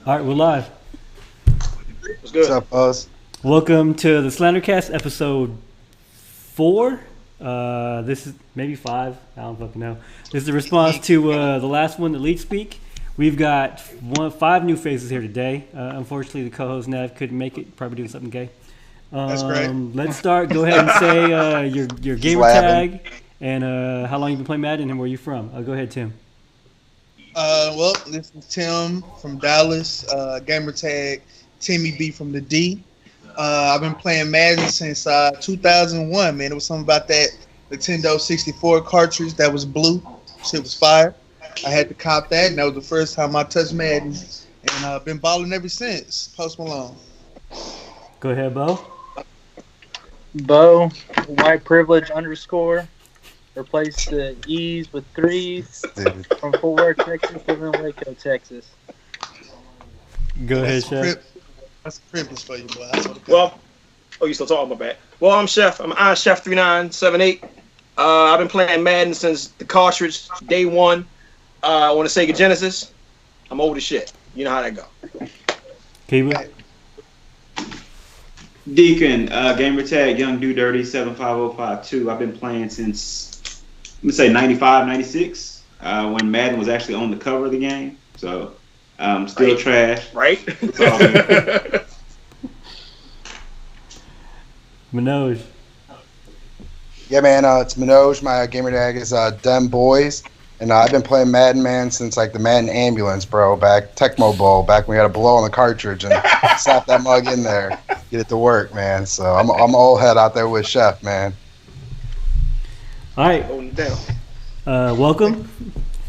All right, we're live. What's good? What's up, Buzz? Welcome to the Slandercast, episode 4. This is maybe 5. I don't fucking know. This is a response to the last one, the lead speak. We've got 5 new faces here today. Unfortunately, the co-host Nev couldn't make it. Probably doing something gay. That's great. Let's start. Go ahead and say your gamer tag and how long you've been playing Madden and where you from. Go ahead, Tim. Well, this is Tim from Dallas. Gamer tag Timmy B from the D. I've been playing Madden since 2001. Man, it was something about that Nintendo 64 cartridge that was blue. Shit was fire. I had to cop that, and that was the first time I touched Madden. And I've been balling ever since. Post Malone. Go ahead, Beau. Beau, white privilege _ replace the E's with 3's from Fort Worth, Texas, living in Waco, Texas. Go ahead, Chef. That's a privilege for you, boy. You still talking? My bad. Well, I'm Chef. I'm Iron Chef 3978. I've been playing Madden since the cartridge day one. I want to Sega Genesis. I'm old as shit. You know how that go. Kiba. Deacon, gamer tag Young Do Dirty 75052. I've been playing since let me say 95, 96, when Madden was actually on the cover of the game. So still trash. Right? Manoj. Yeah, man, it's Manoj. My gamer tag is Dem Boys. And I've been playing Madden, man, since like the Madden ambulance, bro. Back Tecmo Bowl, back when we had to blow on the cartridge and slap that mug in there, get it to work, man. So I'm old head out there with Chef, man. All right. Welcome.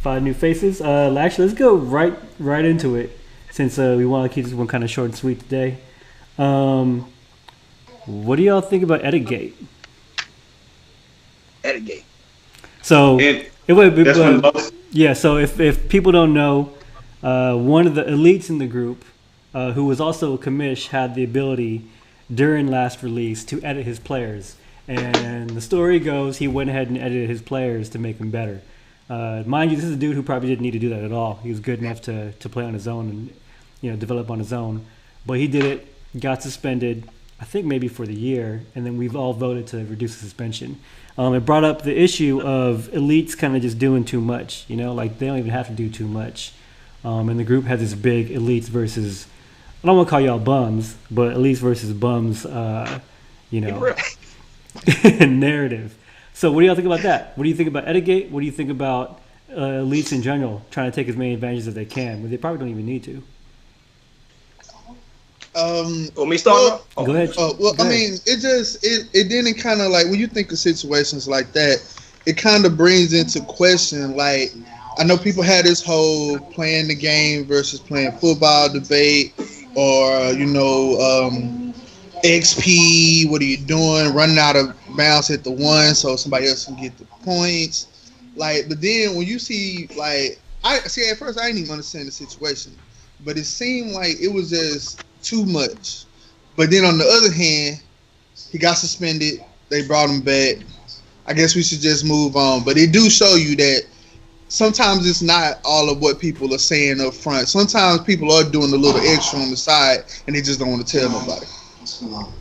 5 new faces. Actually, let's go right into it since we want to keep this one kind of short and sweet today. What do y'all think about Edigate? Edigate. So, Yeah, so if people don't know, one of the elites in the group, who was also a commish, had the ability during last release to edit his players. And the story goes he went ahead and edited his players to make them better. Mind you, this is a dude who probably didn't need to do that at all. He was good enough to play on his own and develop on his own. But he did it, got suspended, I think maybe for the year, and then we've all voted to reduce the suspension. It brought up the issue of elites kind of just doing too much, like they don't even have to do too much. And the group has this big elites versus, I don't want to call y'all bums, but elites versus bums, narrative. So what do y'all think about that? What do you think about Edigate? What do you think about elites in general trying to take as many advantages as they can, but they probably don't even need to? Want me start? Go ahead. I mean, it didn't kind of like when you think of situations like that, it kind of brings into question. Like, I know people had this whole playing the game versus playing football debate, or XP. What are you doing? Running out of bounds at the 1 so somebody else can get the points. Like, but then when you see at first I didn't even understand the situation, but it seemed like it was just too much. But then on the other hand, he got suspended. They brought him back. I guess we should just move on. But it do show you that sometimes it's not all of what people are saying up front. Sometimes people are doing a little extra on the side, and they just don't want to tell nobody.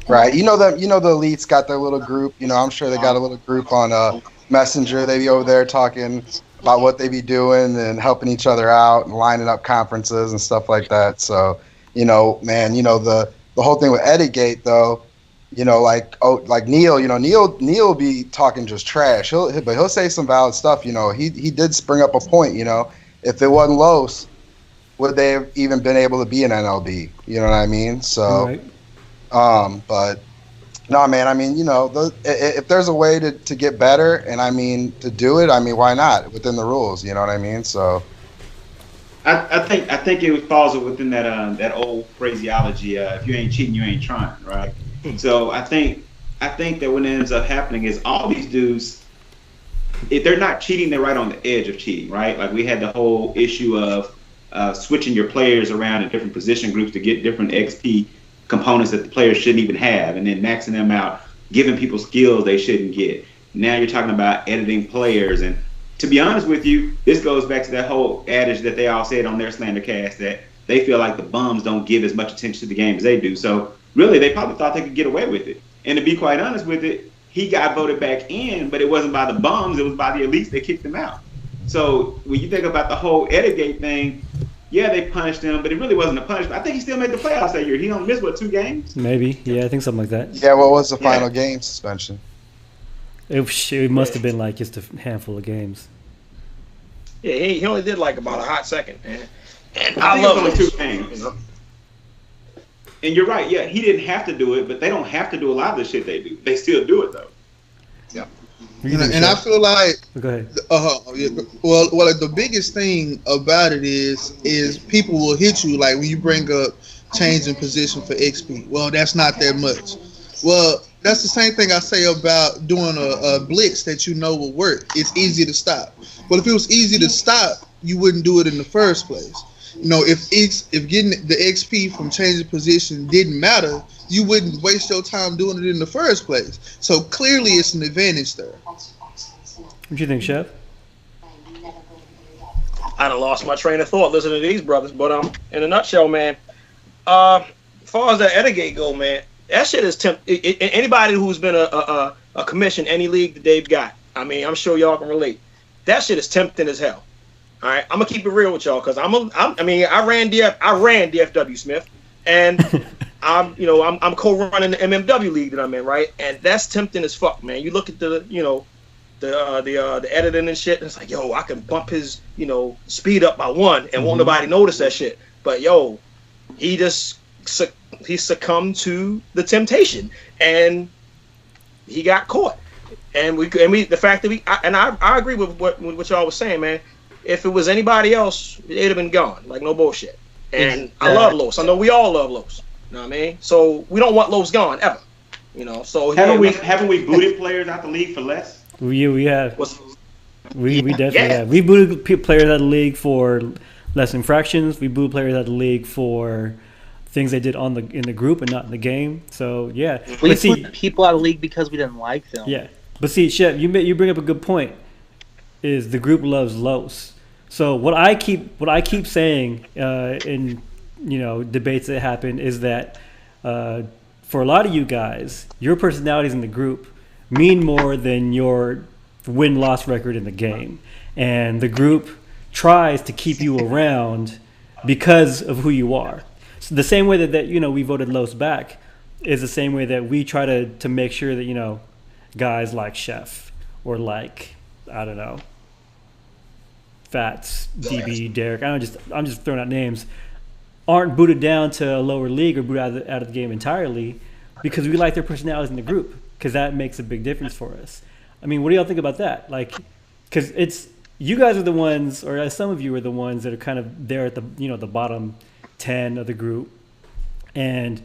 Right. The elites got their little group. I'm sure they got a little group on Messenger. They be over there talking about what they be doing and helping each other out and lining up conferences and stuff like that. So, man, the whole thing with Edigate though, like Neil be talking just trash. He'll say some valid stuff. He did spring up a point. If it wasn't Los, would they have even been able to be an NLB? You know what I mean? So, Right. But no, man. I mean, if there's a way to get better, and I mean to do it, I mean, why not within the rules? You know what I mean? So. I think it falls within that old phraseology. If you ain't cheating, you ain't trying, right? So I think that what ends up happening is all these dudes, if they're not cheating, they're right on the edge of cheating, right? Like we had the whole issue of switching your players around in different position groups to get different XP components that the players shouldn't even have, and then maxing them out, giving people skills they shouldn't get. Now you're talking about editing players, and to be honest with you, this goes back to that whole adage that they all said on their Slandercast, that they feel like the bums don't give as much attention to the game as they do. So really, they probably thought they could get away with it. And to be quite honest with it, he got voted back in, but it wasn't by the bums, it was by the elites that kicked him out. So when you think about the whole Edigate thing, yeah, they punished him, but it really wasn't a punishment. I think he still made the playoffs that year. He only missed, 2 games? Maybe. Yeah, I think something like that. Yeah, what was the final game suspension? It must have been like just a handful of games. Yeah, he only did like about a hot second, man. And I love only those 2 games. And you're right, yeah, he didn't have to do it, but they don't have to do a lot of the shit they do. They still do it, though. Yeah. And I feel like, Go ahead. Well, the biggest thing about it is people will hit you like when you bring up changing position for XP. Well, that's not that much. Well, that's the same thing I say about doing a blitz that you know will work. It's easy to stop. Well, if it was easy to stop, you wouldn't do it in the first place. You know, if getting the XP from changing position didn't matter, you wouldn't waste your time doing it in the first place. So clearly, it's an advantage there. What do you think, Chef? I done lost my train of thought listening to these brothers, but in a nutshell, man. As far as that Edigate go, man, that shit is anybody who's been a commission any league that they've got. I mean, I'm sure y'all can relate. That shit is tempting as hell. All right, I'm gonna keep it real with y'all because I ran DFW Smith, and I'm co-running the MMW league that I'm in, right? And that's tempting as fuck, man. You look at the editing and shit, and it's like, yo, I can bump his speed up by 1 and won't nobody notice that shit. But yo, he succumbed to the temptation and he got caught. And the fact that I agree with what y'all was saying, man. If it was anybody else, it'd have been gone. Like, no bullshit. And I love Los. I know we all love Los. You know what I mean? So we don't want Los gone ever. So haven't we booted players out the league for less? We have. We definitely have. We booted players out of the league for less infractions. We booted players out of the league for things they did in the group and not in the game. So yeah, we put people out of the league because we didn't like them. Yeah, but see, Chef, you bring up a good point. Is the group loves Los. So what I keep saying in debates that happen is that for a lot of you guys, your personalities in the group mean more than your win-loss record in the game, and the group tries to keep you around because of who you are. So the same way that we voted Los back is the same way that we try to make sure that guys like Chef or like, I don't know, Fats, DB, Derek, I'm just throwing out names, aren't booted down to a lower league or booted out of the game entirely because we like their personalities in the group, because that makes a big difference for us. I mean, what do y'all think about that? Like, because it's you guys are the ones, or some of you are the ones that are kind of there at the the bottom 10 of the group, and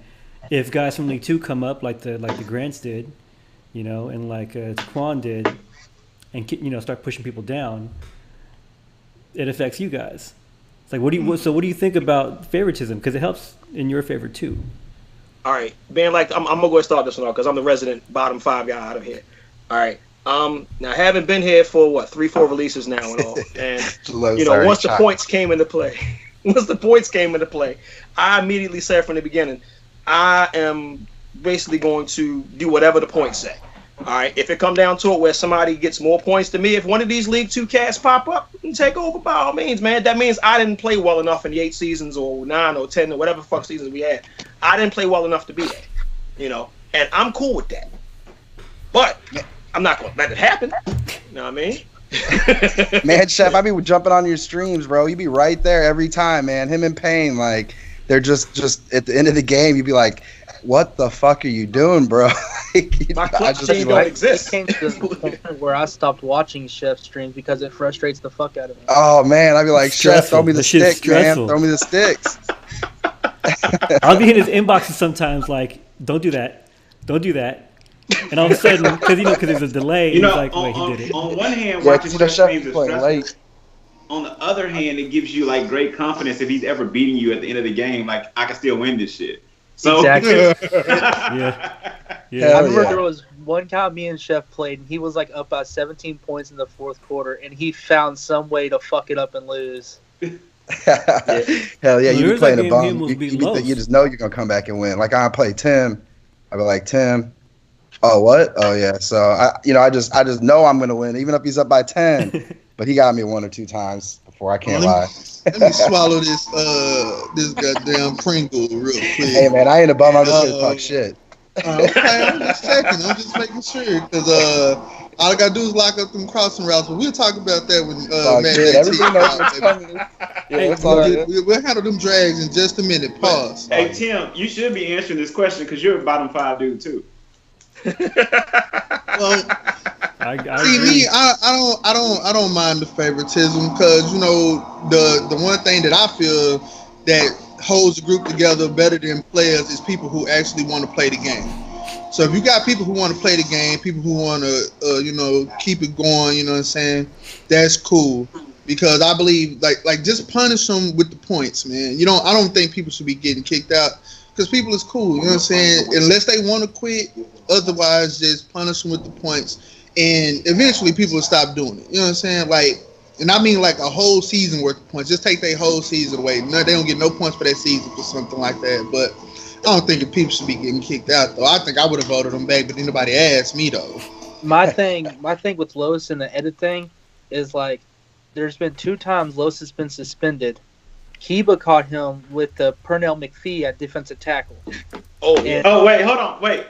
if guys from League 2 come up like the Grants did, and like Taquan did, and start pushing people down, it affects you guys. It's like, what do you think about favoritism? Because it helps in your favor too. All right, being like, I'm gonna go ahead and start this one off because I'm the resident bottom 5 guy out of here. All right, now I haven't been here for 3-4 releases now and all, and once the points came into play, I immediately said from the beginning, I am basically going to do whatever the points say. All right, if it come down to it where somebody gets more points than me, if one of these League 2 cats pop up and take over, by all means, man. That means I didn't play well enough in the 8 seasons or 9 or 10 or whatever fuck seasons we had. I didn't play well enough to be there, and I'm cool with that. But I'm not going to let it happen. You know what I mean? Man, Chef, I be jumping on your streams, bro. You be right there every time, man. Him and Payne, like, they're just at the end of the game, you'd be like, what the fuck are you doing, bro? My clutch team don't exist. It came to the point where I stopped watching Chef streams because it frustrates the fuck out of me. Oh, man. I'd be like, Chef, throw me the sticks, man. Throw me the sticks. I'll be in his inboxes sometimes like, don't do that. Don't do that. And all of a sudden, because there's a delay, he's like, wait, he did it. On one hand, watching Chef streams is stressful. On the other hand, it gives you like great confidence if he's ever beating you at the end of the game. Like, I can still win this shit. So exactly. Yeah. I remember there was one time me and Chef played, and he was like up by 17 points in the fourth quarter, and he found some way to fuck it up and lose. Hell yeah, you be There's playing that a game he bum. almost beat You Los. just know you're gonna come back and win. Like I play Tim, I be like Tim. Oh what? Oh yeah. So I just know I'm gonna win, even if he's up by 10. But he got me 1 or 2 times before. I can't lie. Let me swallow this goddamn Pringle real quick. Hey man, I ain't a bum. I'm just here to talk shit. Okay, I'm just checking. I'm just making sure because all I gotta do is lock up them crossing routes. But we'll talk about that when Matt Everybody knows what's coming. We'll handle them drags in just a minute. Pause. Hey Tim, you should be answering this question because you're a bottom 5 dude too. Well, I see agree. me, I don't mind the favoritism because the one thing that I feel that holds the group together better than players is people who actually want to play the game. So if you got people who want to play the game, people who want to keep it going, you know what I'm saying? That's cool because I believe like just punish them with the points, man. I don't think people should be getting kicked out because people is cool, you know what I'm saying? Unless they want to quit, otherwise just punish them with the points. And eventually people will stop doing it. You know what I'm saying? Like, and I mean like a whole season worth of points. Just take their whole season away. No, they don't get no points for that season for something like that. But I don't think that people should be getting kicked out though. I think I would have voted them back, but nobody asked me though. My thing with Los and the edit thing is like, there's been 2 times Los has been suspended. Heba caught him with the Pernell McPhee at defensive tackle. Oh, yeah. Wait, hold on. Wait.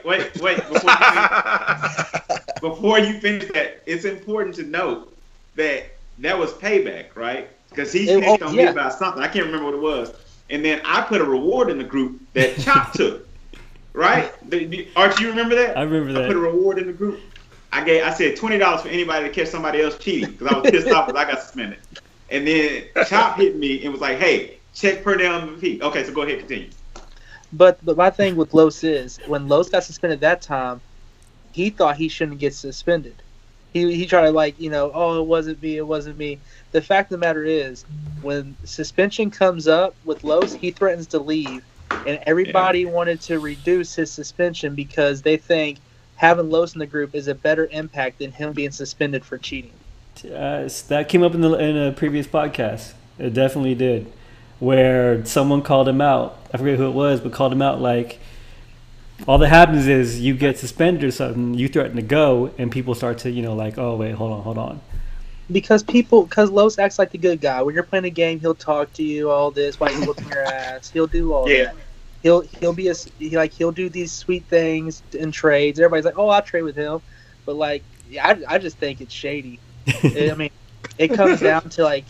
Before you finish that, it's important to note that was payback, right? Because he snitched on me about something. I can't remember what it was. And then I put a reward in the group that Chop took, right? Archie, you remember that? I remember that. I put a reward in the group. I said $20 for anybody to catch somebody else cheating because I was pissed off because I got suspended. And then Chop hit me and was like, "Hey, check Pernell MVP." Okay, so go ahead, continue. But my thing with Los is when Los got suspended that time, he thought he shouldn't get suspended. He tried to oh, it wasn't me. The fact of the matter is, when suspension comes up with Los, he threatens to leave, and everybody wanted to reduce his suspension because they think having Los in the group is a better impact than him being suspended for cheating. That came up in a previous podcast. It definitely did, where someone called him out. I forget who it was, but called him out like, all that happens is you get suspended or something, you threaten to go, and people start to, oh, wait, hold on. Because Los acts like the good guy. When you're playing a game, he'll talk to you, all this, while you're whooping your ass. He'll do all that. He'll do these sweet things in trades. Everybody's like, oh, I'll trade with him. But, I just think it's shady. It comes down to,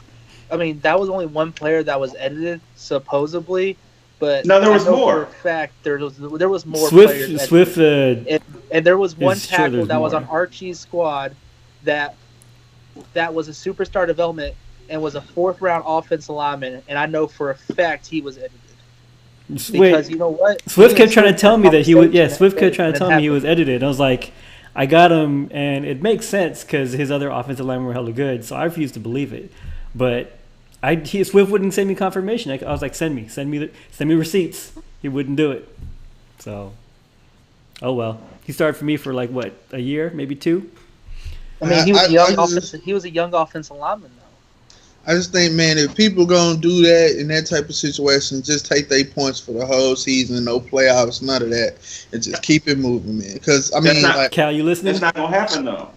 that was only one player that was edited, supposedly. But no, there was more. For a fact, there was more players. Swift, and there was one tackle that was more. on Archie's squad that was a superstar development and was a 4th-round offensive lineman, and I know for a fact he was edited. Because you know what? Swift kept trying to tell me that he was. Yeah, Swift kept trying to tell me he was edited. I was like, I got him, and it makes sense because his other offensive linemen were hella good, so I refused to believe it. But Swift wouldn't send me confirmation. I was like, send me receipts. He wouldn't do it. So, oh well. He started for me for a year, maybe 2. He was a young offensive lineman though. I just think, man, if people gonna do that in that type of situation, just take their points for the whole season, no playoffs, none of that, and just keep it moving, man. Because Cal, you listening? It's not gonna happen though.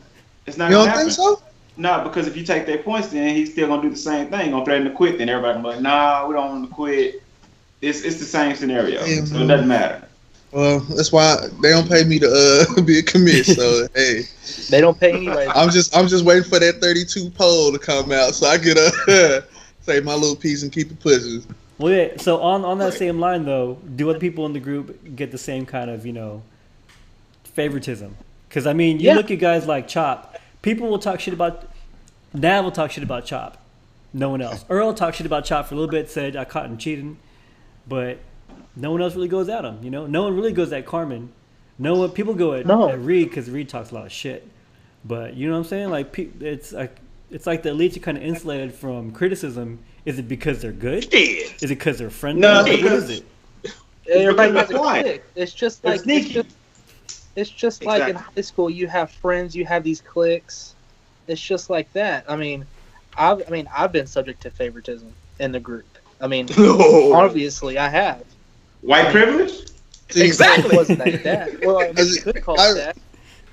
It's not. You gonna don't happen. think so? No, because if you take their points, then he's still gonna do the same thing. Gonna threaten to quit. Then everybody gonna be like, "Nah, we don't want to quit." It's the same scenario, so it doesn't matter. Well, that's why they don't pay me to be a commish. So hey, they don't pay anybody. I'm just waiting for that 32 poll to come out so I could say my little piece and keep it pushing. Well, yeah. So on that same line though, do other people in the group get the same kind of favoritism? Because you look at guys like Chop. People will talk shit about. Nav will talk shit about Chop. No one else. Earl talked shit about Chop for a little bit. Said I caught him cheating, but no one else really goes at him. No one really goes at Carmen. No one. People go at Reed because Reed talks a lot of shit. But you know what I'm saying? It's like the elites are kind of insulated from criticism. Is it because they're good? Yeah. Is it because they're friendly? No, what is it? Everybody has a clique. It's just they're like sneaky. It's just like in high school, you have friends, you have these cliques. It's just like that. I've been subject to favoritism in the group. I mean, No. obviously I have. White privilege? Exactly. It wasn't like that. Well, I mean, you could call it that.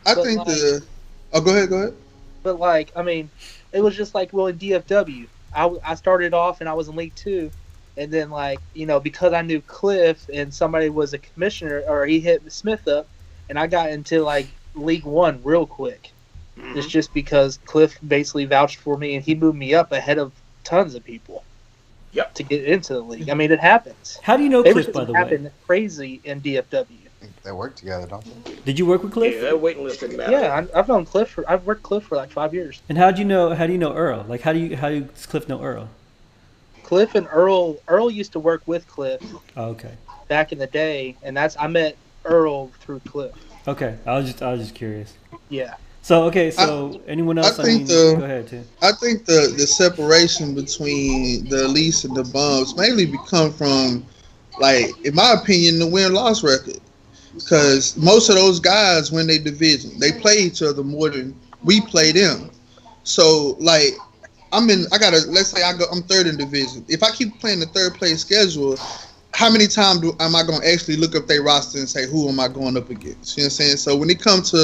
I But, think like- go ahead. But like, I mean, it was just like, well, in DFW, I started off and I was in League 2, and then like, because I knew Cliff and somebody was a commissioner, or he hit Smith up, and I got into like League 1 real quick. Mm-hmm. It's just because Cliff basically vouched for me and he moved me up ahead of tons of people. Yep. To get into the league. I mean, it happens. How do you know Cliff, Favoritism by the way? happened crazy in DFW. They work together, don't they? Did you work with Cliff? Yeah, that waiting list didn't matter. Yeah, I've known Cliff I've worked Cliff for like 5 years. And how do you know Earl? Like, how does Cliff know Earl? Cliff and Earl used to work with Cliff Oh, okay. back in the day, and I met Earl through Cliff. Okay. I was just curious. Yeah. So anyone else? I think go ahead too. I think the separation between the elites and the bums mainly come from, like, in my opinion, the win-loss record. Because most of those guys win their division. They play each other more than we play them. So, like, I'm third in division. If I keep playing the third place schedule, how many times am I going to actually look up their roster and say, who am I going up against? You know what I'm saying? So when it comes to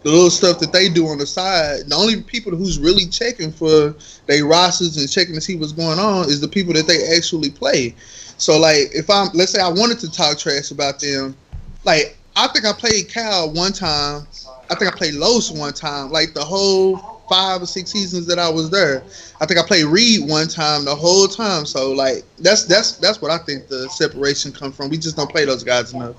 the little stuff that they do on the side, the only people who's really checking for their rosters and checking to see what's going on is the people that they actually play. So, like, let's say I wanted to talk trash about them, like, I think I played Cal one time. I think I played Los one time, like the whole 5 or 6 seasons that I was there. I think I played Reed one time the whole time. So, like, that's what I think the separation comes from. We just don't play those guys enough.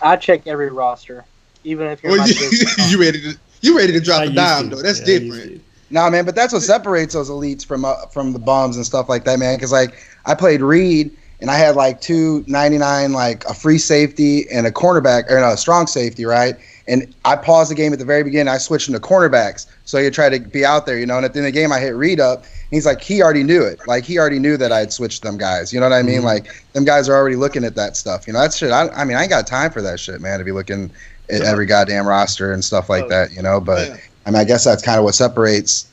I check every roster, even if you're Well, you ready to drop I a used dime to. though? That's Yeah, I used different. to. Nah, man, but that's what separates those elites from the bums and stuff like that, man. Because, like, I played Reed, and I had like 299, like a free safety and a cornerback, or no, a strong safety, right? And I paused the game at the very beginning. I switched into cornerbacks, so you try to be out there, And at the end of the game, I hit Reed up. And he's like, he already knew it. Like, he already knew that I had switched them guys. You know what I mean? Mm-hmm. Like, them guys are already looking at that stuff. That shit. I mean, I ain't got time for that shit, man. To be looking at every goddamn roster and stuff like that. But Yeah. I mean, I guess that's kind of what separates,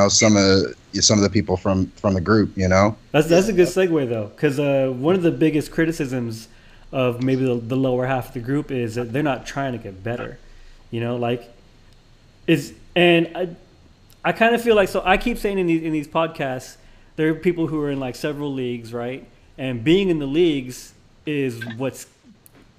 some of the people from the group. That's a good segue though, because one of the biggest criticisms of maybe the lower half of the group is that they're not trying to get better. I kind of feel like, so I keep saying in these podcasts, there are people who are in like several leagues, right? And being in the leagues is what's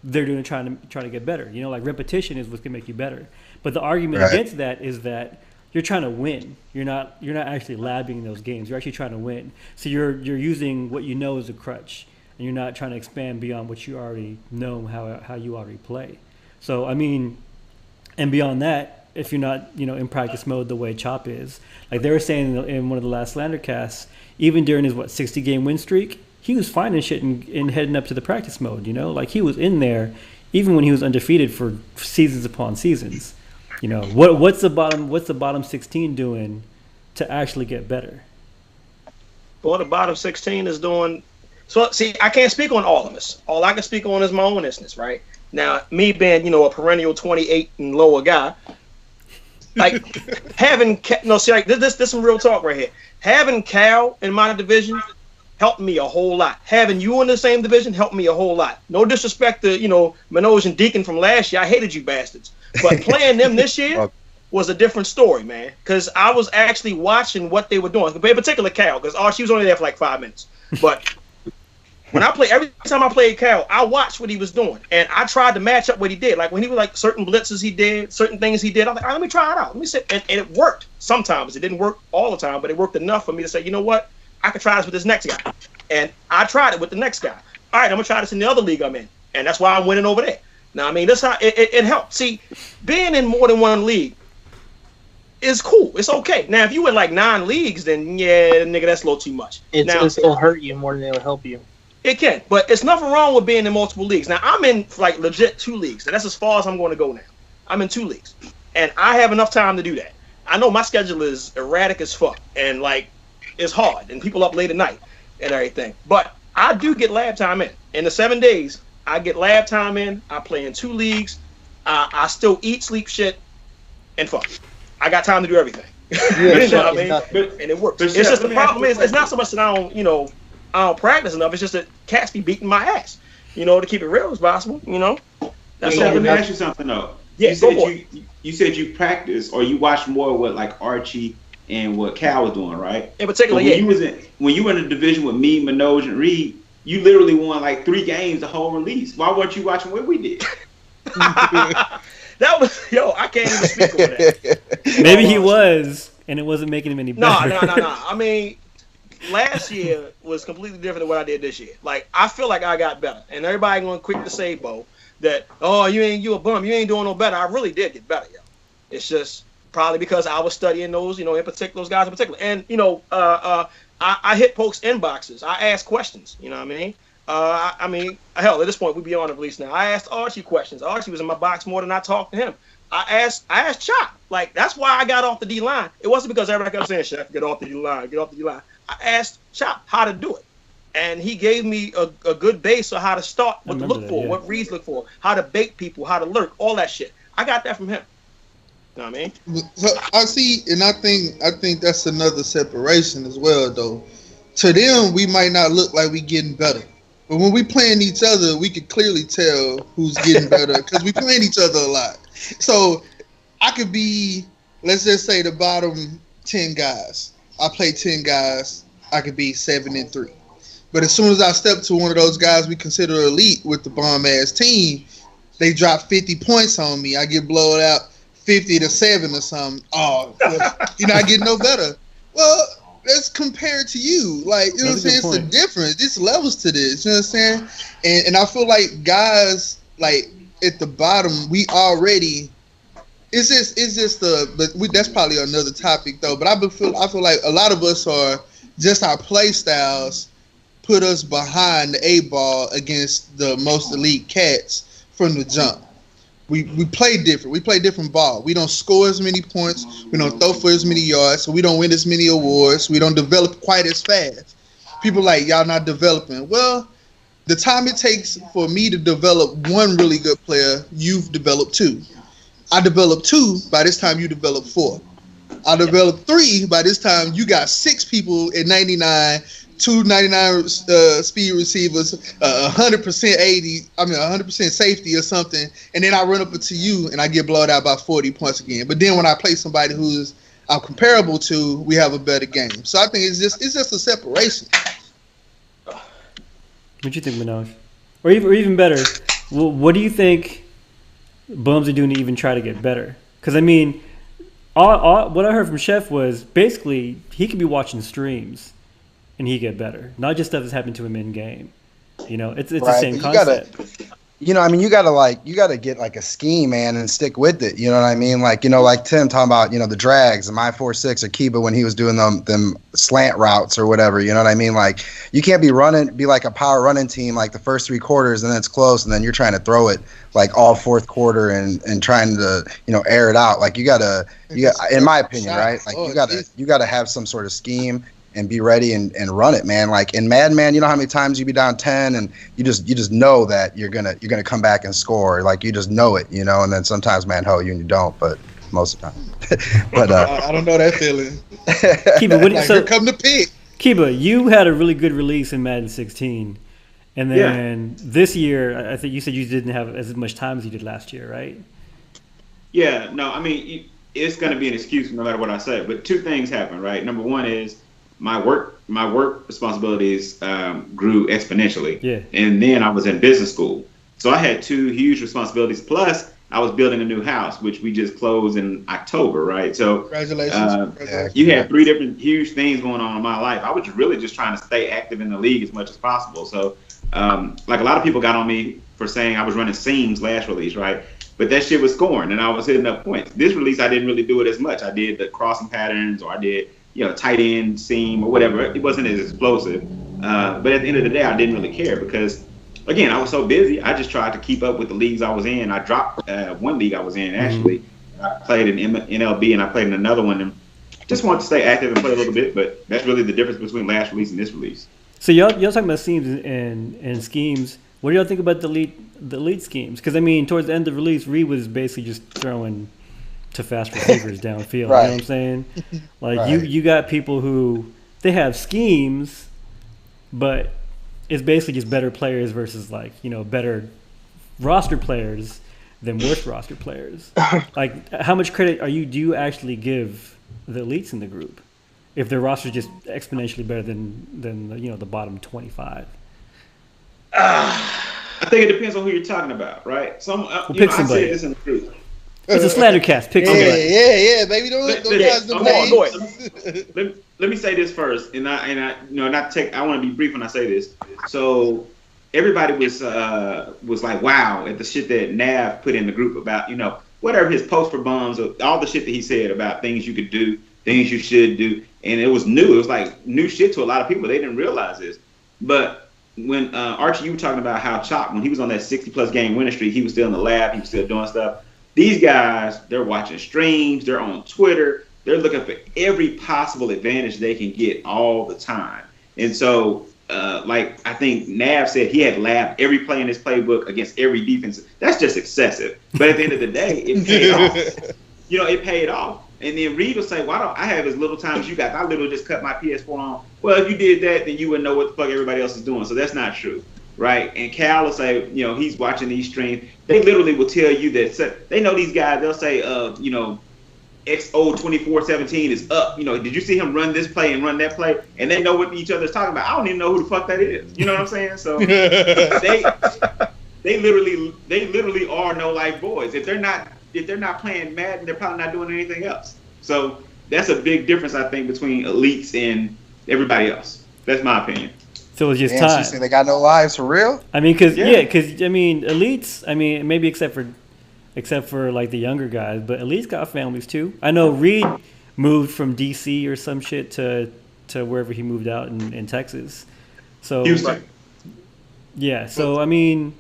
they're doing trying to get better. Like repetition is what's gonna make you better. But the argument against that is that you're trying to win. You're not actually labbing in those games. You're actually trying to win. So you're using what you know as a crutch, and you're not trying to expand beyond what you already know how you already play. So I mean, and beyond that, if you're not in practice mode the way Chop is, like they were saying in one of the last Slandercasts, even during his 60-game win streak, he was finding shit and heading up to the practice mode. Like he was in there even when he was undefeated for seasons upon seasons. What's the bottom 16 doing to actually get better? Well, the bottom 16 is doing. So, see, I can't speak on all of us. All I can speak on is my own instance, right? Now, me being, a perennial 28 and lower guy, like having this some real talk right here. Having Cal in my division helped me a whole lot. Having you in the same division helped me a whole lot. No disrespect to Manoj and Deacon from last year. I hated you bastards. But playing them this year was a different story, man. Because I was actually watching what they were doing. In particular, Cal, because she was only there for like 5 minutes. But every time I played Cal, I watched what he was doing. And I tried to match up what he did. Like when he was like certain blitzes he did, certain things he did, I was like, all right, let me try it out. Let me see. And it worked sometimes. It didn't work all the time, but it worked enough for me to say, you know what? I could try this with this next guy. And I tried it with the next guy. All right, I'm going to try this in the other league I'm in. And that's why I'm winning over there. Now, I mean, that's how it helped. See, being in more than one league is cool. It's okay. Now, if you in like 9 leagues, then yeah, nigga, that's a little too much. It'll hurt you more than it'll help you. It can, but it's nothing wrong with being in multiple leagues. Now, I'm in like legit 2 leagues, and that's as far as I'm going to go now. I'm in 2 leagues, and I have enough time to do that. I know my schedule is erratic as fuck, and like it's hard, and people up late at night and everything. But I do get lab time in. In the 7 days, I get lab time in. I play in 2 leagues. I still eat, sleep, shit, and fuck. I got time to do everything. You know what I mean? But And it works. but It's Chef, just let the me ask problem you a is it's not question. so much that I don't practice enough. It's just that cats be beating my ass. To keep it real as possible. That's Chef, all. let me ask you something though. Yeah, You go said for it. you said you practice or you watch more what like Archie and what Cal was doing, right? In But particular, when yeah. you was in when you were in the division with me, Manoj, and Reed, you literally won like 3 games the whole release. Why weren't you watching what we did? That was I can't even speak on that. Maybe he was, and it wasn't making him any No, better. no. I mean, last year was completely different than what I did this year. Like I feel like I got better, and everybody going quick to say, Beau, that you a bum, you ain't doing no better. I really did get better, yo. It's just probably because I was studying those, in particular those guys in particular, and I hit folks inboxes. I asked questions. You know what I mean? I mean, hell, at this point we be on the release now. I asked Archie questions. Archie was in my box more than I talked to him. I asked Chop. Like that's why I got off the D line. It wasn't because everybody kept saying, "Chef, get off the D line, get off the D line." I asked Chop how to do it, and he gave me a good base of how to start, what to look for, what reads look for, how to bait people, how to lurk, all that shit. I got that from him. You know what I mean? So I see, and I think that's another separation as well, though. To them, we might not look like we getting better, but when we playing each other, we can clearly tell who's getting better because we playing each other a lot. So I could be, let's just say, the bottom 10 guys. I play 10 guys. I could be 7-3. But as soon as I step to one of those guys we consider elite with the bomb ass team, they drop 50 points on me. I get blown out 50-7 or something. Oh, you're not getting no better. Well, that's compared to you. Like, you know what I'm saying? It's a difference. There's levels to this. You know what I'm saying? And I feel like guys, like, at the bottom, we already. It's just that's probably another topic though. But I feel like a lot of us are just our play styles put us behind the 8 ball against the most elite cats from the jump. We play different. We play different ball. We don't score as many points. We don't throw for as many yards. So we don't win as many awards. We don't develop quite as fast. People like y'all not developing. Well, the time it takes for me to develop one really good player, you've developed 2. I developed 2. By this time, you developed 4. I developed 3. By this time, you got 6 people at 99, 299 speed receivers, 100% 80. I mean, 100% safety or something. And then I run up into you and I get blown out by 40 points again. But then when I play somebody who's I'm comparable to, we have a better game. So I think it's just a separation. What do you think, Manoj? Or even better, what do you think bums are doing to even try to get better? Because I mean, what I heard from Chef was basically he could be watching streams and he get better, not just stuff that's happened to him in game. It's right. The same concept. You gotta get like a scheme, man, and stick with it. You know what I mean? Like Tim talking about, the drags and my 4-6 or Kiba when he was doing them slant routes or whatever. You know what I mean? Like you can't be like a power running team like the first 3 quarters and then it's close and then you're trying to throw it like all fourth quarter and trying to air it out. Like you got in my opinion, right? Like you gotta have some sort of scheme and be ready and run it, man. Like in Madden, man, you know how many times you be down 10 and you just know that you're gonna come back and score. Like you just know it, and then sometimes, man, you and you don't, but most of the time. But I don't know that feeling. Kiba, here come the pick. Kiba, you had a really good release in Madden 16, and then this year, I think you said you didn't have as much time as you did last year, right? Yeah, no, I mean it's gonna be an excuse no matter what I say. But 2 things happen, right? Number 1 is my work responsibilities grew exponentially. Yeah. And then I was in business school. So I had 2 huge responsibilities. Plus, I was building a new house, which we just closed in October, right? So congratulations. You had 3 different huge things going on in my life. I was really just trying to stay active in the league as much as possible. So like a lot of people got on me for saying I was running seams last release, right? But that shit was scoring and I was hitting up points. This release, I didn't really do it as much. I did the crossing patterns or I did tight end seam or whatever. It wasn't as explosive. But at the end of the day, I didn't really care because, again, I was so busy. I just tried to keep up with the leagues I was in. I dropped one league I was in, actually. I played in NLB and I played in another one. And just wanted to stay active and play a little bit. But that's really the difference between last release and this release. So y'all talking about seams and schemes. What do y'all think about the lead schemes? Because, I mean, towards the end of the release, Reed was basically just throwing to fast receivers downfield. Right. You know what I'm saying? Like Right. you got people who they have schemes, but it's basically just better players versus like, you know, better roster players than worse roster players. Like, how much credit do you actually give the elites in the group if their roster is just exponentially better than you know, the bottom 25? I think it depends on who you're talking about, right? I pick said somebody. this in the group. It's a Slandercast. Pick somebody. Yeah, baby. Don't let those guys Come on, go ahead. Let me say this first, and I you know, not take. I want to be brief when I say this. So everybody was like, wow, at the shit that Nav put in the group about, you know, whatever his post for bums, or all the shit that he said about things you could do, things you should do, and it was new. It was like new shit to a lot of people. They didn't realize this, but when Archie, you were talking about how Chop, when he was on that 60+ game winning streak, he was still in the lab, he was still doing stuff. These guys, they're watching streams, they're on Twitter, they're looking for every possible advantage they can get all the time. And so, like I think Nav said, he had labbed every play in his playbook against every defense. That's just excessive. But at the end of the day, it paid off. You know, it paid off. And then Reed will say, why don't I have as little time as you got? I literally just cut my PS4 on. Well, if you did that, then you wouldn't know what the fuck everybody else is doing. So that's not true, right? And Cal will say, you know, he's watching these streams. They literally will tell you that they know these guys. They'll say, you know, XO2417 is up. You know, did you see him run this play and run that play? And they know what each other's talking about. I don't even know who the fuck that is. You know what I'm saying? So they literally are no life boys. If they're not playing Madden, they're probably not doing anything else. So that's a big difference, I think, between elites and everybody else. That's my opinion. So it's just Damn, time. you say they got no lives for real? I mean, because I mean, elites. I mean, maybe except for like the younger guys, but elites got families too. I know Reed moved from DC or some shit to wherever he moved out in Texas. So Houston. Yeah. So I mean,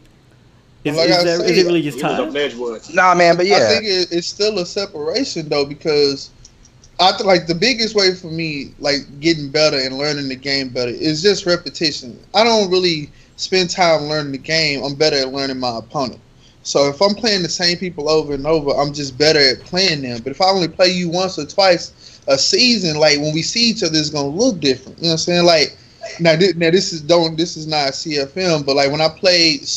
is Like it really just He was up time? in Edgewood. Nah, man, but yeah. I think it's still a separation though, because I think like the biggest way for me, like getting better and learning the game better, is just repetition. I don't really spend time learning the game. I'm better at learning my opponent. So if I'm playing the same people over and over, I'm just better at playing them. But if I only play you once or twice a season, like when we see each other, it's gonna look different. You know what I'm saying? Like this is not CFM, but like when I played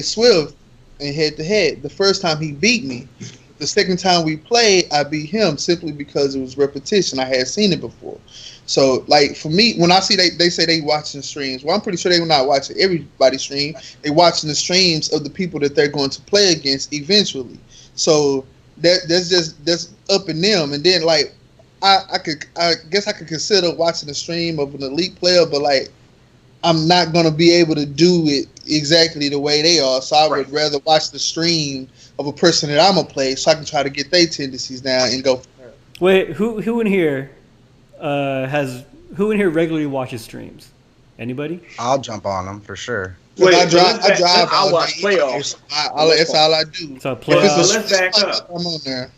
Swift in head to head, the first time he beat me. The second time we played, I beat him simply because it was repetition. I had seen it before. So, like, for me, when I see they say they watching streams, well, I'm pretty sure they're not watching everybody's stream. They're watching the streams of the people that they're going to play against eventually. So, that's up in them. And then, like, I guess I could consider watching the stream of an elite player, but, like, I'm not going to be able to do it exactly the way they are. So I would rather watch the stream of a person that I'm going to play so I can try to get their tendencies down and go from there. Wait, who in here regularly watches streams? Anybody? I'll jump on them for sure. I drive. I watch playoffs. That's all I do. So But playoffs. let's back up. I'm on there.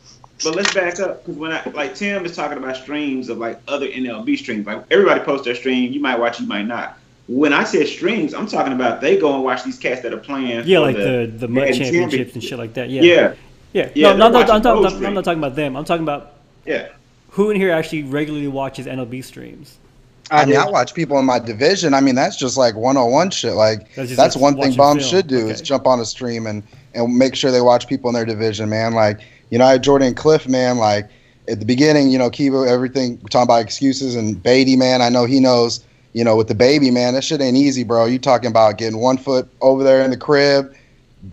But let's back up, because when Tim is talking about streams of like other NLB streams, like everybody posts their stream, you might watch, you might not. When I say streams, I'm talking about they go and watch these cats that are playing. Yeah, for like the mud championships and shit like that. Yeah. Yeah. No, I'm not those talking about them. I'm talking about who in here actually regularly watches NLB streams. I mean, I watch people in my division. I mean, that's just like 101 shit. Like, that's one thing bums should do is jump on a stream and make sure they watch people in their division, man. Like, you know, I had Jordan and Cliff, man. Like, at the beginning, you know, Kibo, everything, we're talking about excuses, and Beatty, man, I know he knows, you know, with the baby, man, that shit ain't easy, bro. You talking about getting 1 foot over there in the crib,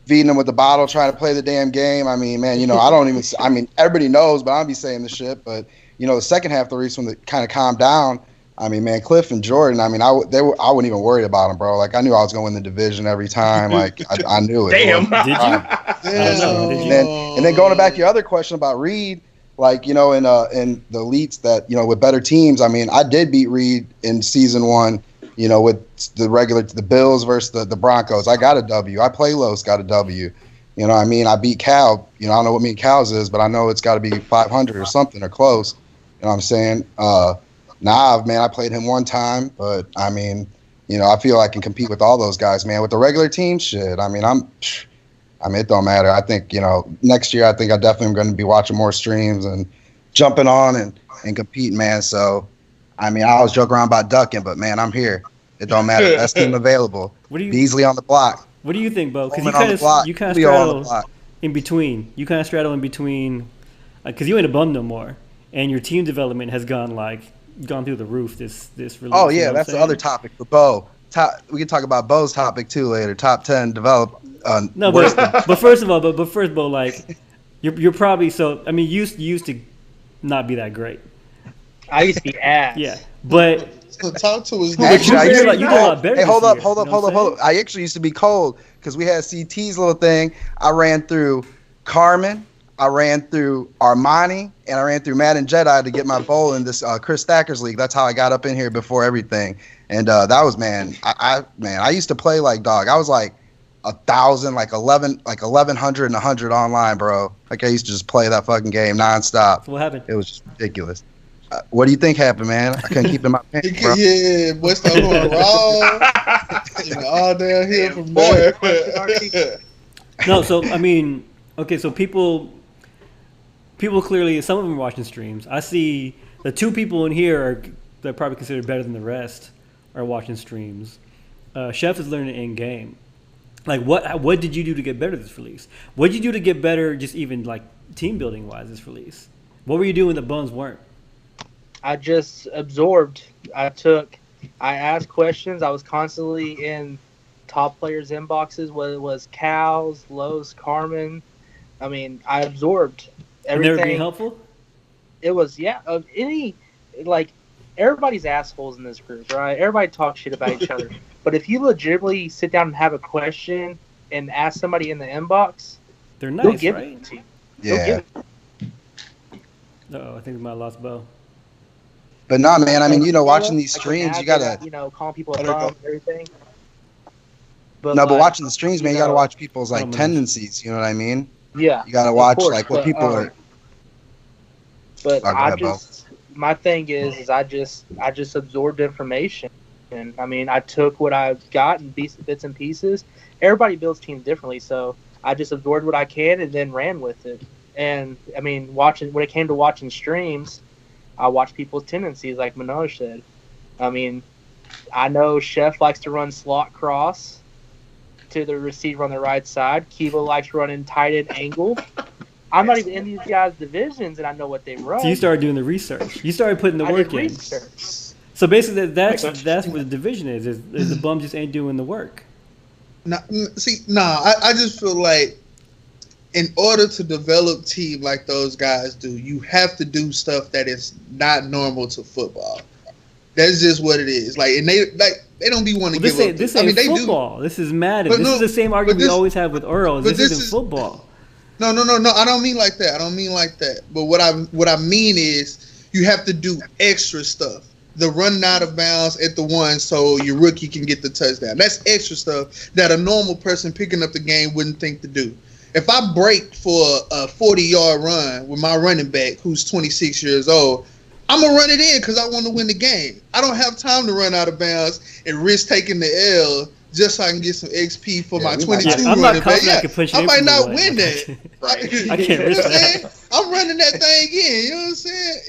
feeding them with the bottle, trying to play the damn game. I mean, man, you know, I mean, everybody knows, but I'll be saying this shit. But, you know, the second half of the race when it kind of calmed down, I mean, man, Cliff and Jordan, I mean, I wasn't even worried about them, bro. Like, I knew I was going to win the division every time. Like, I knew it. Damn. Did you? And then going back to your other question about Reed, like, you know, in the elites that, you know, with better teams, I mean, I did beat Reed in season 1, you know, with the Bills versus the Broncos. I got a W. I play Los, got a W. You know what I mean? I beat Cal. You know, I don't know what me and Cal's is, but I know it's got to be 500 or something or close. You know what I'm saying? Nav, man, I played him one time, but I mean, you know, I feel I can compete with all those guys, man. With the regular team, shit. I mean, I mean, it don't matter. I think, next year I think I definitely am going to be watching more streams and jumping on and competing, man. So, I mean, I always joke around about ducking, but, man, I'm here. It don't matter. Best team available. Beasley on the block. What do you think, Beau? Because you kind of straddle in between. You kind of straddle in between, because you ain't a bum no more, and your team development has gone through the roof. This release. Oh yeah, that's the other topic for Beau. We can talk about Beau's topic too later. Top 10 develop. No, but first of all, Beau, like you're probably so. I mean, you used to not be that great. I used to be ass. Yeah, but. So talk to us. Actually, you did a lot better. Hey, hold up. I actually used to be cold because we had CT's little thing. I ran through Carmen, I ran through Armani, and I ran through Madden Jedi to get my bowl in this Chris Stacker's league. That's how I got up in here before everything. And that was, man, I used to play like dog. I was like 1,000, like 1,100 and 100 online, bro. Like I used to just play that fucking game nonstop. So what happened? It was just ridiculous. What do you think happened, man? I couldn't keep in my pants, bro. Yeah, boy, start going wrong. All down here from there. No, so I mean, okay, so people clearly, some of them are watching streams. I see the two people in here that are probably considered better than the rest are watching streams. Chef is learning in game. Like, what did you do to get better this release? What did you do to get better, just even like team building wise, this release? What were you doing that bums weren't? I just absorbed. I asked questions. I was constantly in top players' inboxes, whether it was Cal's, Lowe's, Carmen. I mean, I absorbed everything. And they were being helpful? It was, everybody's assholes in this group, right? Everybody talks shit about each other. But if you legitimately sit down and have a question and ask somebody in the inbox, they're nice, they'll give right? it to you. Yeah. Uh-oh, I think we might have lost Beau. But nah, man. I mean, watching these streams, you gotta, calling people a bum and everything. But watching the streams, man, you gotta watch people's like tendencies. You know what I mean? Yeah. You gotta watch like what people are. But my thing is I just absorbed information, and I mean, I took what I got in bits and pieces. Everybody builds teams differently, so I just absorbed what I can and then ran with it. And I mean, when it came to watching streams, I watch people's tendencies, like Manoj said. I mean, I know Chef likes to run slot cross to the receiver on the right side. Kiva likes running tight end angle. I'm not even in these guys' divisions, and I know what they run. So you started doing the research. You started putting the work in. So basically, that's what the division is the bums just ain't doing the work. I just feel like in order to develop team like those guys do, you have to do stuff that is not normal to football. That's just what it is. Like, and they don't be wanting to give up. This ain't football. This is Madden. This is the same argument we always have with Earl. This isn't football. No. I don't mean like that. But what I mean is you have to do extra stuff. The running out of bounds at the one so your rookie can get the touchdown. That's extra stuff that a normal person picking up the game wouldn't think to do. If I break for a 40-yard run with my running back who's 26 years old, I'm going to run it in because I want to win the game. I don't have time to run out of bounds and risk taking the L just so I can get some XP for my 22 running back. I might not win that. I can't risk that. I'm running that thing in. You know what I'm saying?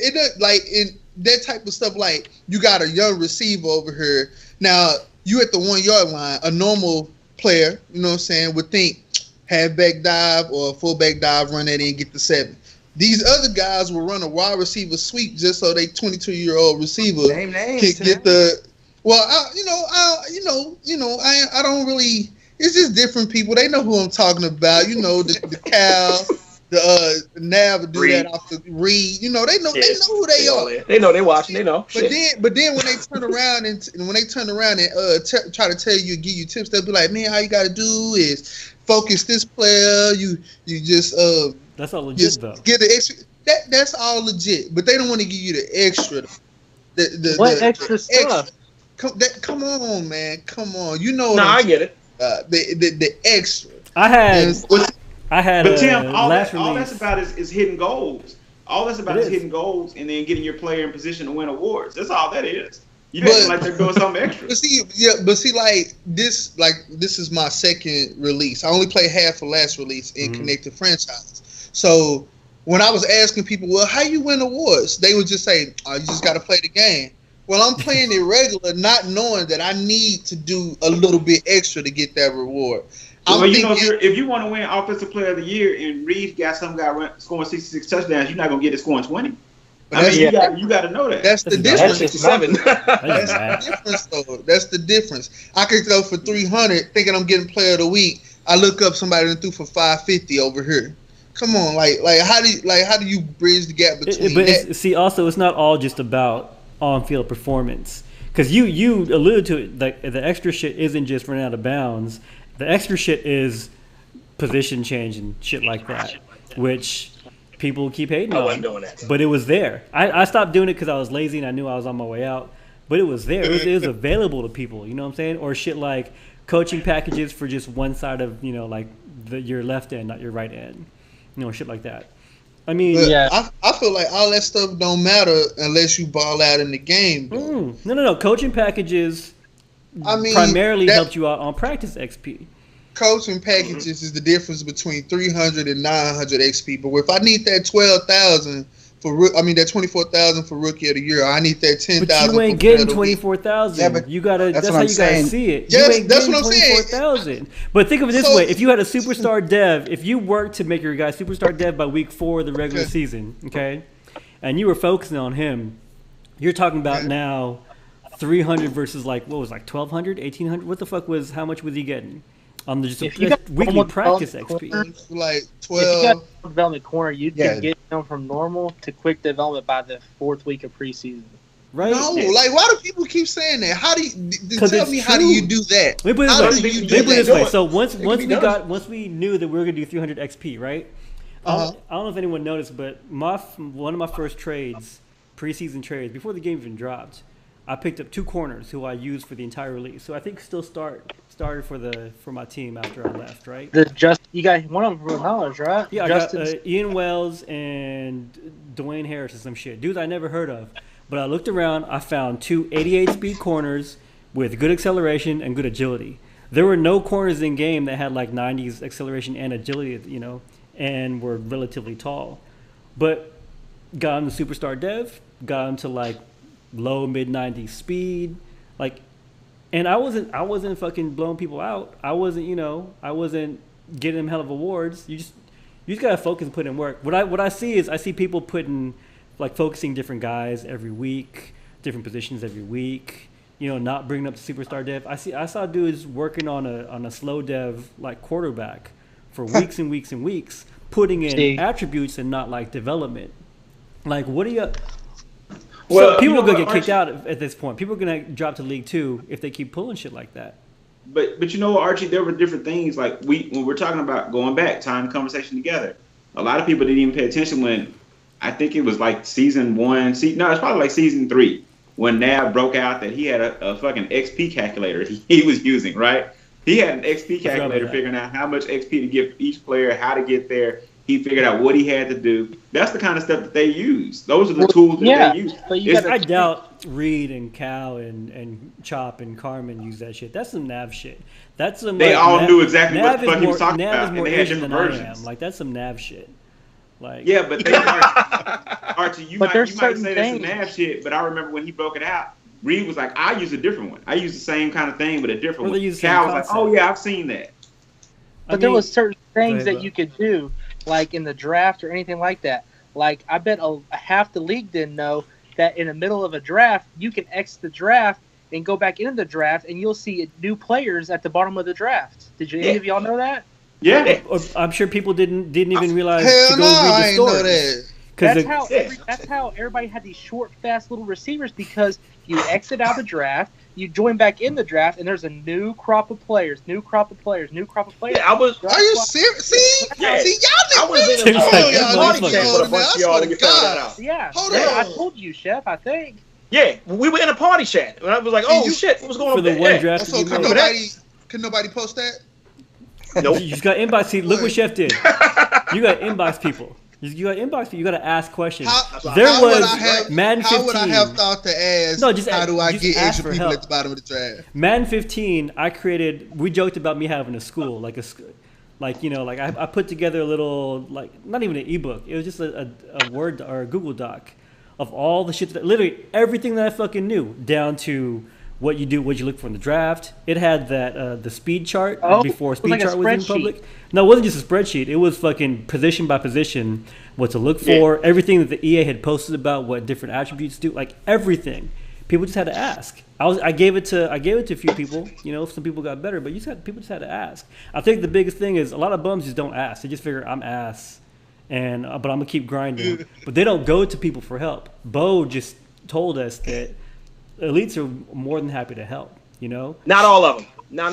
In that type of stuff, like you got a young receiver over here. Now, you at the 1-yard line, a normal player, you know what I'm saying, would think halfback dive or fullback dive, run that in, get the 7. These other guys will run a wide receiver sweep just so they 22-year-old receiver can get the. Well, I don't really. It's just different people. They know who I'm talking about. You know, the Cal, the Nav do that off the Reed. You know, they know who they are. They know they watching. They know. But then when they turn around and try to tell you, give you tips, they'll be like, man, all you got to do is focus this player. You just That's all legit though. Get the extra. That's all legit, but they don't want to give you the extra. What extra stuff? Come on, man. Come on. You know. I get it. The extra. I had. But Tim, all last that's about is hitting goals. All that's about is hitting goals and then getting your player in position to win awards. That's all that is. You acting like they're doing something extra. But see, this is my second release. I only played half of last release in Connected Franchise. So when I was asking people, well, how you win awards? They would just say, oh, you just got to play the game. Well, I'm playing it regular, not knowing that I need to do a little bit extra to get that reward. Well, if you want to win Offensive Player of the Year and Reed got some guy scoring 66 touchdowns, you're not gonna get it scoring 20. You got to know that. That's the difference. 67. That's the difference, though. That's the difference. I could go for 300, thinking I'm getting Player of the Week. I look up somebody that threw for 550 over here. Come on, how do you bridge the gap between that? Also, it's not all just about on-field performance, because you alluded to it. The extra shit isn't just running out of bounds. The extra shit is position change and shit like that, which people keep hating on. I wasn't doing that. But it was there. I stopped doing it because I was lazy and I knew I was on my way out. But it was there. It was available to people. You know what I'm saying? Or shit like coaching packages for just one side of, your left end, not your right end. Shit like that. I mean, I feel like all that stuff don't matter unless you ball out in the game. No. Coaching packages primarily helped you out on practice XP. Coaching packages is the difference between 300 and 900 XP. But if I need that 12,000 that 24,000 for Rookie of the Year, I need that 10,000. But you ain't getting 24,000. Yeah, but that's how you gotta see it. Yes, that's what I'm saying. 24,000. But think of it this way: if you had a superstar dev, if you worked to make your guy superstar dev by week 4 of the regular season, okay, and you were focusing on him, you're talking about now 300 versus 1,200, 1,800. What the fuck how much was he getting? On the just weekly practice XP. Like 12. If you got development corner, you can get them from normal to quick development by the 4th week of preseason. Right? No, why do people keep saying that? How do you tell me? How do you do that? Let me put it this way. So once we knew that we were gonna do 300 XP, right? I don't know if anyone noticed, but one of my first trades, preseason trades, before the game even dropped, I picked up 2 corners who I used for the entire release. So I think still started for my team after I left, right? You got one of them from Knowledge, right? Yeah, I got Ian Wells and Dwayne Harris or some shit. Dudes I never heard of. But I looked around, I found 2 88 speed corners with good acceleration and good agility. There were no corners in game that had 90s acceleration and agility, and were relatively tall. But got them to superstar dev, got them to low mid 90s speed, and I wasn't fucking blowing people out. I wasn't getting them hell of awards. You just gotta focus and put in work. What I see is people putting focusing different guys every week, different positions every week. Not bringing up the superstar dev. I saw dudes working on a slow dev quarterback for weeks and weeks and weeks, putting in attributes and not development. What do you? Well, so people are gonna get kicked out at this point. People are gonna drop to League 2 if they keep pulling shit like that. But you know what, Archie? There were different things. When we're talking about going back, tying the conversation together. A lot of people didn't even pay attention when I think it was season 1. It's probably season 3 when Nav broke out that he had a fucking XP calculator he was using. Right? He had an XP calculator figuring out how much XP to give each player, how to get there. He figured out what he had to do. That's the kind of stuff that they use. Those are the tools that they use. I doubt Reed and Cal and Chop and Carmen use that shit. That's some Nav shit. That's some. They all knew exactly what the fuck he was talking about, and they had different versions. That's some Nav shit. Yeah, but they Archie, you might say that's some Nav shit, but I remember when he broke it out, Reed was like, I use a different one. I use the same kind of thing, but a different one. Cal was like, oh yeah, I've seen that. But there was certain things that you could do. In the draft or anything like that. I bet half the league didn't know that in the middle of a draft, you can exit the draft and go back into the draft, and you'll see new players at the bottom of the draft. Did any of y'all know that? Yeah. I'm sure people didn't even realize to go read the story. That's how everybody had these short, fast little receivers, because you exit out the draft, you join back in the draft, and there's a new crop of players. Yeah, are you serious? See, y'all was in a party chat with a bunch of y'all to figure that out. Yeah, I told you, Chef. I think. Yeah, we were in a party chat, and I was like, "Oh shit, what's going on?" For the one draft, so could nobody post that? Nope. You just got inbox. See, look what Chef did. You got inbox people. You got inbox, but you got to ask questions. Madden 15. How would I have thought to ask? No, just how do I get extra people help. at the bottom of the draft? Madden 15, we joked about me having a school, I put together a little, not even an ebook. It was just a Word or a Google Doc of all the shit literally everything that I fucking knew, down to what you do, what you look for in the draft. It had that the speed chart before speed chart was in public. No, it wasn't just a spreadsheet. It was fucking position by position, what to look for, everything that the EA had posted about what different attributes do, everything. People just had to ask. I gave it to a few people. Some people got better, but people just had to ask. I think the biggest thing is a lot of bums just don't ask. They just figure I'm ass, but I'm gonna keep grinding. But they don't go to people for help. Beau just told us that elites are more than happy to help. Not all of them. No.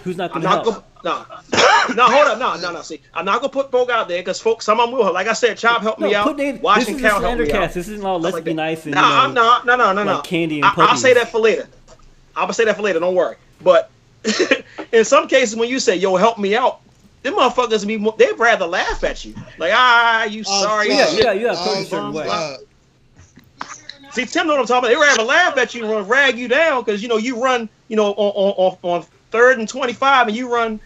Who's not gonna help? No, hold up. No. See, I'm not gonna put folk out there because folks, some of them will. Like I said, Chop helped me out. Washington Cal helped me out. This isn't all let's be nice and no. Candy and puppies. I'll say that for later. Don't worry. But in some cases, when you say "Yo, help me out," them motherfuckers they'd rather laugh at you. You sorry. You got coached a certain way. See, Tim know what I'm talking about. They rather laugh at you and rag you down because you run on 3rd and 25 and you run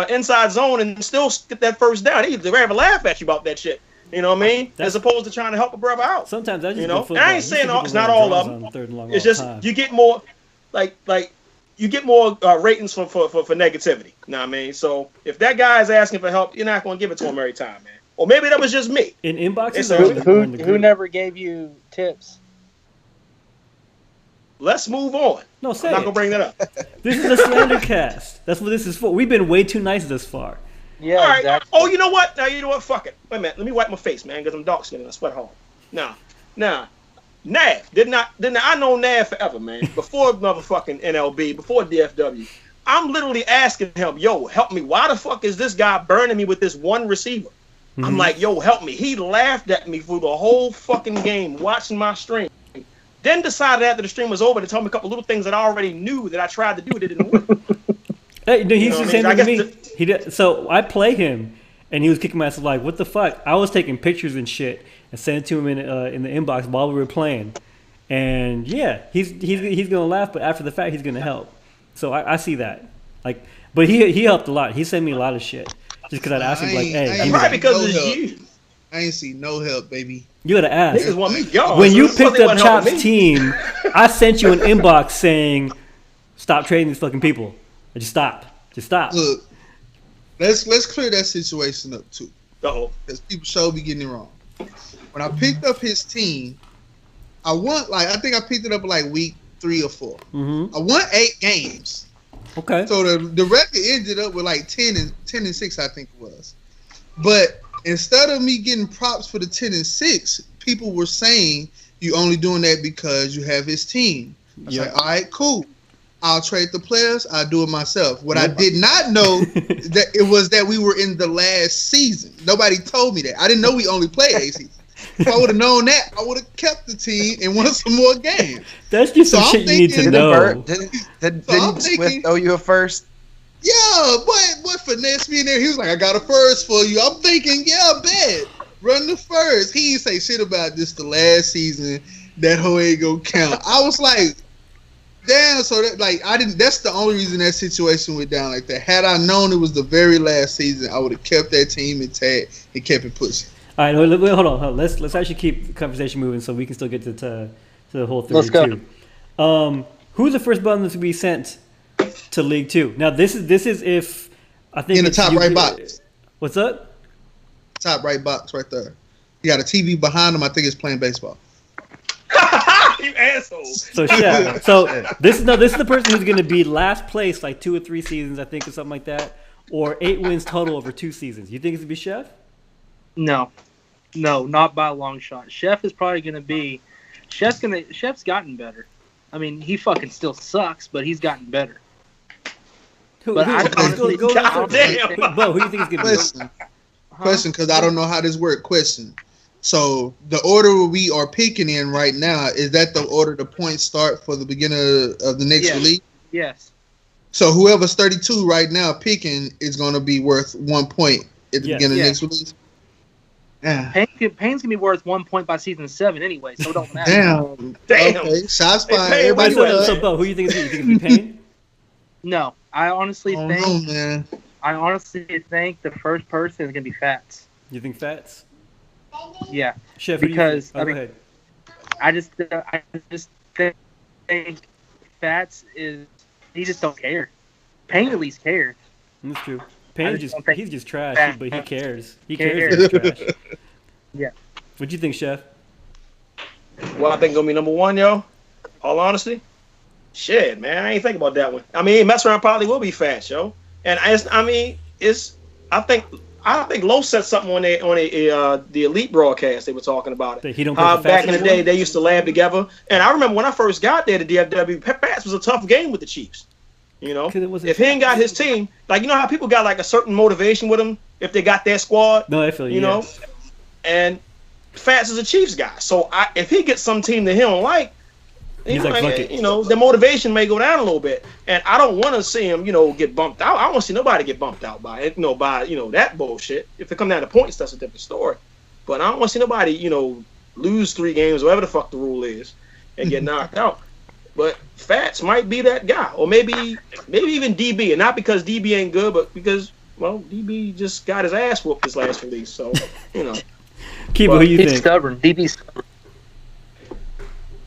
inside zone and still get that first down. They rather laugh at you about that shit. You know what I mean? As opposed to trying to help a brother out. Sometimes that's just and I ain't saying it's not all of them. It's just you get more you get more ratings for negativity. You know what I mean? So if that guy is asking for help, you're not going to give it to him every time, man. Or maybe that was just me. In inboxes, who never gave you tips? Let's move on. No, say I'm not going to bring that up. This is a Slandercast. That's what this is for. We've been way too nice this far. Yeah, all right. Exactly. Oh, you know what? Fuck it. Wait a minute. Let me wipe my face, man, because I'm dark skinned and I sweat hard. Nah. Nav. Didn't I know Nav forever, man. Before motherfucking NLB, before DFW. I'm literally asking him, yo, help me. Why the fuck is this guy burning me with this one receiver? Mm-hmm. I'm like, yo, help me. He laughed at me through the whole fucking game watching my stream. Then decided after the stream was over to tell me a couple little things that I already knew that I tried to do that didn't work. Hey, no, he's the same to me. He did. So I play him, and he was kicking my ass like, what the fuck? I was taking pictures and shit and sending it to him in the inbox while we were playing. And yeah, he's gonna laugh, but after the fact, he's gonna help. So I see that. But he helped a lot. He sent me a lot of shit just because I'd ask him hey, right because it's you. I ain't see no help, baby. You gotta ask. Niggas want me gone. When you picked up Chop's team, I sent you an inbox saying, "Stop trading these fucking people. Just stop. Look, let's clear that situation up too. Uh-oh. Because people should be getting it wrong. When I picked up his team, I think I picked it up week 3 or 4. Mm-hmm. I won 8 games. Okay. So the record ended up with 10 and 6, I think it was. But instead of me getting props for the 10 and 6, people were saying you only doing that because you have his team. I was like, all right, cool. I'll trade the players. I'll do it myself. What I did not know that it was that we were in the last season. Nobody told me that. I didn't know we only played 8 seasons. If I would have known that, I would have kept the team and won some more games. That's just some shit you need to know. Didn't Swift owe you a first? Yeah, what finesse me in there? He was like, I got a first for you. I'm thinking, yeah, bet. Run the first. He didn't say shit about this the last season. That whole ain't gonna count. I was like, damn, so that's the only reason that situation went down like that. Had I known it was the very last season, I would have kept that team intact and kept it pushing. All right, hold on. Let's actually keep the conversation moving so we can still get to the whole 32. Let's go. Who's the first button to be sent to League 2? Now this is if I think in the top right box. What's up? Top right box right there. You got a TV behind him. I think it's playing baseball. You assholes. So yeah. So this is the person who's going to be last place 2 or 3 seasons, I think, or something like that, or 8 wins total over 2 seasons. You think it's going to be Chef? No, not by a long shot. Chef is probably going to be. Chef's gotten better. I mean, he fucking still sucks, but he's gotten better. Beau, who do you think is going to be? Question, because I don't know how this works. Question. So the order we are picking in right now, is that the order the points start for the beginning of the next release? Yes. So whoever's 32 right now picking is going to be worth 1 point at the beginning of the next release? Yeah. Payne's gonna be worth 1 point by season 7 anyway, so it don't matter. Damn. Okay. Shots Hey, fired. Payne, Everybody what's up? So, Beau, who you think it's going to be? Payne? No, I honestly I don't think know, man. the first person is gonna be Fats. You think Fats? Yeah, Chef, because go ahead. I just think Fats he just don't care. Payne at least cares. That's true. Payne he's just trash, Fats but he cares. He cares that he's trash. Yeah. What'd you think, Chef? Well, I think gonna be number 1, yo. All honesty, shit, man, I ain't think about that one. I mean, mess around probably will be Fats, yo. And I think Lowe said something on the Elite broadcast. They were talking about it. He don't play for back Fats in the anymore? day, they used to lab together. And I remember when I first got there to DFW, Fats was a tough game with the Chiefs. You know, 'Cause it wasn't if he ain't got his team, like, you know how people got like a certain motivation with him if they got their squad. No, I feel you know, and Fats is a Chiefs guy. So if he gets some team that he don't like, He's like, fuck it. you know, the motivation may go down a little bit. And I don't want to see him, you know, get bumped out. I don't want to see nobody get bumped out by it, by that bullshit. If it come down to points, that's a different story. But I don't want to see nobody, lose 3 games, whatever the fuck the rule is, and get knocked out. But Fats might be that guy, or maybe even DB, and not because DB ain't good, but because, well, DB just got his ass whooped this last release. So, Kiba, who you He's think? stubborn. DB's stubborn.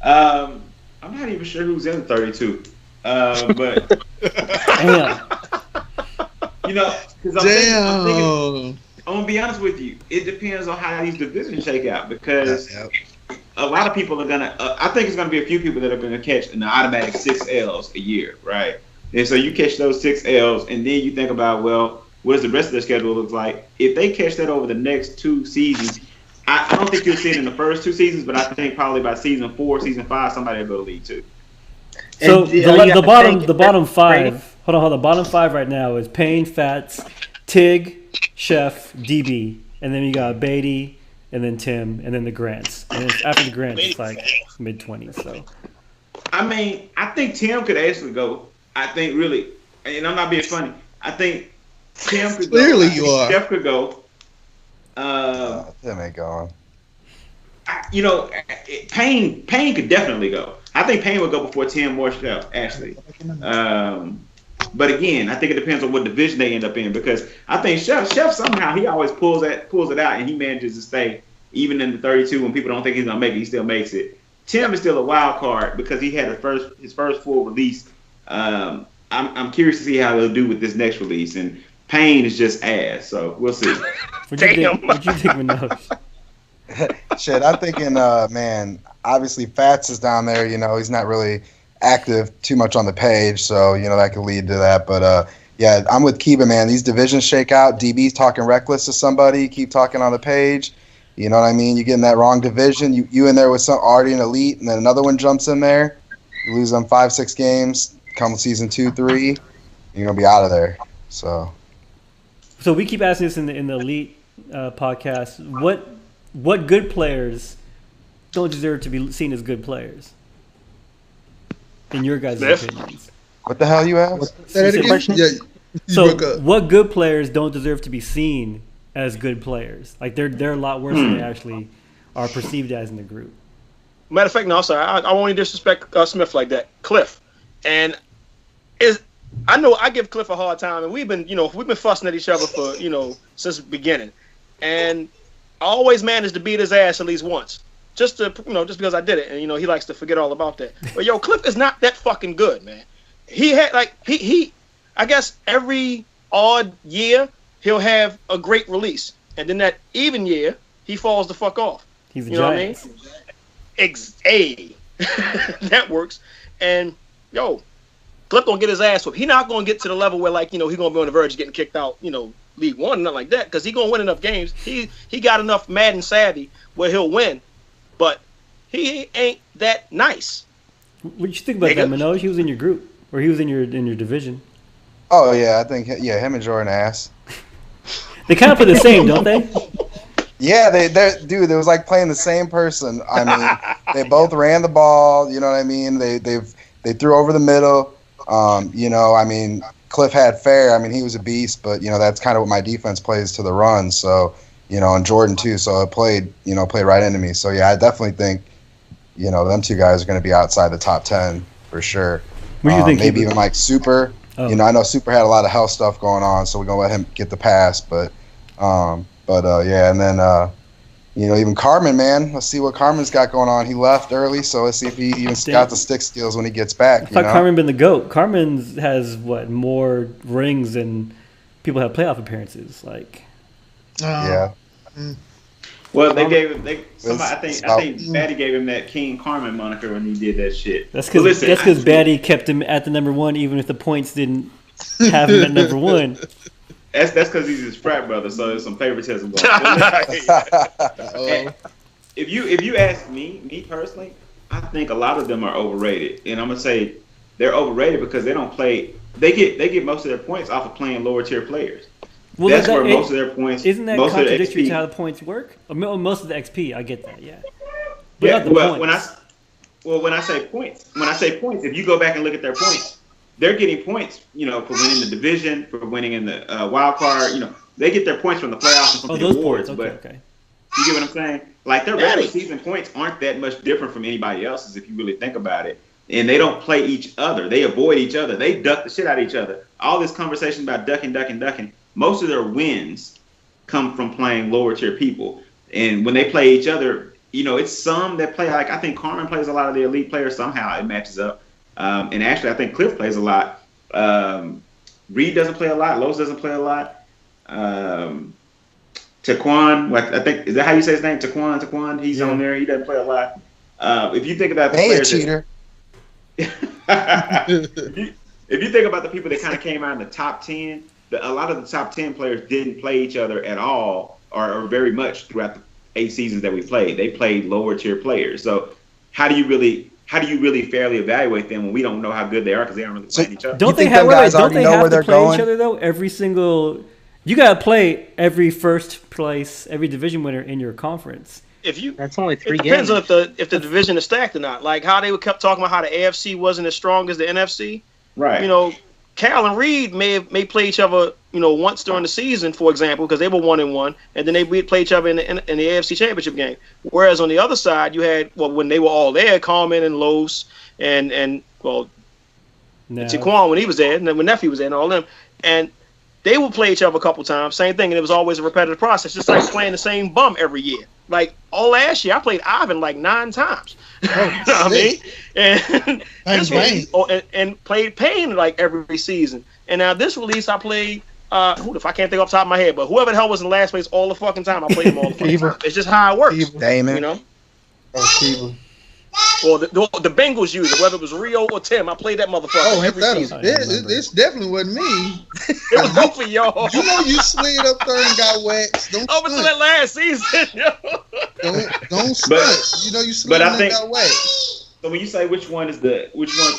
I'm not even sure who's in the 32. But Damn. because I'm thinking, I'm gonna be honest with you. It depends on how these divisions shake out, because a lot of people are gonna. I think it's gonna be a few people that are gonna catch an automatic 6 L's a year, right? And so you catch those 6 L's, and then you think about, well, what does the rest of their schedule look like? If they catch that over the next 2 seasons, I don't think you'll see it in the first 2 seasons, but I think probably by season 4, season 5, somebody will go to League 2. So the bottom 5. Brady. Hold on. The bottom 5 right now is Payne, Fats, Tig, Chef, DB, and then you got Beatty, and then Tim, and then the Grants. And after the Grants, it's like mid-20s. So I mean, I think Tim could actually go. I think really, and I'm not being funny. I think Tim could go. Clearly you are. Jeff could go. Tim ain't going. Payne could definitely go. I think Payne would go before Tim or Chef, actually. But again, I think it depends on what division they end up in, because I think Chef somehow he always pulls it out, and he manages to stay even in the 32 when people don't think he's gonna make it. He still makes it. Tim is still a wild card because he had his first full release. I'm curious to see how they'll do with this next release, and Payne is just ass, so we'll see. What do you think, Manoj? Shit, I'm thinking, man, obviously Fats is down there, he's not really active too much on the page, so, that could lead to that. But, yeah, I'm with Kiba, man. These divisions shake out. DB's talking reckless to somebody, keep talking on the page. You know what I mean? You get in that wrong division. You in there with some already an elite, and then another one jumps in there. You lose them 5-6 games. Come season 2, 3, you're going to be out of there. So we keep asking this in the Elite podcast. What good players don't deserve to be seen as good players? In your guys' opinions. What the hell you asked? Say that again? Yeah, you broke up. What good players don't deserve to be seen as good players? Like they're a lot worse than they actually are perceived as in the group. Matter of fact, no, sorry, I won't even disrespect Smith like that. Cliff, and I know I give Cliff a hard time, and we've been fussing at each other for since the beginning, and I always managed to beat his ass at least once. Just because I did it, and he likes to forget all about that. But Cliff is not that fucking good, man. He had I guess every odd year he'll have a great release, and then that even year he falls the fuck off. He's a giant. giant. That works. And Cliff gonna get his ass whooped. He not gonna get to the level where he gonna be on the verge of getting kicked out, League One, nothing like that, because he gonna win enough games. He got enough Madden savvy where he'll win. But he ain't that nice. What you think about that, Manoj? He was in your group, or he was in your division. Oh yeah, I think him and Jordan ass. They kind of play the same, don't they? Yeah, dude. It was like playing the same person. I mean, they both ran the ball. You know what I mean? They threw over the middle. I mean, Cliff had fair. I mean, he was a beast, but that's kind of what my defense plays to the run. So, and Jordan too. So it played right into me. So yeah, I definitely think, them two guys are going to be outside the top 10 for sure. What do you think? Maybe even like Super. Oh. I know Super had a lot of health stuff going on, so we're gonna let him get the pass. But yeah, and then even Carmen, man. Let's see what Carmen's got going on. He left early, so let's see if he even got the stick skills when he gets back. I thought Carmen been the GOAT. Carmen has more rings than people have playoff appearances. Like, yeah. Well, they gave him. I think Batty gave him that King Carmen moniker when he did that shit. That's because Batty kept him at the number one, even if the points didn't have him at number one. That's because he's his frat brother, so there's some favoritism going on. If you ask me personally, I think a lot of them are overrated, and I'm gonna say they're overrated because they don't play. They get most of their points off of playing lower tier players. Well, that's where most of their points. Isn't that contradictory to how the points work? Most of the XP, I get that. Yeah. But yeah. Well, when I say points, if you go back and look at their points, they're getting points, for winning the division, for winning in the wild card. They get their points from the playoffs and from the awards. Okay. You get what I'm saying? Like their regular season points aren't that much different from anybody else's if you really think about it. And they don't play each other. They avoid each other. They duck the shit out of each other. All this conversation about ducking. Most of their wins come from playing lower tier people. And when they play each other, it's some that play like I think Carmen plays a lot of the elite players somehow. It matches up. And actually, I think Cliff plays a lot. Reed doesn't play a lot. Los doesn't play a lot. Taquan, I think, is that how you say his name? Taquan, he's on there. He doesn't play a lot. If you think about the players, cheater. If you think about the people that kind of came out in the top 10, a lot of the top 10 players didn't play each other at all or very much throughout the 8 seasons that we played. They played lower tier players. So how do you really fairly evaluate them when we don't know how good they are because they aren't really playing each other? Don't they have to play each other though? You gotta play every first place, every division winner in your conference. That's only 3 games. It depends on if the division is stacked or not. Like how they kept talking about how the AFC wasn't as strong as the NFC. Right. Cal and Reed may play each other, once during the season, for example, because they were 1-1, and then they would play each other in the AFC Championship game. Whereas on the other side, you had when they were all there, Carmen and Los and Taquan when he was there, and then when Nephew was there, and all them, and they would play each other a couple times, same thing, and it was always a repetitive process, just like playing the same bum every year. Like all last year, I played Ivan like 9 times. You know what I mean? And this release, and played Payne like every season. And now this release, I played if I can't think off the top of my head, but whoever the hell was in last place all the fucking time, I played him all the fucking time. It's just how it works. Damon. Well, the Bengals use it, whether it was Rio or Tim. I played that motherfucker every season. This definitely wasn't me. It was both of y'all. You slid up there and got waxed. Don't over to that last season, yo. Don't stunt. You slid and got waxed. So when you say which one's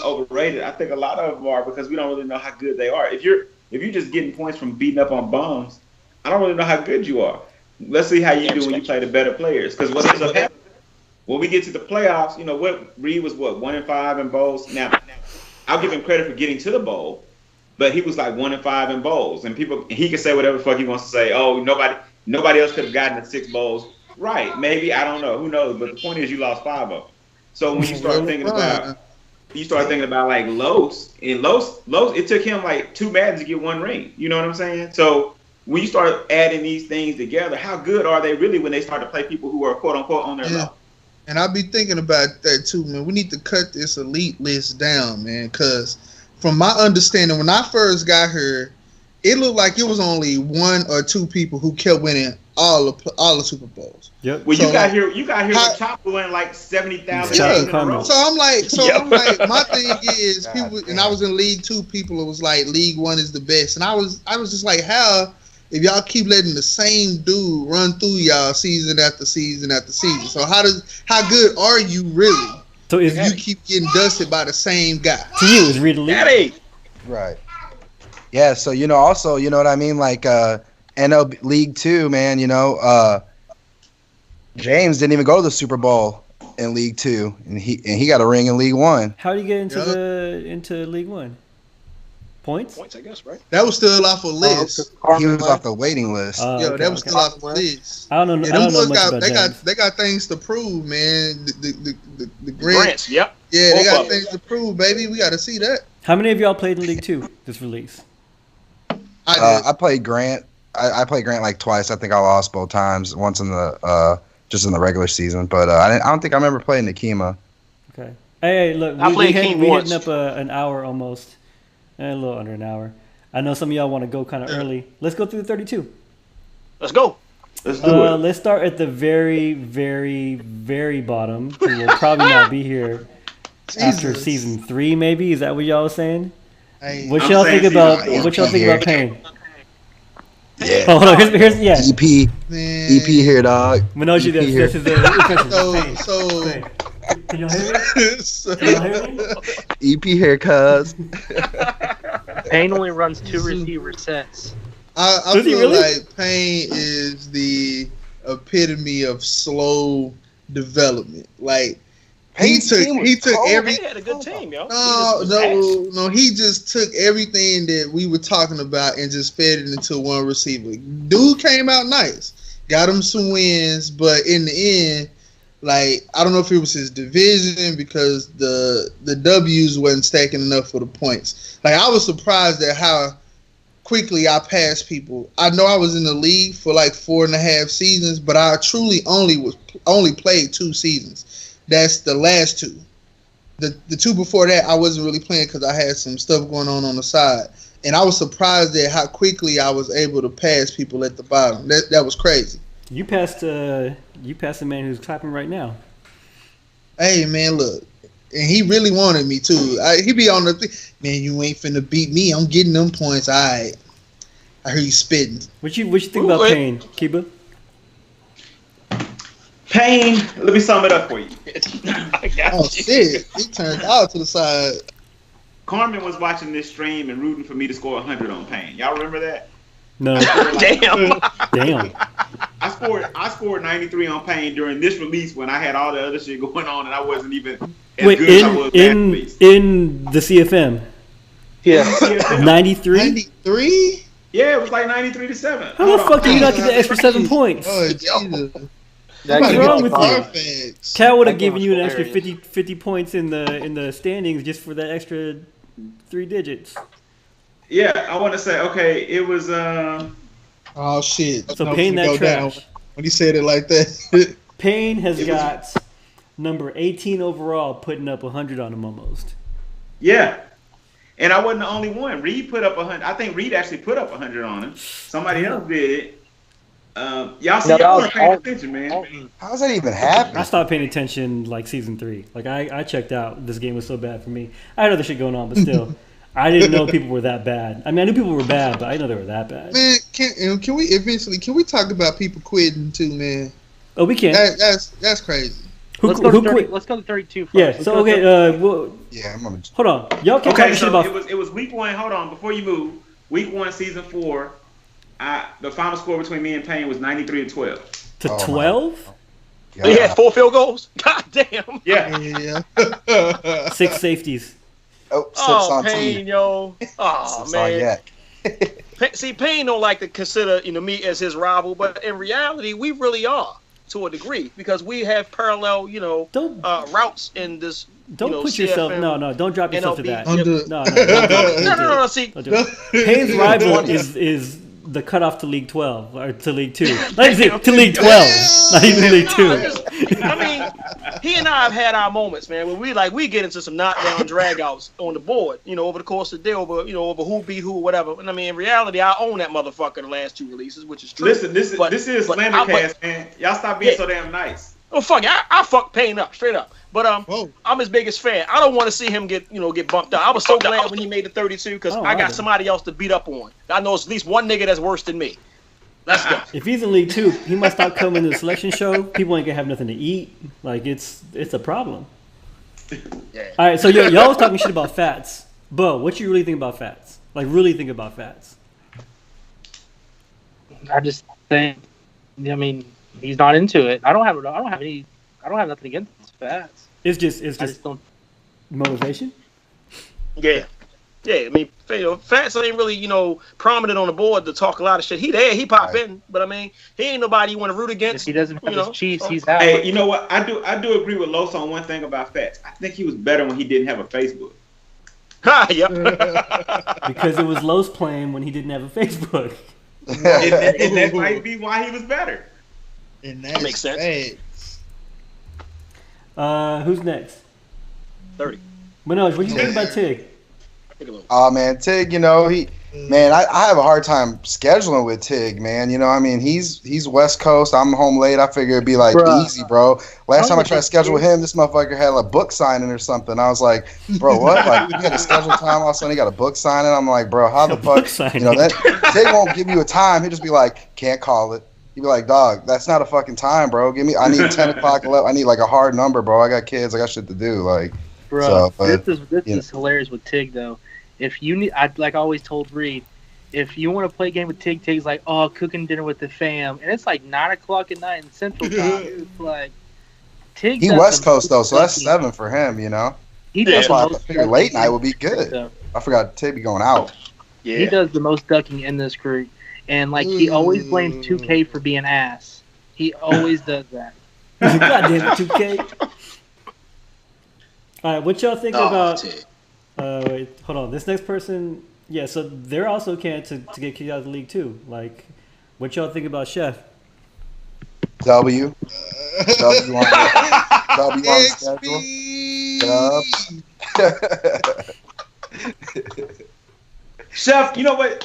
overrated, I think a lot of them are because we don't really know how good they are. If you're just getting points from beating up on bums, I don't really know how good you are. Let's see how you do when you play the better players. Because what ends up happening when we get to the playoffs, Reed was 1-5 in bowls. Now, I'll give him credit for getting to the bowl, but he was like 1-5 in bowls, and he can say whatever the fuck he wants to say. Oh, nobody else could have gotten the 6 bowls. Right? Maybe, I don't know. Who knows? But the point is, you lost 5 of them. So when you start thinking about like Los, it took him like 2 Maddens to get 1 ring. You know what I'm saying? So when you start adding these things together, how good are they really when they start to play people who are quote unquote on their level? And I be thinking about that too, man. We need to cut this elite list down, man, because from my understanding, when I first got here, it looked like it was only 1 or 2 people who kept winning all the Super Bowls. Yep. Well, you got here with Chopper winning like 70,000 games in a row. So I'm like, my thing is, people, and I was in League 2. People, it was like League 1 is the best, and I was just like, how? If y'all keep letting the same dude run through y'all season after season after season, so how good are you really? So if you keep getting dusted by the same guy? To you, is Reed elite? Right. Yeah. So also, what I mean, like NLB League 2, man. James didn't even go to the Super Bowl in League 2, and he got a ring in League 1. How do you get into League 1? Points? Points, I guess, right? That was still off a list. He was off the waiting list. Yo, that was still off the list. I don't know. Yeah, I them don't know boys much about James. they got things to prove, man. The Grants, yep. Yeah, they Both got of them. things to prove, baby. We got to see that. How many of y'all played in League 2 this release? I I played Grant. I played Grant like twice. I think I lost both times. Once in the just in the regular season, but I don't think I remember playing Nakima. Okay. Hey, look, I played we're King hitting once. up an hour almost. A little under an hour. I know some of y'all want to go kind of early. Let's go through the 32. Let's go. Let's do it. Let's start at the very, very, very bottom. Who will probably not be here after Jesus. season 3, maybe. Is that what y'all saying? Hey, What I'm y'all saying think about? season four. What y'all think about Pain? Yeah. Oh, hold on. Here's yeah. EP man. EP here, dog. Manoj, EP here. this is the So Pain. Can y'all hear me? so Can y'all hear me? EP here, cuz. Payne only runs 2 receiver sets. I Does he feel really? like Payne is the epitome of slow development. Like he Payne's team was took cold. every He had a good team, yo. no. He just took everything that we were talking about and just fed it into one receiver. Dude came out nice, got him some wins, but in the end, like I don't know if it was his division because the W's wasn't stacking enough for the points. Like I was surprised at how quickly I passed people. I know I was in the league for like 4.5 seasons, but I truly only played 2 seasons. That's the last 2. The 2 before that, I wasn't really playing because I had some stuff going on the side. And I was surprised at how quickly I was able to pass people at the bottom. That was crazy. You passed a man who's clapping right now. Hey, man, look. And he really wanted me, too. He be on the thing. Man, you ain't finna beat me. I'm getting them points. All right. I hear you spitting. What you think about Pain, Kiba? Pain. Let me sum it up for you. I got Oh, you. shit. He turned out to the side. Carmen was watching this stream and rooting for me to score 100 on Pain. Y'all remember that? No. Damn. Damn. I scored 93 on Pain during this release when I had all the other shit going on and I wasn't even as Wait, good as I was last release. in the CFM, Yeah. 93. 93? Yeah, it was like 93-7. How the fuck did you not get the extra 7 points? Oh, Jesus. That What's could wrong be with fun. you? Carfax. Cal would have That game given was you an extra hilarious. 50 points in the standings just for that extra 3 digits. Yeah, I want to say, okay, it was, Oh, shit. So No, Payne we that go down trash. when he said it like that. Payne has It was- got number 18 overall, putting up 100 on him almost. yeah. And I wasn't the only one. Reed put up 100. I think Reed actually put up 100 on him. Somebody else did it. Y'all see, No, that y'all was weren't paying Alton. attention, man. Alton. How's that even happen? I stopped paying attention like season 3. Like I checked out. This game was so bad for me. I had other shit going on, but still, I didn't know people were that bad. I mean, I knew people were bad, but I didn't know they were that bad. Man, can we talk about people quitting too, man? Oh, we can. That's crazy. Let's go Who to 30, quit? let's go to 32 first. Yeah. Let's So go to okay. 30. Well, Yeah, I'm gonna. hold on. Y'all can't Okay, talk shit so about. it was week 1. Hold on, before you move. Week 1, season 4. The final score between me and Payne was 93-12. To Oh, my. 12? Yeah. He had 4 field goals. God damn. Yeah. Yeah. 6 safeties. Oh, sips Oh, on Payne, tea. yo. Oh, Sips on man. yak. See, Payne don't like to consider me as his rival, but in reality, we really are to a degree because we have parallel, Don't routes in this. don't put yourself. CFM, No, don't drop yourself to NLB. that. Under- No, don't do it. No. See, Don't do it. Payne's rival is the cutoff to League 12 or to League 2. Not even to League 12. Not even League 2. I mean, he and I have had our moments, man, where we get into some knockdown dragouts on the board, over the course of the day, over who beat who, whatever. And I mean, in reality, I own that motherfucker the last 2 releases, which is true. Listen, this is But Slandercast, man. Y'all stop being Yeah. so damn nice. Oh fuck it, I fuck Payne up straight up. But Whoa. I'm his biggest fan. I don't want to see him get bumped out. I was so glad when he made the 32 because Oh, I got either. somebody else to beat up on. I know it's at least one nigga that's worse than me. Let's go. If he's in League 2, he might stop coming to the selection show. People ain't gonna have nothing to eat. Like it's a problem. Yeah. All right, so y'all was talking shit about Fats. Beau, what you really think about Fats? Like really think about Fats? I just think, I mean, he's not into it. I don't have nothing against Fats. It's just I just don't. motivation. Yeah. Yeah, I mean, Fats ain't really, prominent on the board to talk a lot of shit. He there, he pop in, but I mean, he ain't nobody you want to root against. If he doesn't have his Chiefs, he's out. Hey, you know what? I do agree with Los on one thing about Fats. I think he was better when he didn't have a Facebook. Yep. Because it was Los playing when he didn't have a Facebook. and that might be why he was better. And that makes sense. Who's next? 30. Manoj, what do you think about Tig? Oh man, Tig, I have a hard time scheduling with Tig, man. He's West Coast. I'm home late. I figure it'd be like easy, bro. Last time I tried to schedule with him, this motherfucker had a book signing or something. I was like, bro, what? Like, we had a schedule time. All of a sudden, he got a book signing. I'm like, bro, how the fuck? That Tig won't give you a time. He'll just be like, can't call it. He'd be like, dog, that's not a fucking time, bro. I need 10 o'clock. 11. I need like a hard number, bro. I got kids. I got shit to do. Like, bro, this is hilarious with Tig though. If you need, I always told Reed, if you want to play a game with Tig, Tig's like, oh, cooking dinner with the fam, and it's like 9 o'clock at night in Central Time. It's like Tig. He West Coast though, so that's 7 for him. He does. I figure late night would be good. So. I forgot Tig be going out. Yeah. He does the most ducking in this group, and like he always blames 2K for being ass. He always does that. Goddamn it, 2K. All right, what y'all think about? Wait, hold on. This next person, yeah. So they're also can't to get kicked out of the league too. Like, what y'all think about Chef? W on the schedule. Chef, you know what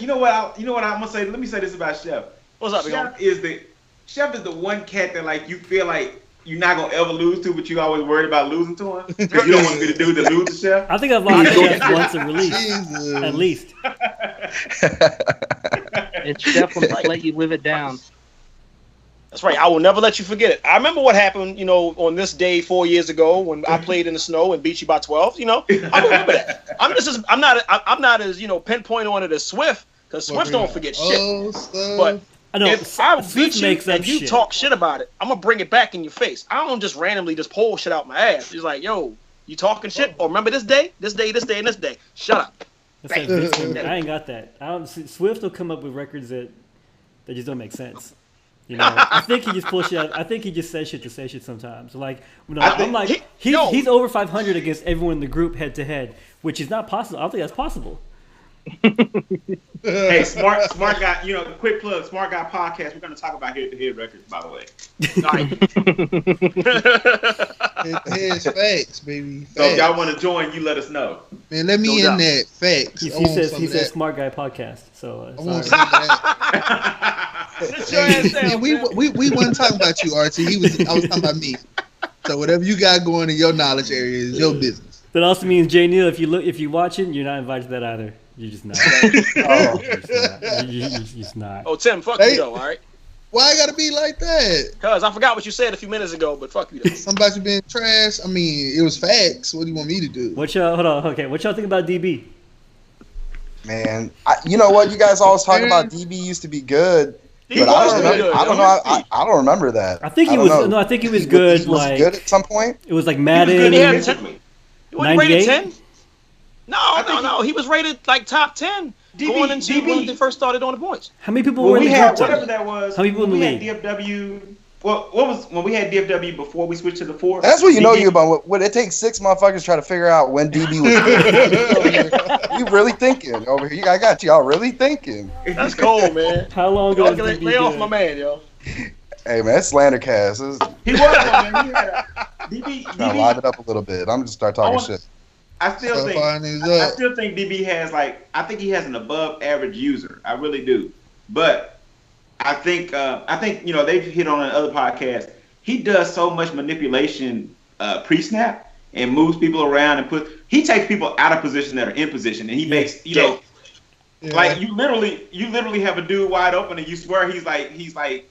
I'm gonna say. Let me say this about Chef. What's up, Chef is the one cat that like you feel like you're not gonna ever lose to, but you always worried about losing to him because you don't want to be the dude that loses to Chef. I think I've lost to Chef once a release, at least. And Chef will let you live it down. That's right. I will never let you forget it. I remember what happened, on this day 4 years ago when I played in the snow and beat you by 12. I remember that. I'm not as pinpoint on it as Swift because Swift don't forget shit. But if I beat you and you talk shit about it, I'm gonna bring it back in your face. I don't just randomly just pull shit out my ass. It's like, yo, you talking shit? Or remember this day, and this day? Shut up. I ain't got that. Swift will come up with records that just don't make sense. I think he just pulls shit out. I think he just says shit to say shit sometimes. Like, I'm like, he's over 500 against everyone in the group head to head, which is not possible. I don't think that's possible. Hey, smart guy. Quick plug, Smart Guy Podcast. We're going to talk about head-to-head records, by the way. Head facts, baby. Facts. So if y'all want to join, you let us know. Man, let me in that facts. He says Smart Guy Podcast. So I want some of that. We wasn't talking about you, RT. I was talking about me. So whatever you got going in your knowledge area is your business. That also means Jay Neal, if you're watching, you're not invited to that either. You're just not. You're just not. Oh, Tim, fuck you though, all right? Why I gotta be like that? Cause I forgot what you said a few minutes ago, but fuck you though. Somebody being trash. I mean, it was facts. What do you want me to do? Hold on. Okay, what y'all think about DB? Man, you know what? You guys always talk about DB used to be good. But I don't know. I don't remember that. I think he was. No, I think he was good. Was he good at some point? It was like Madden. He wasn't rated 10. No. He was rated like top 10 going into when they first started on the points. How many people were in the group? Whatever that was. How many people in the league? DFW. Well, what was when we had DFW before we switched to the 4? That's what you about. What it takes 6 motherfuckers try to figure out when DB was good. You really thinking over here? I got y'all really thinking. That's cold, man. How long ago was DB lay off my man, yo. Hey man, it's Slandercast. He was, man. He had DB. I'll live it up a little bit. I'm just start talking shit. I still think DB has I think he has an above average user. I really do. But I think they've hit on another podcast. He does so much manipulation pre-snap and moves people around and he takes people out of position that are in position and he makes like you literally have a dude wide open and you swear he's like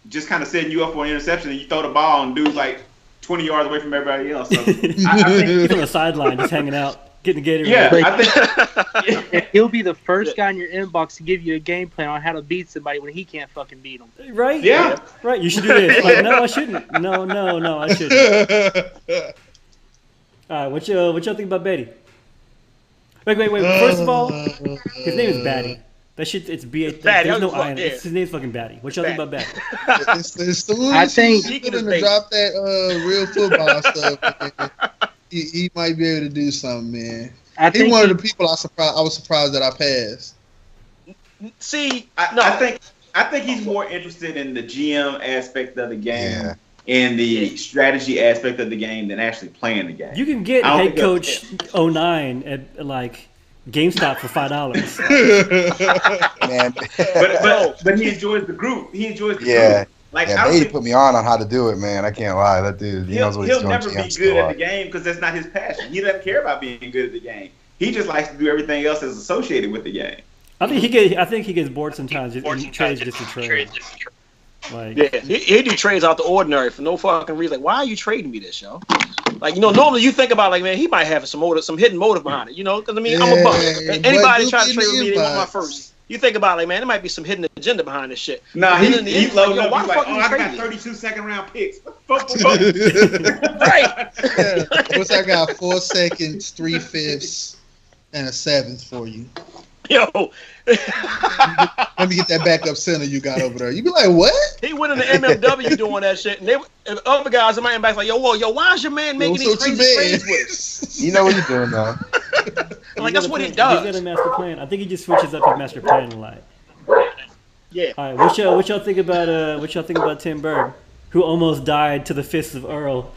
just kind of setting you up for an interception and you throw the ball and dude's like 20 yards away from everybody else. So I think he's on the sideline just hanging out, getting the Gatorade. Yeah, I think he'll be the first guy in your inbox to give you a game plan on how to beat somebody when he can't fucking beat them. Right? Yeah. Right. You should do this. Like, no, I shouldn't. No, I shouldn't. All right. What y'all think about Betty? Wait. First of all, his name is Batty. That shit, it's B-A. Batty, There's no I was I in it. yeah. His name's fucking Batty. What y'all think about Batty? As soon I as think- he's Deacon is gonna baby. drop that real football stuff, man, he might be able to do something, man. I He's think one of the people I was surprised that I passed. See, I think he's more interested in the GM aspect of the game Yeah. and the strategy aspect of the game than actually playing the game. You can get I don't head think coach 09 at like GameStop for $5. Man, But he enjoys the group. He enjoys the Yeah. group. Like yeah, I don't Beatty think put me on how to do it, man. I can't lie. That dude, he knows what he's he'll doing. never be GM's good still at up. the game because that's not his passion. He doesn't care about being good at the game. He just likes to do everything else that's associated with the game. I think he gets bored sometimes. And trades just to trade. Like, yeah, he do trades out the ordinary for no fucking reason. Like, why are you trading me this, yo? Like, normally you think about like, man, he might have some hidden motive behind it, Because I mean, I'm a buck. Anybody try to trade with me, they want my first. You think about like, man, there might be some hidden agenda behind this shit. Nah, he's loading like, up. why He's the like, fuck I you got trade 32 second-round picks. What the fuck? Right. Yeah. What's I got? 4 seconds, 3/5, and a 7th for you. Yo, Let me get that backup center you got over there. You be like, what? he went in the MLW doing that shit, and other guys in my inbox like, yo, why is your man making these crazy trades with us? You know what you're doing now. Like, that's what he He's got does. a master plan. I think he just switches up his master plan a lot. Yeah. All right, what y'all think about Tim Berg, who almost died to the fists of Earl?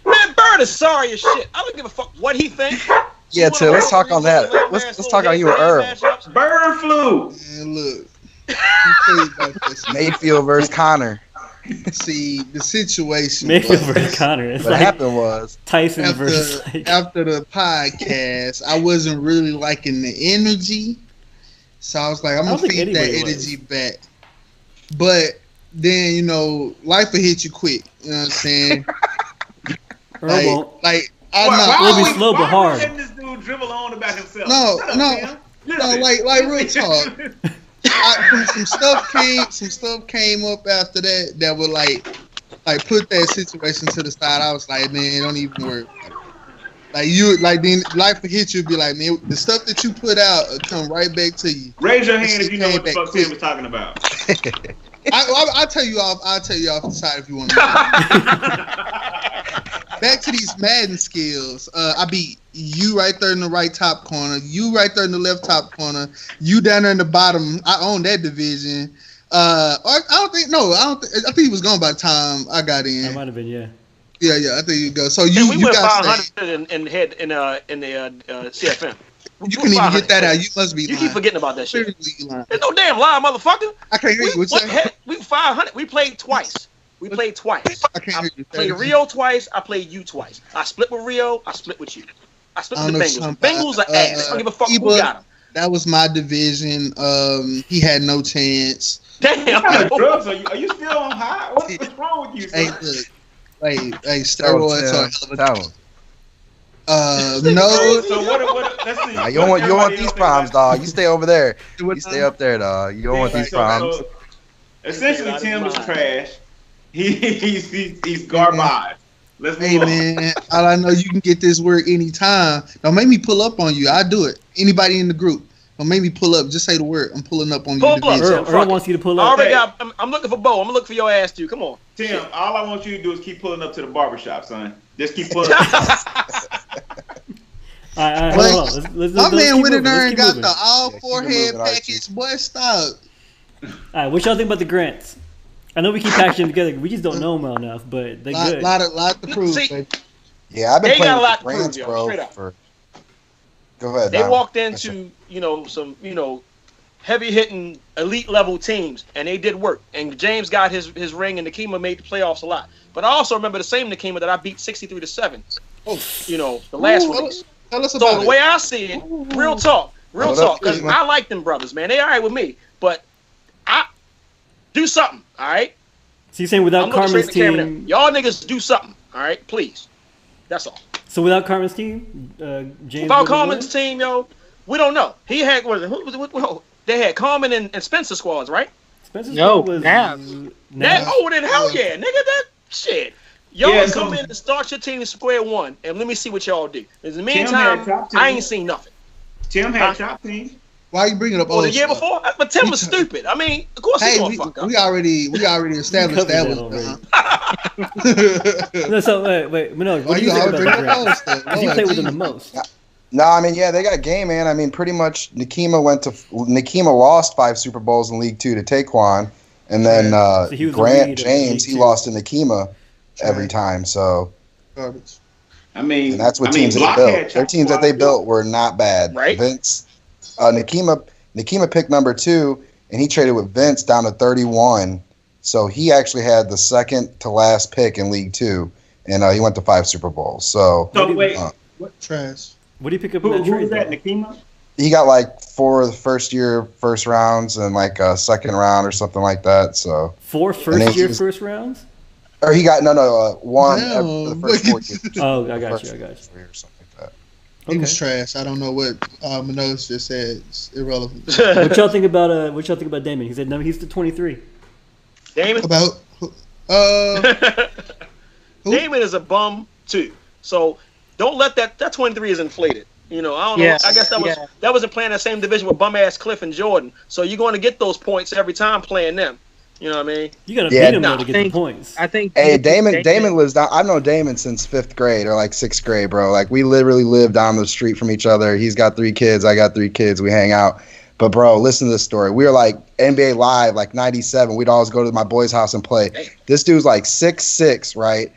Man, Bird is sorry as shit. I don't give a fuck what he thinks. Yeah, Tim, let's talk on that. Let's talk on you and Earl. Bird flu. Man, look. Let me tell you about this. Mayfield versus Connor. See, the situation Mayfield was, versus Connor. It's What like happened was, Tyson versus like, after the podcast, I wasn't really liking the energy. So I was like, I'm I going don't to think feed that anybody energy back. But then, life will hit you quick. You know what I'm saying? Earl won't. Like, It'll be slow but hard. Letting this dude dribble on about himself? No, Shut up, no, Tim. no, like real talk. Some stuff came up after that would like put that situation to the side. I was like, man, don't even worry. Then life will hit you, be like, man, the stuff that you put out will come right back to you. Raise your hand if you know what the fuck Tim was talking about. I'll tell you off the side if you want to. Back to these Madden skills. I beat you right there in the right top corner. You right there in the left top corner. You down there in the bottom. I own that division. I think he was gone by the time I got in. That might have been, yeah. Yeah. I think you go. So We you went got 500 in the CFM. You couldn't even get that out. You must be You lying. keep forgetting about that shit. Seriously, you lying. There's no damn lie, motherfucker. I can't hear you. What's that? We 500. We played twice. I I can't hear you. played Rio twice. I played you twice. I split with Rio. I split with you. I split with the Bengals. Bengals are ass. I don't give a fuck who got them. That was my division. He had no chance. Damn. What kind of drugs are you? Are you still on high? What's wrong with you, Hey, son? look. Hey, steroids are tell him. no. So what? Let's see. Nah, you don't want these problems, dog. You stay over there. You stay up there, dog. You don't want these problems. So, essentially, Tim is trash. He's garbage. Let's move Hey on. man, all I know you can get this work anytime. Don't make me pull up on you. I do it. Anybody in the group, don't make me pull up. Just say the word. I'm pulling up on Pull you. up. Earl Fuck wants you to pull I up. already got. I'm looking for Beau. I'm looking for your ass too. Come on. Tim, all I want you to do is keep pulling up to the barbershop, son. Just keep pulling up. All right, hold on. Let's My man keep went in moving. there Let's and keep got moving. the all Yeah, keep it forehead moving, Archie. package. Boy, stop. All right, what y'all think about the Grants? I know we keep patching them together. We just don't know them well enough, but they're good. Lot to prove. See, baby. Yeah, I've been They playing got a lot with to the prove, Grants, yo, bro. straight up. Go ahead. They Dom. walked into some heavy hitting elite level teams, and they did work. And James got his ring, and Nakima made the playoffs a lot. But I also remember the same Nakima that I beat 63-7. The last release. Tell us So about the it. way I see it, real talk, Hold up, because man. I like them brothers, man. They all right with me, but I do something, all right? So you're saying without I'm looking Carmen's straight at the camera team? now. Y'all niggas do something, all right? Please. That's all. So without Carmen's team, James. Without would Carmen's win? team, yo, we don't know. He had they had Carmen and Spencer squads, right? Spencer's No, squad was Nav. That then hell yeah, nigga, that shit. Y'all Yeah, come so- in and start your team to square one, and let me see what y'all do. In the Tim meantime, had top 10. I ain't seen nothing. Tim had Chop team. Why are you bringing up Well, old the year stuff? before, but Tim was stupid. I mean, of course he's Hey, gonna fuck up. we already established that covered one. that No, so wait, Manoj, what do you think about the draft? Because you play with them the most. No, I mean, yeah, they got game, man. I mean, pretty much Nikema lost 5 Super Bowls in League 2 to Taquan, and then So he was the Grant lead of James, League he 2. lost to Nikema every time. So, Garbage. I mean, and that's what teams they built. Their teams that they built were not bad. Right. Vince, Nikema picked number 2, and he traded with Vince down to 31. So he actually had the second to last pick in League 2, and he went to 5 Super Bowls. So wait, What trash? What do you pick up who in that was trade? that? Nikema? he got like 4 of the first rounds and like a second round or something like that. So 4 first-year first rounds? Or he got one No. for the first 4 years. Oh, I got you. Or something like that. He was trash. I don't know what Manoj just said. It's irrelevant. What y'all think about Damon? He said no, he's the 23. Damon? About who? Damon is a bum too. So don't let that 23 is inflated. You know, I don't know. I guess that wasn't playing that same division with bum ass Cliff and Jordan. So you're going to get those points every time playing them. You know what I mean? You got to beat him though to get the points. I think. Hey, Damon lives down. I've known Damon since 5th grade or like 6th grade, bro. Like we literally live down the street from each other. He's got 3 kids. I got 3 kids. We hang out. But bro, listen to this story. We were like NBA Live, like '97. We'd always go to my boy's house and play. This dude's like 6'6", right?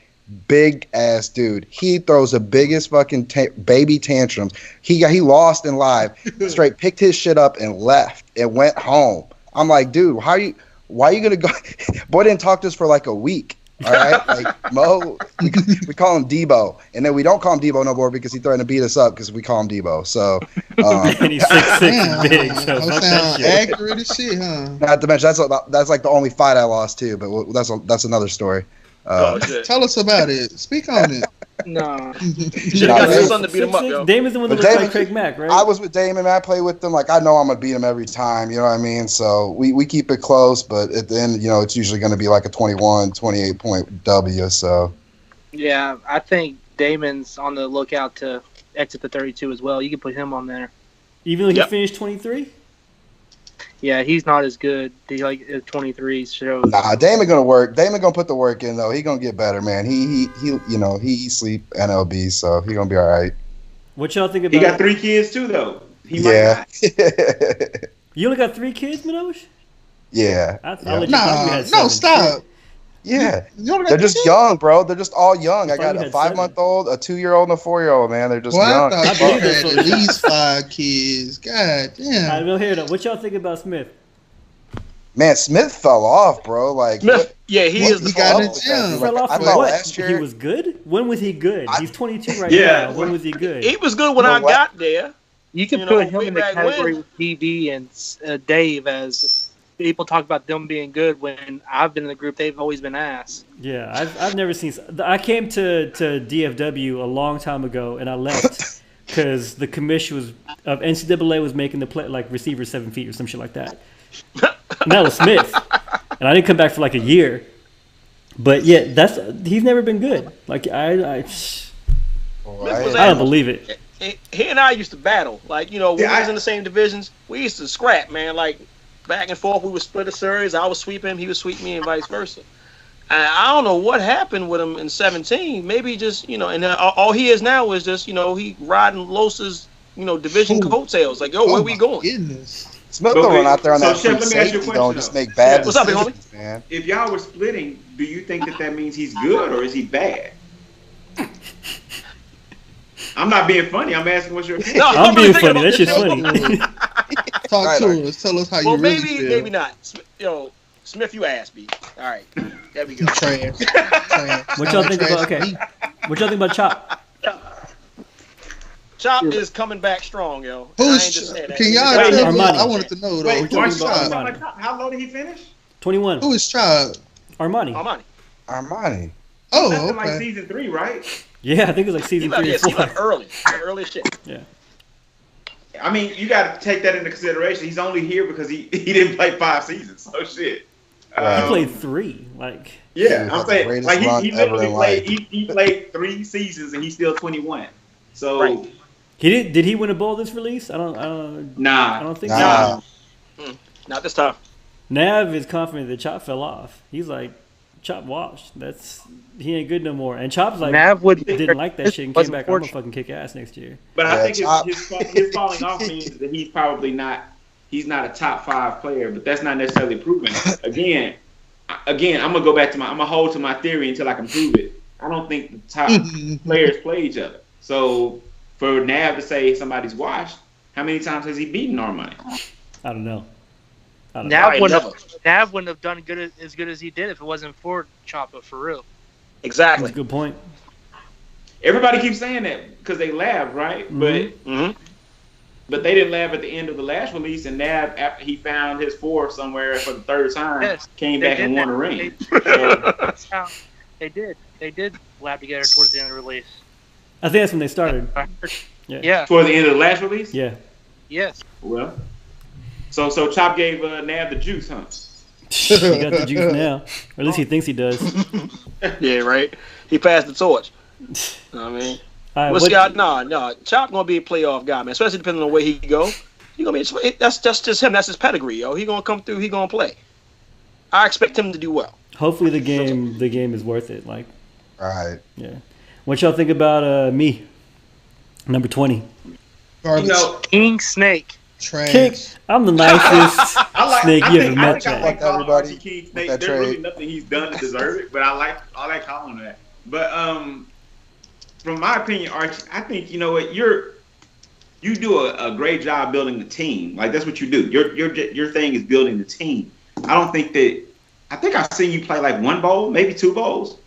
Big ass dude. He throws the biggest fucking baby tantrums. He lost in live. Straight picked his shit up and left and went home. I'm like, dude, why are you gonna go? Boy didn't talk to us for like a week. All right, like Mo, we call him Debo, and then we don't call him Debo no more because he threatened to beat us up because we call him Debo. So, and he's 6'6" and big. So fuck that shit. Accurate as shit, huh? Not to mention that's like the only fight I lost too, but that's another story. Tell us about it. Speak on it. No. Should have got his son to beat him up, yo. Damon's the one that looks like Craig Mack, right? I was with Damon, man. I play with them. Like, I know I'm going to beat him every time. You know what I mean? So we keep it close, but at the end, it's usually going to be like a 21, 28-point W. So. Yeah, I think Damon's on the lookout to exit the 32 as well. You can put him on there. Even though he finished 23? Yeah, he's not as good. He like 23 shows. Nah, Damon gonna work. Damon gonna put the work in though. He gonna get better, man. He sleep NLB, so he gonna be all right. What y'all think about? He got 3 kids too, though. Yeah. You only got 3 kids, Manoj? Yeah. No, stop. Yeah, they're just young, bro. They're just all young. I got a 5-month-old, a 2-year-old, and a 4-year-old. Man, they're just young. I thought you had at least 5 kids. God damn. I will hear that. What y'all think about Smith? Man, Smith fell off, bro. Like, Smith, he is the guy in the gym. Fell off. I thought What? last year He was good. When was he good? He's 22 right Yeah. now. When was he good? He was good when I got there. You can put him in the category with DB and Dave as people talk about them being good when I've been in the group. They've always been ass. Yeah, I've never seen. I came to DFW a long time ago, and I left because the commission of NCAA was making the play like receiver 7 feet or some shit like that. And that was Smith, and I didn't come back for like a year. But yeah, he's never been good. Like I don't believe it. He and I used to battle. Like, when we was in the same divisions, we used to scrap, man. Like, back and forth, we would split a series. I would sweep him, he would sweep me, and vice versa. And I don't know what happened with him in 17. Maybe just, and all he is now is just, he riding Los's, division coattails. Like, yo, where we going? Goodness. Smith will run out there on that Chef, free let me ask you a safety, question, just though. make bad What's up, decisions, homie? man. If y'all were splitting, do you think that means he's good or is he bad? I'm not being funny. I'm asking what's your opinion. No, I'm being funny. That shit's funny. Talk to us. Tell us how you really feel. Maybe not. Smith, you ass beat. All right, there we go. Trash. What y'all think about? Okay, what y'all think about Chop? Chop is coming back strong, yo. Who's? Can y'all Wait, tell me? Armani. I wanted to know though. Wait, talking what's about Chop? How low did he finish? 21. Who is Chop? Armani. Armani. Oh, That's in okay. like season 3, right? Yeah, I think it was like season 3 or 4. Early shit. Yeah. I mean, you got to take that into consideration. He's only here because he didn't play 5 seasons. So shit. He played 3. Like. Yeah, Dude, I'm saying that's the he greatest run literally ever in played. life. He played 3 seasons and he's still 21. So Right. He did. Did he win a bowl this release? I don't think Nah. so. Not this time. Nav is confident that Chop fell off. He's like, Chop washed. He ain't good no more. And Chop's like, Nav didn't like that shit and came back. I'm gonna fucking kick ass next year. But Yeah, I think his falling off means that he's probably not. He's not a top 5 player, but that's not necessarily proven. Again, I'm gonna go back to I'm gonna hold to my theory until I can prove it. I don't think the top players play each other. So for Nav to say somebody's washed, how many times has he beaten Armani? I don't know. Nav wouldn't have done as good as he did if it wasn't for Choppa, for real. Exactly. That's a good point. Everybody keeps saying that because they laughed, right? Mm-hmm. But they didn't laugh at the end of the last release, and Nav, after he found his 4 somewhere for the 3rd time, came back and won a ring. That's how they did. They did lab together towards the end of the release. I think that's when they started. Yeah. Towards the end of the last release? Yeah. Yes. Well, so Chop gave Nav the juice, huh? He got the juice now. Or at least he thinks he does. Yeah, right. He passed the torch. You know what I mean? All right, No. Chop gonna be a playoff guy, man. Especially depending on where he go. He gonna be. That's just him. That's his pedigree, yo. He gonna come through. He gonna play. I expect him to do well. hopefully the game is worth it. Like, Right. yeah. What y'all think about me, number 20? Garbage. You know, King Snake. Trash. King, I'm the nicest snake you ever met. I like calling everybody Archie King with Snake. that There's really trade. nothing he's done to deserve it, but I like calling him that. But from my opinion, Archie, I think you know what you do a great job building the team. Like that's what you do. Your thing is building the team. I think I've seen you play like one bowl, maybe two bowls.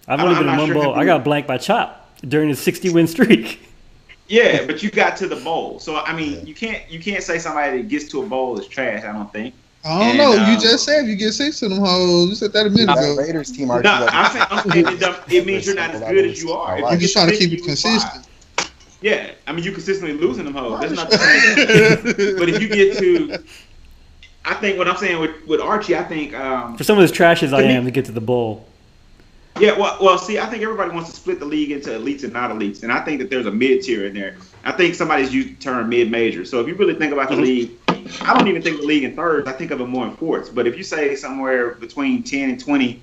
I've only been in one bowl. I got blanked by Chop during his 60-win streak. Yeah, but you got to the bowl. So I mean, you can't say somebody that gets to a bowl is trash. I don't think. I don't know. You just said you get 6 of them hoes. You said that a minute That ago. Raiders team, No, Archie. I'm saying it means you're not as good as you are. You're I'm just trying to keep it consistent. Yeah, I mean you consistently losing them hoes. That's not the same. But if you get to, I think what I'm saying with Archie, I think For some of as trash as I am to get to the bowl. yeah, well, see, I think everybody wants to split the league into elites and not elites, and I think that there's a mid tier in there. I think somebody's used the term mid major. So if you really think about the league, I don't even think of the league in thirds. I think of it more in fourths. But if you say somewhere between 10 and 20,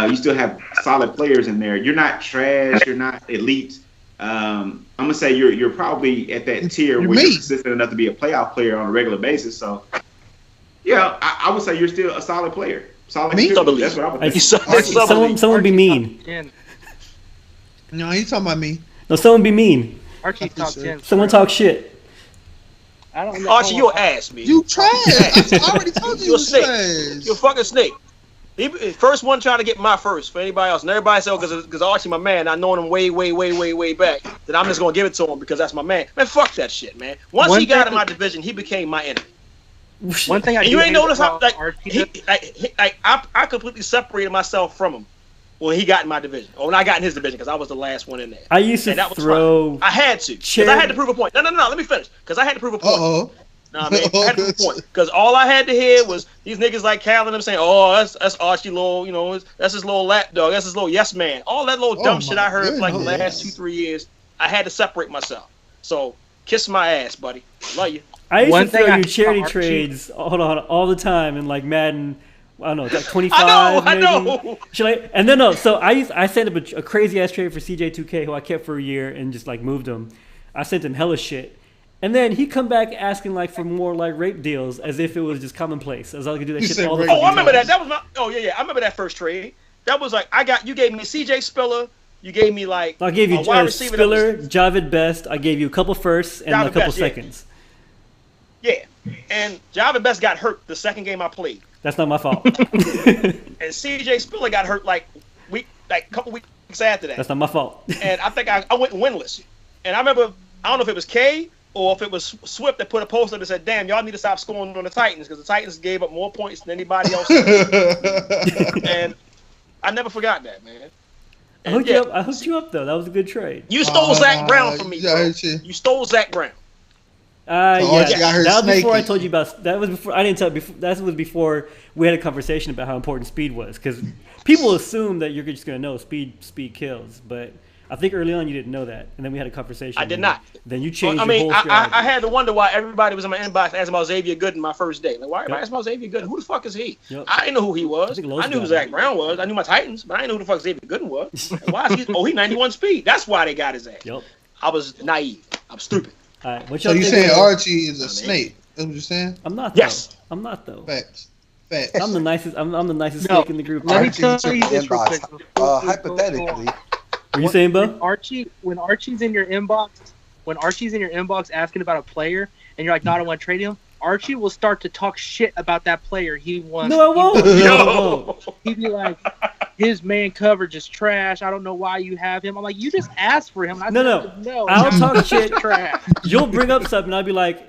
you still have solid players in there. You're not trash. You're not elite. I'm gonna say you're probably at that tier where you're consistent enough to be a playoff player on a regular basis. So yeah, I would say you're still a solid player. Solid. Me? That's what I would think. Someone be mean. 10. No, you talking about me. No, someone be mean. Archie's top 10. Someone talk shit. I don't know. Archie, you an ass, man. You trash. I already told you You're a you snake. trash. You're a fucking snake. He first one trying to get my first for anybody else, and everybody said, because Archie, my man, I known him way back, that I'm just gonna give it to him because that's my man. Man, fuck that shit, man. Once he got in my division, he became my enemy. One thing I And do you ain't hate notice how about like Archie, I completely separated myself from him when he got in my division, or when I got in his division, because I was the last one in there. I used to And that was throw. fine. I had to, because I had to prove a point. No, let me finish, because I had to prove a point. Uh-oh. Nah, man, I had to prove a point. Because all I had to hear was these niggas like Cal and them saying, "Oh, that's Archie little, you know, that's his little lap dog, that's his little yes man." All that little dumb shit I heard for like the last 2-3 years. I had to separate myself. So kiss my ass, buddy. Love you. I used One to thing throw I you hate charity about Archie- trades all the time in like Madden. I don't know, it's like 25. I maybe. know. And then so I sent him a crazy ass trade for CJ2K who I kept for a year and just like moved him. I sent him hella shit. And then he come back asking like for more like rape deals as if it was just commonplace. As I could do that You shit said all the rape fucking Oh, I remember time. that. That was my. Oh yeah. I remember that first trade. That was like you gave me CJ Spiller. You gave me like I gave you a wide receiver that Spiller, was- Javid Best. I gave you a couple firsts and a Javid couple Best, yeah. seconds. Yeah, and Javid Best got hurt the second game I played, That's not my fault. and CJ Spiller got hurt like a couple weeks after that. That's not my fault. And I think I went winless. And I remember, I don't know if it was K or if it was Swift that put a post up that said, "Damn, y'all need to stop scoring on the Titans because the Titans gave up more points than anybody else." And I never forgot that, man. I And hooked you up though. That was a good trade. You stole Zach Brown from me, yeah, bro. shit. You stole Zach Brown. Yeah, Archie got her that was before I snaky. told you about. That was before I didn't tell. That was before we had a conversation about how important speed was. Because people assume that you're just gonna know speed kills, but I think early on you didn't know that, and then we had a conversation. I did not. Then you changed I mean, your whole strategy. I had to wonder why everybody was in my inbox asking about Xavier Gooden my first day. Like, why everybody asking about Xavier Gooden? Who the fuck is he? Yep. I didn't know who he was. I I knew who Zach Brown was. I knew my Titans, but I didn't know who the fuck Xavier Gooden was. And why is he? Oh, he 91 speed. That's why they got his ass. Yep. I was naive. I'm stupid. All right, what So y'all you think saying of- Archie is a snake? That's what you're saying? I'm not. Yes. Though. I'm not though. Facts. I'm the nicest. I'm the nicest No. snake in the group. Let me Archie tell took you the this real inbox. quick. Hypothetically, What you saying, Beau? When Archie's in your inbox asking about a player, and you're like, "No, I don't want to trade him," Archie will start to talk shit about that player. He wants. No, I won't. No, I Yo. won't. He'd be like, "His man coverage is trash. I don't know why you have him." I'm like, "You just asked for him." And I No. said, no. I'll now talk he's shit. Trash. You'll bring up something, and I'll be like,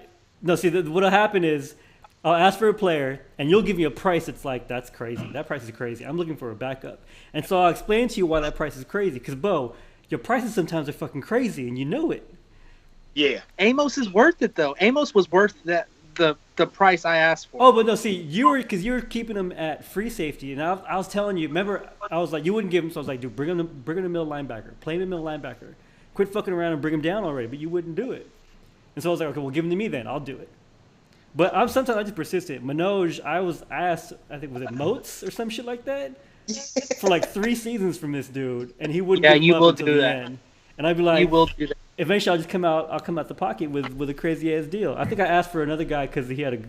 "No, see, what'll happen is I'll ask for a player, and you'll give me a price. It's like, that's crazy. That price is crazy. I'm looking for a backup." And so I'll explain to you why that price is crazy. Because, Beau, your prices sometimes are fucking crazy, and you know it. Yeah. Amos is worth it though. Amos was worth the price I asked for. Oh, but no, see, you were keeping him at free safety, and I was telling you. Remember, I was like, you wouldn't give him, so I was like, dude, bring him to middle linebacker, play him in middle linebacker, quit fucking around and bring him down already. But you wouldn't do it, and so I was like, okay, well, give him to me then. I'll do it. But sometimes I just persistent. Manoj, I was asked, I think was it Moats or some shit like that, for like 3 seasons from this dude, and he wouldn't. Yeah, give him you up will until do the that. end. And I'd be like, You will do that. eventually I'll come out the pocket with a crazy ass deal. I think I asked for another guy because he had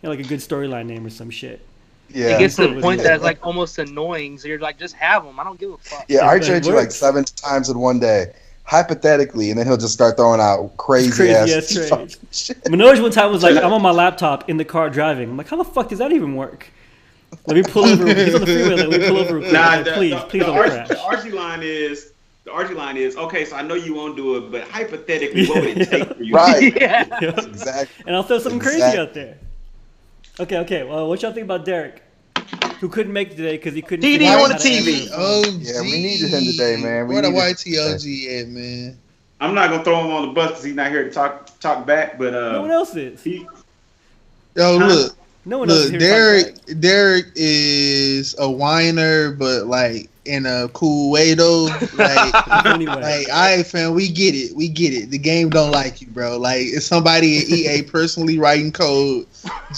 like a good storyline name or some shit. yeah. It gets to the Yeah. point that it's like almost annoying. So you're like, just have him. I don't give a fuck. Yeah, It Archie hit you like works. 7 times in one day. Hypothetically, and then he'll just start throwing out crazy ass trades. fucking shit. Manoj one time was like, I'm on my laptop in the car driving. I'm like, how the fuck does that even work? Let me pull over. He's on the freeway. Let me pull over. Real quick. Nah, Like, please don't crash. The Archie line is. The Archie line is, okay, so I know you won't do it, but hypothetically, what would it take for you? Right. Yeah. Exactly. And I'll throw something crazy Exactly. out there. Okay. Well, what y'all think about Derek, who couldn't make it today because he couldn't. DD figure out on how the to TV. edit? OG. Yeah, we needed him today, man. We Where the needed YTOG at, man? I'm not gonna throw him on the bus because he's not here to talk back, but No one else is. he, Yo, Huh? look, No one else is look. here. to talk back. Derek is a whiner, but like in a cool way though. Like, Anyway, like, all right, fam, we get it. The game don't like you, bro. Like, it's somebody at EA personally writing code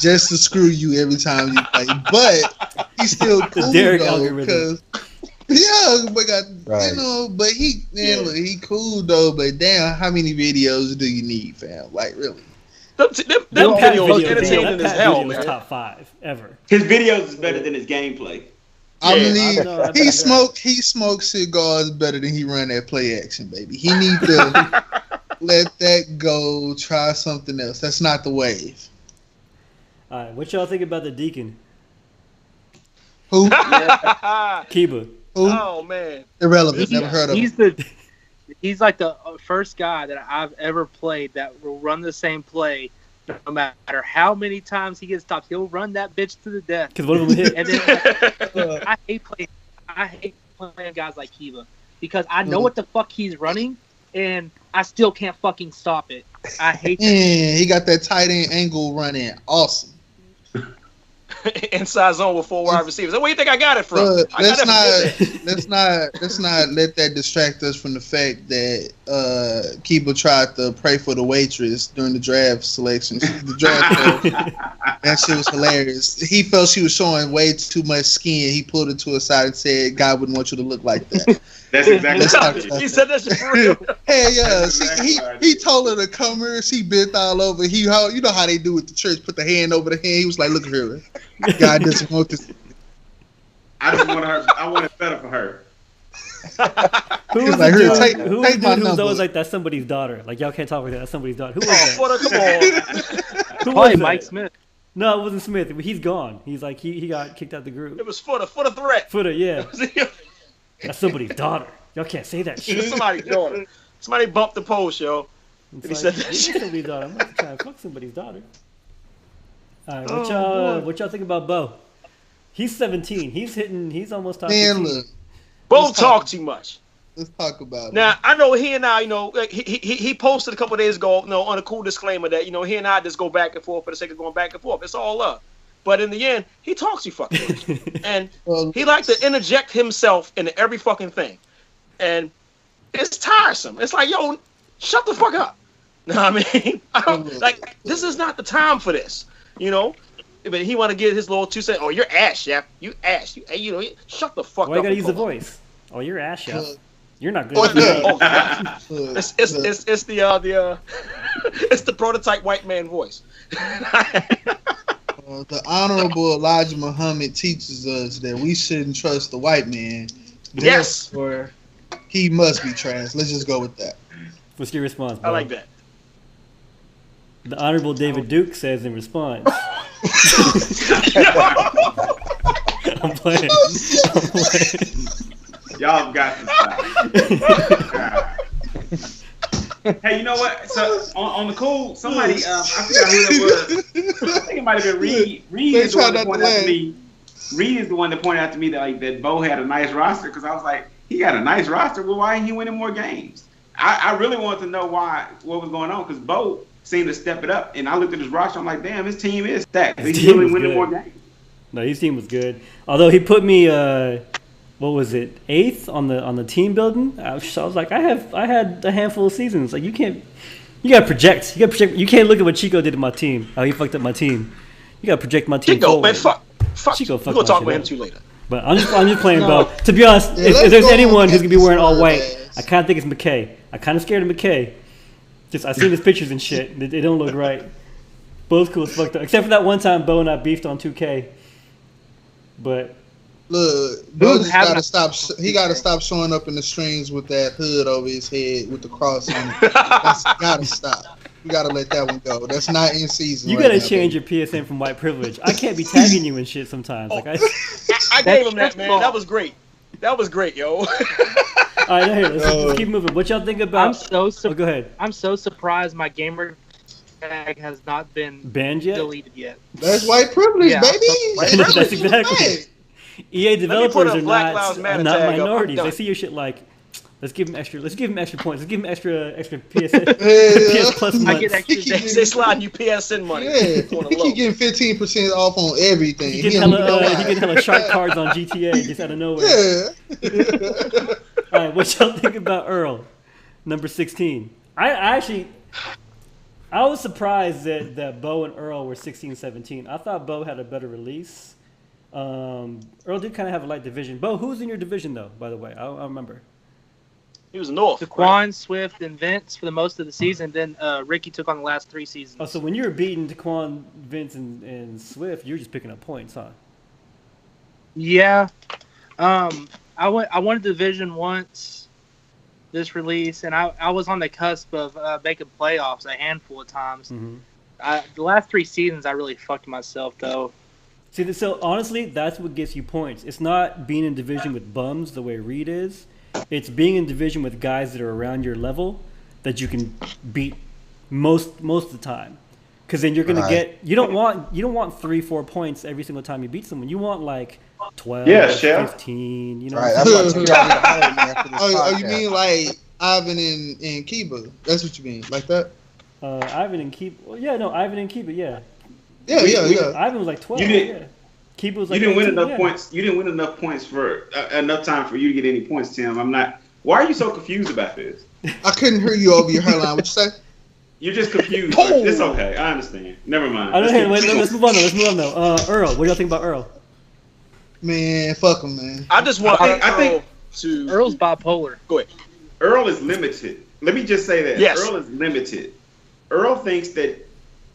just to screw you every time you play. But he's still cool Derek though, algorithm. because yeah, but Right. you know, but look, he cool though. But damn, how many videos do you need, fam? Like, really? Them That Pat videos video, entertaining that as Pat hell, video was man. top 5 ever. his videos is better than his gameplay. I Yeah, mean, I know, I he bet. smoked cigars better than he run that play action, baby. He need to let that go. Try something else. That's not the wave. All right, what y'all think about the Deacon, Who? Kiba? Who? Oh man. Irrelevant. Never heard of him. He's like the first guy that I've ever played that will run the same play no matter how many times he gets stopped. He'll run that bitch to the death. Because one of them hit. And then I hate playing guys like Kiva because I know what the fuck he's running and I still can't fucking stop it. I hate that. Man, he got that tight end angle running. Awesome. Inside zone with 4 wide receivers. Where you think I got it from? But I got it from Disney. let's not let that distract us from the fact that Kiba tried to pray for the waitress during the draft selection. The draft that shit was hilarious. He felt she was showing way too much skin. He pulled her to a side and said, "God wouldn't want you to look like that." That's exactly Let's talk what about He said that shit for real. Hey, yeah, That's he told her to come here. She bent all over. You know how they do with the church, put the hand over the hand. He was like, "Look here, God doesn't want this." I just want her. I want it better for her. Who He's was like, the "Here, dude take who my was number." always like, that's somebody's daughter? Like, y'all can't talk like that. That's somebody's daughter. Who was Oh, that? come on. Who was Probably that? Mike Smith. No, it wasn't Smith. He's gone. He's like, he got kicked out the group. It was for the threat. Footer, yeah. That's somebody's daughter. Y'all can't say that shit. Somebody's daughter. Somebody bumped the post, yo. It's He said that "This is shit. somebody's daughter. I'm not trying to fuck somebody's daughter. All right, Oh, what y'all think about Beau? He's 17. He's almost top Man, 15. look, Bo talk too much. let's talk about it. Now I know he and I, like, he posted a couple of days ago, on a cool disclaimer that he and I just go back and forth for the sake of going back and forth. It's all love. But in the end, he talks too fucking much, and Well, he likes to interject himself into every fucking thing. And it's tiresome. It's like, yo, shut the fuck up. You know what I mean? I don't, like, this is not the time for this, you know? But he want to get his little 2 cents. Oh, you're ass, chef. You ass. You know, shut the fuck up. Why you gotta use the voice? Oh, you're ass, chef. You're not good. It's the it's the prototype white man voice. The Honorable Elijah Muhammad teaches us that we shouldn't trust the white man. Yes. Therefore, he must be trash. Let's just go with that. What's your response, Beau? I like that. The Honorable David Duke says in response. I'm playing. Y'all got to stop. Hey, you know what? So on the cool, somebody I forgot who it was. I think it might have been Reed. Reed is the one that pointed out to me. Reed is the one that pointed out to me that that Beau had a nice roster, because I was like, he got a nice roster. Well, why ain't he winning more games? I really wanted to know what was going on, because Beau seemed to step it up, and I looked at his roster. I'm like, damn, his team is stacked. He's really winning more games. No, his team was good. Although he put me, what was it, 8th on the team building. I was like, I had a handful of seasons. Like, you gotta project. You can't look at what Chico did to my team. How he fucked up my team. You gotta project my team. Chico, man, fuck. Chico, we're gonna talk about him too later. But I'm just playing Beau. To be honest, if there's anyone who's gonna be wearing all white, I kind of think it's McKay. I kind of scared of McKay. I seen his pictures and shit. They don't look right. Both cool as fucked up. Except for that one time Beau and I beefed on 2K. But look, Beau just gotta stop. He gotta stop showing up in the streams with that hood over his head with the cross on it. That's gotta stop. You gotta let that one go. That's not in season. You gotta change your PSN from white privilege. I can't be tagging you and shit sometimes. Like I gave him that, man. That was great. That was great, yo. All right, here, let's keep moving. What y'all think about? Go ahead. I'm so surprised my gamer tag has not been banned yet, deleted yet. That's white privilege, baby. That's exactly. EA developers are not minorities. They see your shit like, let's give him extra points. Let's give him extra PSN. PS Plus months. I get extra. They sliding you PSN money. Yeah, he keep getting 15% off on everything. He getting hella shark cards on GTA just out of nowhere. Yeah. All right, what y'all think about Earl, number 16? I was surprised that Beau and Earl were 16, 17. I thought Beau had a better release. Earl did kind of have a light division. Beau, who's in your division though? By the way, I don't remember. He was North. Daquan, right? Swift, and Vince for the most of the season. Then Ricky took on the last 3 seasons. Oh, so when you were beating Daquan, Vince, and Swift, you were just picking up points, huh? Yeah. I won a division once this release, and I was on the cusp of making playoffs a handful of times. Mm-hmm. The last 3 seasons, I really fucked myself, though. See, so honestly, that's what gets you points. It's not being in division with bums the way Reed is. It's being in division with guys that are around your level that you can beat most of the time. Because then you're gonna get you don't want 3-4 points every single time you beat someone. You want like 12, 15. You know. Right. That's what you mean like Ivan and Kiba? That's what you mean, like that? Ivan and Kiba. Well, yeah, no, Ivan and Kiba. Yeah. Yeah. Ivan was like 12. Kiba was like. You didn't win enough points. You didn't win enough points for enough time for you to get any points, Tim. I'm not. Why are you so confused about this? I couldn't hear you over your hairline. What you say? You're just confused. It's okay. I understand. Never mind. Let's move on though. Earl, what do y'all think about Earl? Man, fuck him, man. I just want. I think Earl's bipolar. Go ahead. Earl is limited. Let me just say that. Yes. Earl is limited. Earl thinks that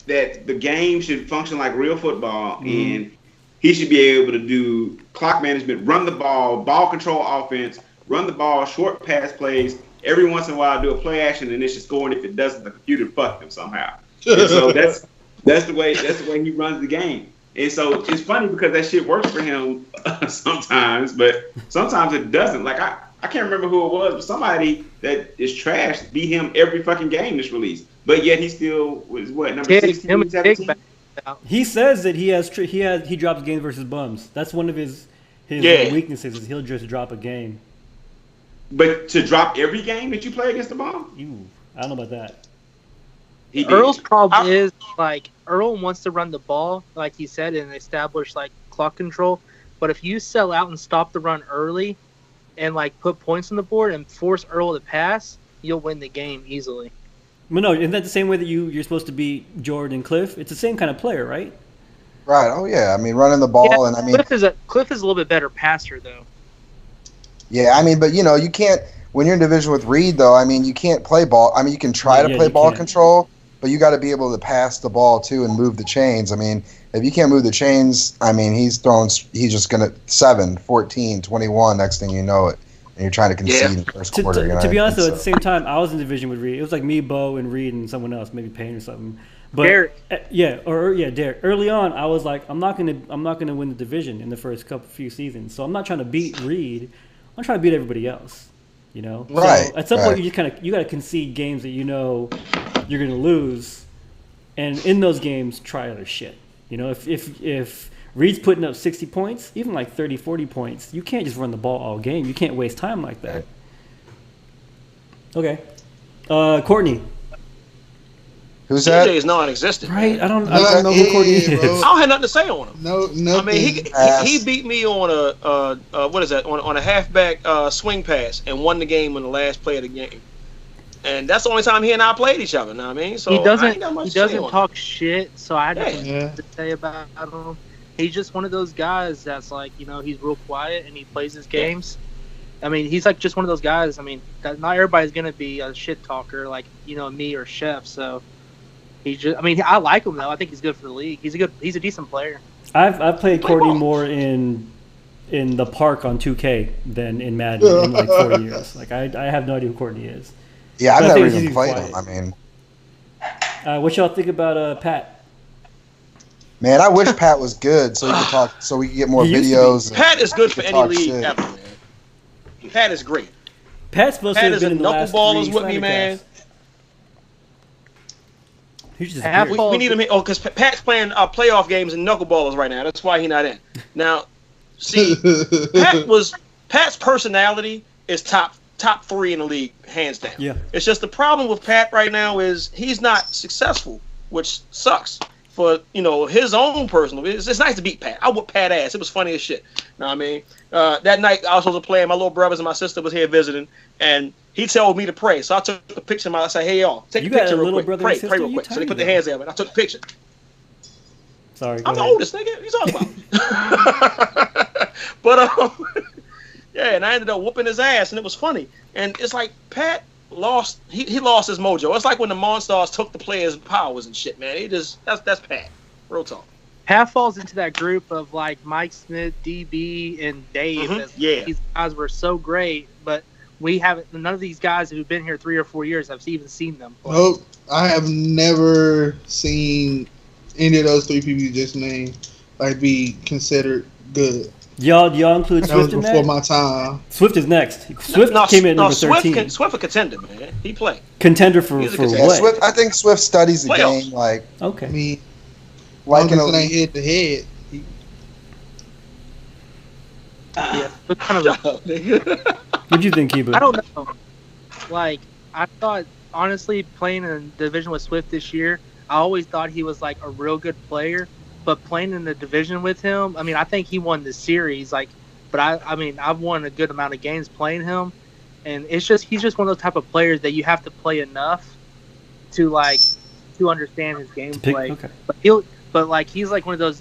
the game should function like real football, and he should be able to do clock management, run the ball control offense, run the ball, short pass plays. Every once in a while, do a play action, and it should score. And if it doesn't, the computer fucked him somehow. And so that's the way he runs the game. And so it's funny because that shit works for him sometimes, but sometimes it doesn't. Like I can't remember who it was, but somebody that is trash beat him every fucking game this release. But yet he still was number 16, 17? He says that he drops games versus bums. That's one of his weaknesses is he'll just drop a game. But to drop every game that you play against the bum? I don't know about that. Earl's problem is like Earl wants to run the ball, like he said, and establish like clock control. But if you sell out and stop the run early, and like put points on the board and force Earl to pass, you'll win the game easily. Manoj, isn't that the same way that you're supposed to beat Jordan and Cliff? It's the same kind of player, right? Right. Oh yeah. I mean, running the ball, Yeah, and I mean, Cliff is a little bit better passer though. yeah. I mean, but you can't when you're in division with Reed, though. I mean, you can't play ball. I mean, you can try to play ball can. control, but you got to be able to pass the ball too and move the chains. I mean, if you can't move the chains, I mean, he's just gonna 7, 14, 21. Next thing you know it. And you're trying to concede in the first quarter. To be honest, though, at the same time, I was in division with Reed. It was like me, Beau, and Reed, and someone else, maybe Payne or something. But Derek. Derek. Early on, I was like, I'm not gonna win the division in the first few seasons. So I'm not trying to beat Reed. I'm trying to beat everybody else. You know. Right. So at some point, you gotta concede games that you know you're gonna lose, and in those games, try other shit. You know, if Reed's putting up 60 points, even like 30, 40 points. You can't just run the ball all game. You can't waste time like that. Okay. Courtney. Who's that? CJ is non-existent. Right? I don't know who Courtney is. bro. I don't have nothing to say on him. No. I mean, he beat me on on a halfback swing pass and won the game in the last play of the game. And that's the only time he and I played each other. Know what I mean? So He I ain't got much to say doesn't on talk shit, so I have nothing Yeah. to say about him. He's just one of those guys that's like, he's real quiet and he plays his games. I mean, he's like just one of those guys. I mean, not everybody's gonna be a shit talker like me or Chef. So I like him though. I think he's good for the league. He's a decent player. I've played Courtney more in the park on 2K than in Madden in like 4 years. Like I have no idea who Courtney is. Yeah, I've But I never think even he's played quiet. him. I mean, What y'all think about Pat? man, I wish Pat was good so he could talk, so we could get more He used to be. videos. and- Pat is good for any Talk league shit. ever, man. Pat is great. Pat's supposed Pat to have is been a in the last knuckleballers 3 with me, man. Slandercasts. He's just Pat- weird. We need him in. Oh, because Pat's playing playoff games and knuckleballers right now. That's why he's not in. Now, see, Pat's personality is top 3 in the league, hands down. Yeah. It's just the problem with Pat right now is he's not successful, which sucks for his own personal. It's nice to beat Pat. I whooped Pat ass. It was funny as shit. Know what I mean? That night I was supposed to play, and my little brothers and my sister was here visiting, and he told me to pray. So I took a picture of him. I said, "Hey y'all, take You a got picture a real little quick. brother Pray and sister? real You quick." So they tiny, put their bro. hands there, and I took the picture. Sorry. I'm the go ahead. oldest nigga. What you talking about? But yeah, and I ended up whooping his ass, and it was funny. And it's like Pat lost. He lost his mojo. It's like when the Monstars took the players' powers and shit, man. That's Pat. Real talk. Pat falls into that group of like Mike Smith, DB, and Dave. Mhm. As Yeah. These guys were so great, but we haven't. None of these guys who've been here 3 or 4 years have even seen them play. Nope. I have never seen any of those 3 people you just named be considered good. Y'all include That was Swift in before that? my time. Swift is next. Swift came in at number 13. Swift a contender, man. He played. Contender for He's a for contender. Yeah, what? Swift. I think Swift studies the Playoffs. game like Okay. I mean, like long an as it ain't elite. head to head. Yeah, but kind of. What'd you think, Kiba? I don't know. Like, I thought, honestly, playing in a division with Swift this year, I always thought he was, like, a real good player. But playing in the division with him, I mean, I think he won the series. Like, but I mean, I've won a good amount of games playing him. And he's just one of those type of players that you have to play enough to understand his gameplay. Okay. But he's like one of those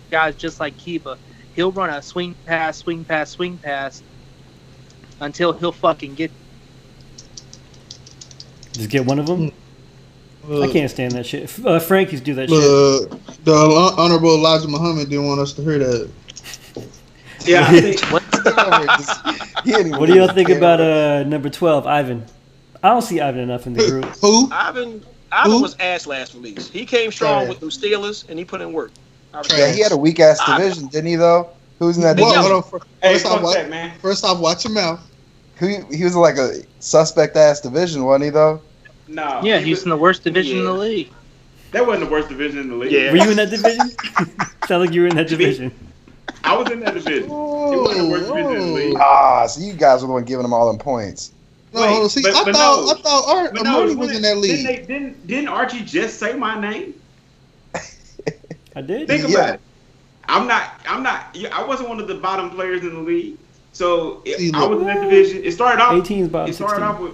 guys just like Kiba. He'll run a swing pass until he'll fucking get. Just get one of them? I can't stand that shit. Frank used to do that shit. The Honorable Elijah Muhammad didn't want us to hear that. Yeah, I think What do y'all think about number 12, Ivan? I don't see Ivan enough in the group. Who? Ivan Who? was ass last release. He came strong Trash. with them Steelers, and he put in work. Yeah, he had a weak ass division, didn't he? Though who's in that Big division? Yellow. Hold on. hey, First off, fuck watch, that, man. first off, watch your mouth. He was like a suspect ass division, wasn't he? Though. No. Yeah, he's in the worst division in the Yeah. league. That wasn't the worst division in the league. Yeah. Were you in that division? Sound like you were in that division. I was in that division. It wasn't the worst division in the league. So you guys were the one giving him all them points. No, Wait, hold on. See, but I no. thought But no, Marty was in that league. Didn't Archie just say my name? I did. Think Yeah. about it. I wasn't one of the bottom players in the league. So See, I look. was in that division. It started off. 18's bottom It started 16. off with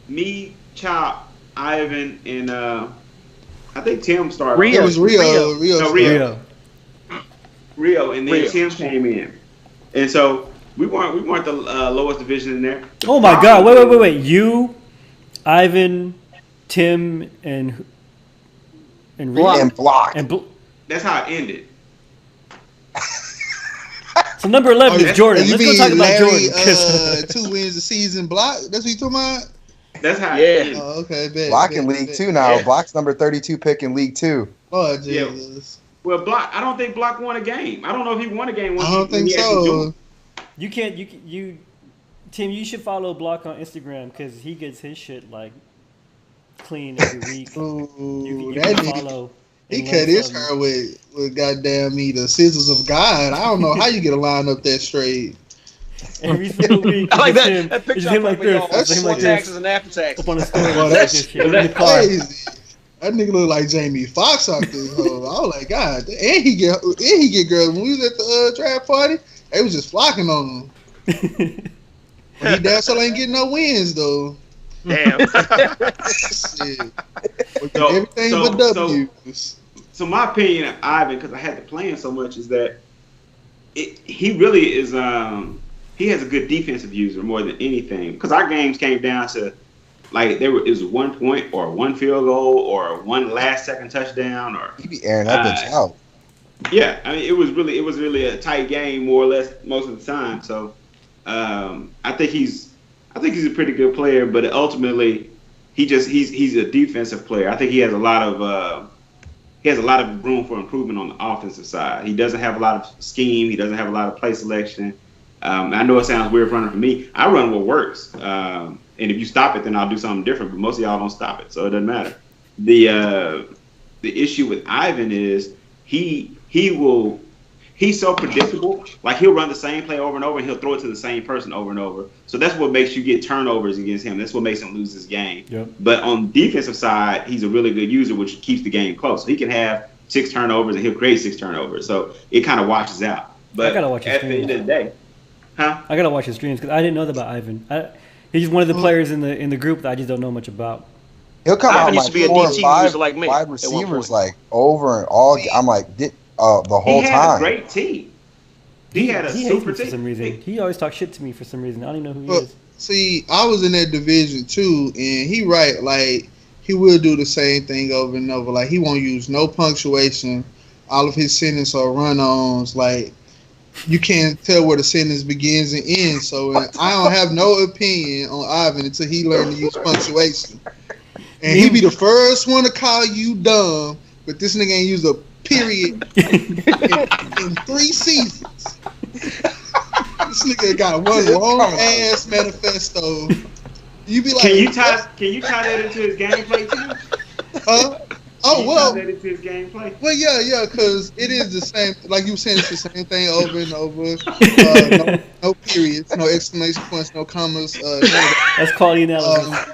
me, Chop, Ivan, and I think Tim started. Rio. It was Rio. Rio. No, Rio. Rio, and then Rio. Tim came in, and so we weren't the lowest division in there. Oh my God! Wait! You, Ivan, Tim, and Rio And block. That's how it ended. So number 11 is Jordan. You Let's go mean talk about Larry, Jordan. 2 wins a season block? That's what you talking about? That's how Yeah. it ended. Oh, okay. Bet, Block bet, in League bet. 2 now. Yeah. Block's number 32 pick in League 2. Oh, Yeah. Jesus. Well, Block. I don't think Block won a game. I don't know if he won a game. I don't think he actually so. joined. You can't. Tim, you should follow Block on Instagram because he gets his shit like clean every week. Ooh, You that can nigga, follow. he and cut learn his something. hair with goddamn me the scissors of God. I don't know how you get a line up that straight. Every single week. I like it's that. him. That It's picture him like this. That's It's him like taxes this. and after taxes. Up on the story. Oh, that's shit. In the car. crazy. That nigga look like Jamie Foxx out there. Ho. I was like, God, and he get girls. When we was at the draft party, they was just flocking on him. But he damn still ain't getting no wins though. Damn. Shit. So- Everything so- but W's. So my opinion of Ivan, because I had to play him so much, is that he really is. He has a good defensive user more than anything. Because our games came down to like it was 1 point or 1 field goal or 1 last-second touchdown or He be airing that bitch out. yeah. I mean, it was really a tight game more or less most of the time. So I think he's a pretty good player, but ultimately he's a defensive player. I think he has a lot of room for improvement on the offensive side. He doesn't have a lot of scheme. He doesn't have a lot of play selection. I know it sounds weird running for me. I run what works, and if you stop it, then I'll do something different. But most of y'all don't stop it, so it doesn't matter. The issue with Ivan is he's so predictable. Like he'll run the same play over and over, and he'll throw it to the same person over and over. So that's what makes you get turnovers against him. That's what makes him lose his game. Yep. But on the defensive side, he's a really good user, which keeps the game close. So he can have 6 turnovers, and he'll create 6 turnovers. So it kind of washes out. But I gotta watch his at the end of the day, huh? I gotta watch his streams because I didn't know that about Ivan. He's one of the players in the group that I just don't know much about. He'll come Ivan out used like to be a 4 or DT 5 user like me wide at one receivers point. like over and all. I'm like, the whole He had time. a great team. He had a He hates super me for team. some reason. He always talks shit to me for some reason. I don't even know who he Well, is. see, I was in that division too, and he right, like he will do the same thing over and over. Like he won't use no punctuation. All of his sentences are run-ons. Like you can't tell where the sentence begins and ends. So I don't have no opinion on Ivan until he learned to use punctuation. And he be the first one to call you dumb, but this nigga ain't used a period in 3 seasons. This nigga got one long ass manifesto. You be like, Can you tie that into his gameplay too? huh? Oh Can you well, tie that into his gameplay? well, yeah, because it is the same. Like you were saying, it's the same thing over and over. No periods, no exclamation points, no commas. None of that. That's quality analysis.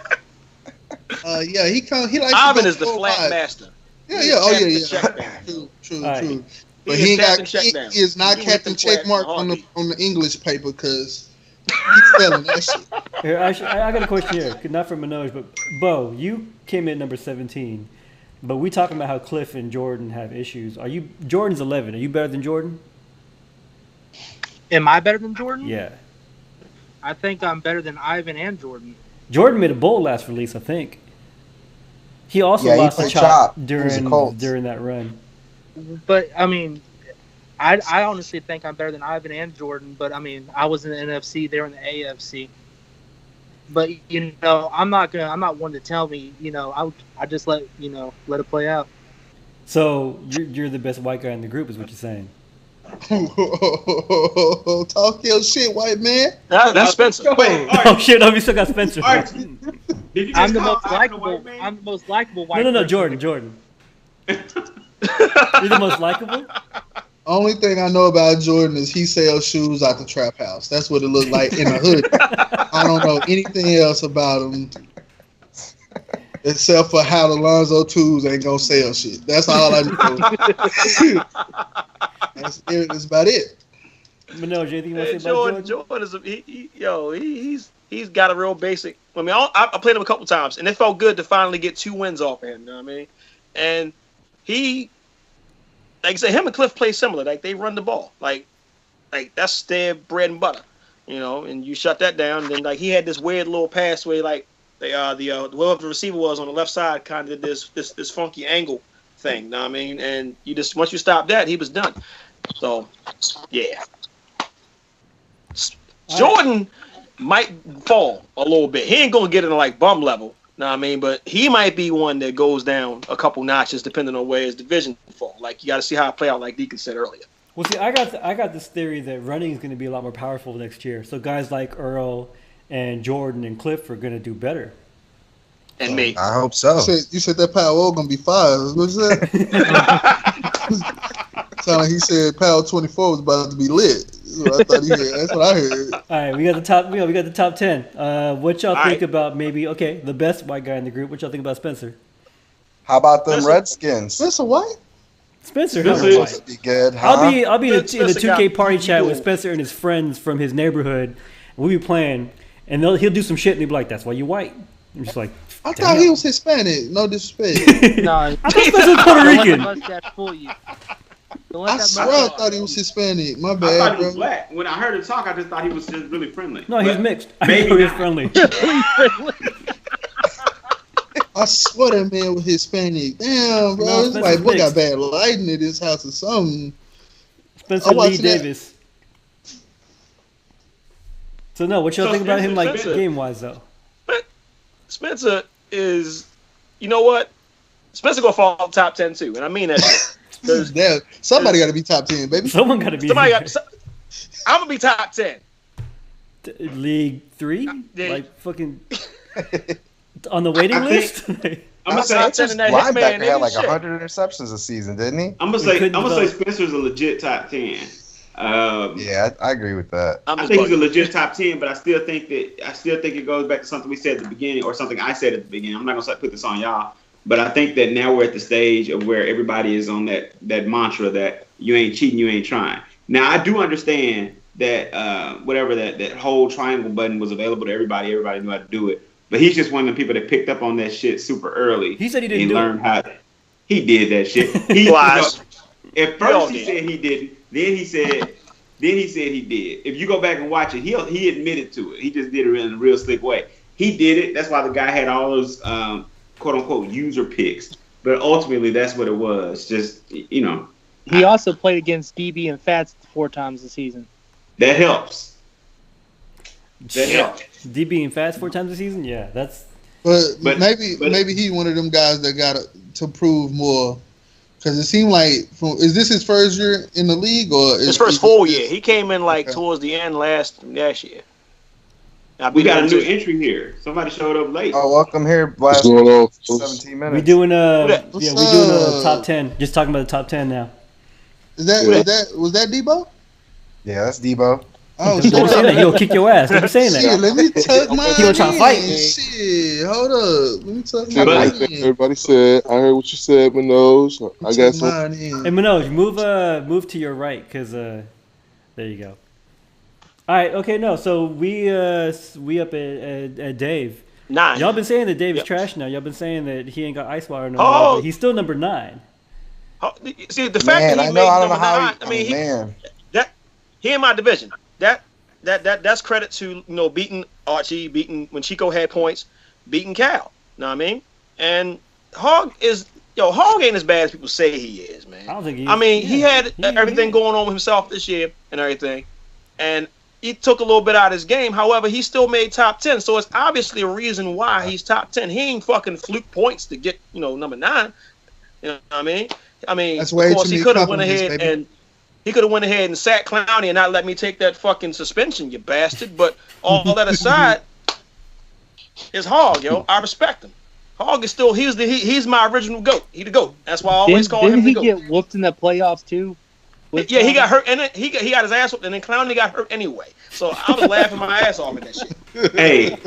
Yeah, he likes. Ivan to is the go flat wide. master. Yeah, oh Captain yeah. Checkdown. True. All right. True. But He he is ain't Captain got. Checkdown. He is not He Captain hit them flats Checkmark in a on the English paper because he's spelling that shit. Here, I got a question here. Not for Manoj, but Beau, you came in number 17. But we talking about how Cliff and Jordan have issues. Jordan's 11. Are you better than Jordan? Am I better than Jordan? Yeah. I think I'm better than Ivan and Jordan. Jordan made a bowl last release, I think. He also Yeah, he lost a played chop chop. He was a Colts. during that run. But I mean, I honestly think I'm better than Ivan and Jordan. But I mean, I was in the NFC, they were in the AFC. But you know, I'm not one to tell me. You know, I just let it play out. So you're the best white guy in the group, is what you're saying. Talk your shit, white man. That's Spencer. Wait, all Oh right. shit! We still got Spencer. All right. Did you I'm just the call most Ivan a likable. white man? I'm the most likable white. No, person. Jordan. You're the most likable. Only thing I know about Jordan is he sells shoes out the trap house. That's what it looked like in the hood. I don't know anything else about him except for how the Lonzo Tools ain't gonna sell shit. That's all I know. That's about it. Manoj, anything you want to say about Jordan? Jordan is he's got a real basic. I mean, I played him a couple times, and it felt good to finally get 2 wins off of him. You know what I mean? And he, like I said, him and Cliff play similar. Like they run the ball. Like that's their bread and butter. You know, and you shut that down. And then like he had this weird little pass where like whoever the receiver was on the left side kind of did this funky angle thing. You know what I mean? And you just once you stop that, he was done. So yeah. Jordan might fall a little bit. He ain't gonna get it like bum level, know what I mean? But he might be one that goes down a couple notches depending on where his division fall. Like you got to see how it play out, like Deacon said earlier. Well, see, I got this theory that running is going to be a lot more powerful next year. So guys like Earl and Jordan and Cliff are going to do better. And me, I hope so. You said that Powell gonna be 5. What's that? Sound like he said Powell 24 was about to be lit. That's what I heard. All right, we got the top. We got the top 10. What y'all think about maybe the best white guy in the group? What y'all think about Spencer? How about them Redskins? Spencer White? Spencer must be good. Huh? I'll be in the 2K party chat with Spencer and his friends from his neighborhood. We'll be playing, and he'll do some shit, and he'll be like, "That's why you white." I'm just like, I thought he was Hispanic. No disrespect. No, I thought Spencer was Puerto Rican. I swear I thought he was Hispanic. My bad, I thought he bro. was black. When I heard him talk, I just thought he was just really friendly. No, he's mixed. Maybe he was friendly. I swear that man was Hispanic. Damn, bro. No, it's like, boy, got bad lighting in this house or something. Spencer Lee Davis. So, no, what y'all think about him, like, game-wise, though? Spencer is, you know what? Spencer gonna fall top 10 too, and I mean that. Damn, somebody got to be top 10, baby. Someone got to be. I'm gonna be top 10. League 3, like fucking on the waiting list. I'm gonna say linebacker had like 100 interceptions this season, didn't he? I'm gonna say Spencer's a legit top 10. Yeah, I agree with that. I think he's a legit top 10, but I still think it goes back to something we said at the beginning, or something I said at the beginning. I'm not gonna put this on y'all, but I think that now we're at the stage of where everybody is on that mantra that you ain't cheating, you ain't trying. Now I do understand that whatever that whole triangle button was available to everybody knew how to do it. But he's just one of the people that picked up on that shit super early. He said he didn't and do learned it. how he did that shit. He at first he said he didn't. Then he said he did. If you go back and watch it, he admitted to it. He just did it in a real slick way. He did it. That's why the guy had all those quote unquote user picks. But ultimately, that's what it was. Just He also played against DB and Fats 4 times this season. That helps. That helps. DB and Fats 4 times a season? Yeah, that's. But maybe he one of them guys that got to prove more. Because it seemed like, is this his first year in the league? Or his first full year? He came in towards the end last year. We got a new entry here. Somebody showed up late. Oh, welcome here. Last 17 minutes. We're doing a top 10. Just talking about the top 10 now. Was that Debo? Yeah, that's Debo. Oh, don't say that. He'll kick your ass. Don't be saying that. Shit, let me tuck my He don't try to fight. Shit, hold up. Let me tuck my Everybody said. I heard what you said, Manoj. I got some. Hey, Manoj, move to your right, because there you go. All right, okay, no. So we up at Dave. 9. Y'all been saying that Dave is trash now. Y'all been saying that he ain't got ice water no more. But he's still number 9. See the fact that he made number 9. I mean, he in my division. That's credit to beating Archie, beating when Chico had points, beating Cal. Know what I mean? And Hog ain't as bad as people say he is, man. I don't think he is. I mean, he had everything going on with himself this year and everything, and he took a little bit out of his game. However, he still made top 10, so it's obviously a reason why he's top 10. He ain't fucking fluke points to get number 9. You know what I mean? That's of course he could have went ahead and. He could have went ahead and sat Clowney and not let me take that fucking suspension, you bastard. But all that aside, is Hog, yo. I respect him. Hog is still he's my original GOAT. He the GOAT. That's why I always call him the GOAT. Didn't he get whooped in the playoffs too? Yeah, he got hurt, and he got his ass whooped, and then Clowney got hurt anyway. So I was laughing my ass off at that shit. Hey,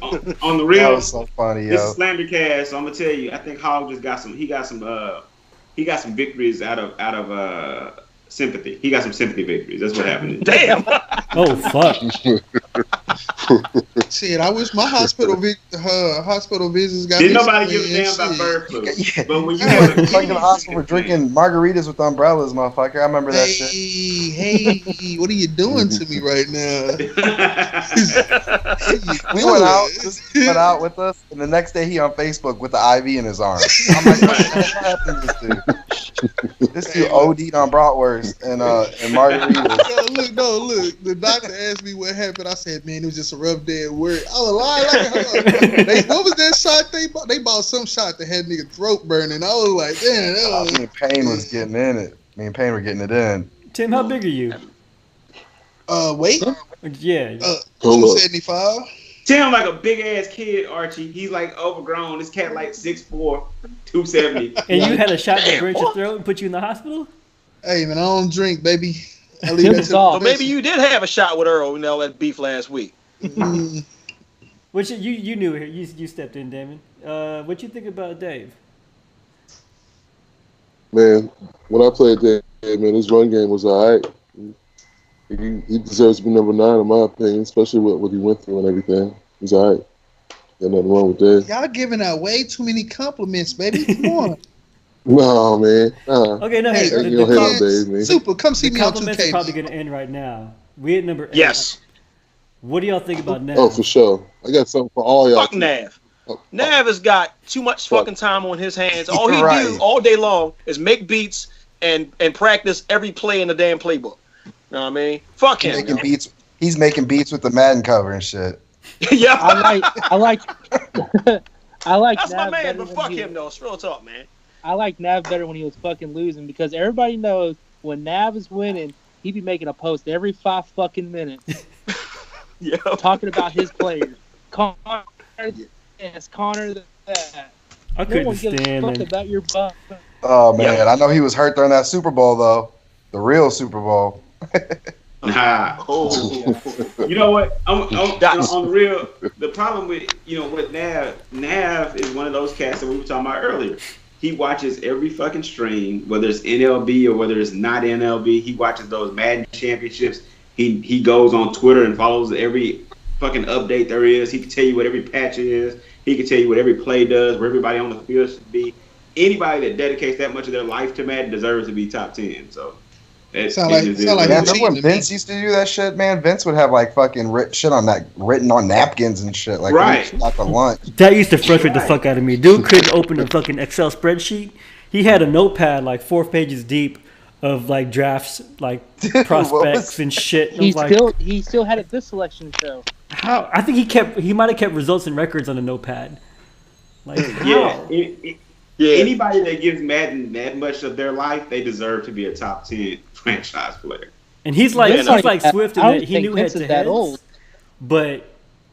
on the real, that was so funny, this yo. is Slandercast. So I'm gonna tell you, I think Hog just got some. He got some victories out of sympathy. He got some sympathy victories. That's what happened. Damn. Oh fuck! Shit, I wish my hospital visits got. Didn't me nobody some give a damn shit. about bird flu. Yeah. But when you You have were a fucking in the hospital for drinking margaritas with umbrellas, motherfucker. I remember that shit. Hey, what are you doing to me right now? We went out with us, and the next day he on Facebook with the IV in his arm. I'm like, what the hell happened to this dude? This dude OD'd on bratwurst and margaritas. Look. The doctor asked me what happened. I said, man, it was just a rough day at work. I was lying. What was that shot they bought? They bought some shot that had nigga throat burning. I was like, damn. Me and Payne was getting in it. Me and Payne were getting it in. Tim, how big are you? Weight? Yeah. 275. Tim like a big ass kid, Archie. He's like overgrown. This cat like 6'4", 270. And you had a shot that burnt your throat and put you in the hospital? Hey man, I don't drink, baby. I leave that to So maybe you did have a shot with Earl, at beef last week. Which you knew it. You stepped in, Damon. What you think about Dave? Man, when I played Dave, man, his run game was all right. He deserves to be number 9 in my opinion, especially with what he went through and everything. He's all right. Got nothing wrong with that. Y'all giving out way too many compliments, baby. Come on. No, man. Okay, no, hey, Dave, man. Super, come see me on 2K. Compliments are probably going to end right now. We at number 8. Yes. What do y'all think about Nav? Oh, for sure. I got something for all y'all. Fuck Nav. Nav has got too much fucking time on his hands. All he Right. do all day long is make beats and practice every play in the damn playbook. You know what I mean? Fuck him. He's making beats with the Madden cover and shit. Yeah. I like That's my Nav man, better but when fuck he- him though. It's real talk, man. I like Nav better when he was fucking losing because everybody knows when Nav is winning, he be making a post every 5 fucking minutes Yeah. talking about his players. Connor this, Connor that. I No couldn't one gives a stand fuck him. about your butt. Oh man, Yeah. I know he was hurt during that Super Bowl though, the real Super Bowl. Nah. Oh. You know what? On That's- the real, the problem with with Nav is one of those cats that we were talking about earlier. He watches every fucking stream, whether it's NLB or whether it's not NLB. He watches those Madden championships. He goes on Twitter and follows every fucking update there is. He can tell you what every patch is. He can tell you what every play does, where everybody on the field should be. Anybody that dedicates that much of their life to Madden deserves to be top 10. So Sound like Man, you remember when cheating to me. Vince used to do that shit, man? Vince would have like fucking written on napkins and shit, like Right. after lunch. That used to frustrate the fuck out of me. Dude couldn't open a fucking Excel spreadsheet. He had a notepad like 4 pages deep of like drafts, like What prospects was and shit. And I He was like, still had it this selection show. how? I think he might have kept results and records on a notepad. Like, yeah, how? Yeah. anybody that gives Madden that much of their life, they deserve to be a top 10 franchise player. And he's like Swift in I don't that he think knew Vince head to is that heads, old. but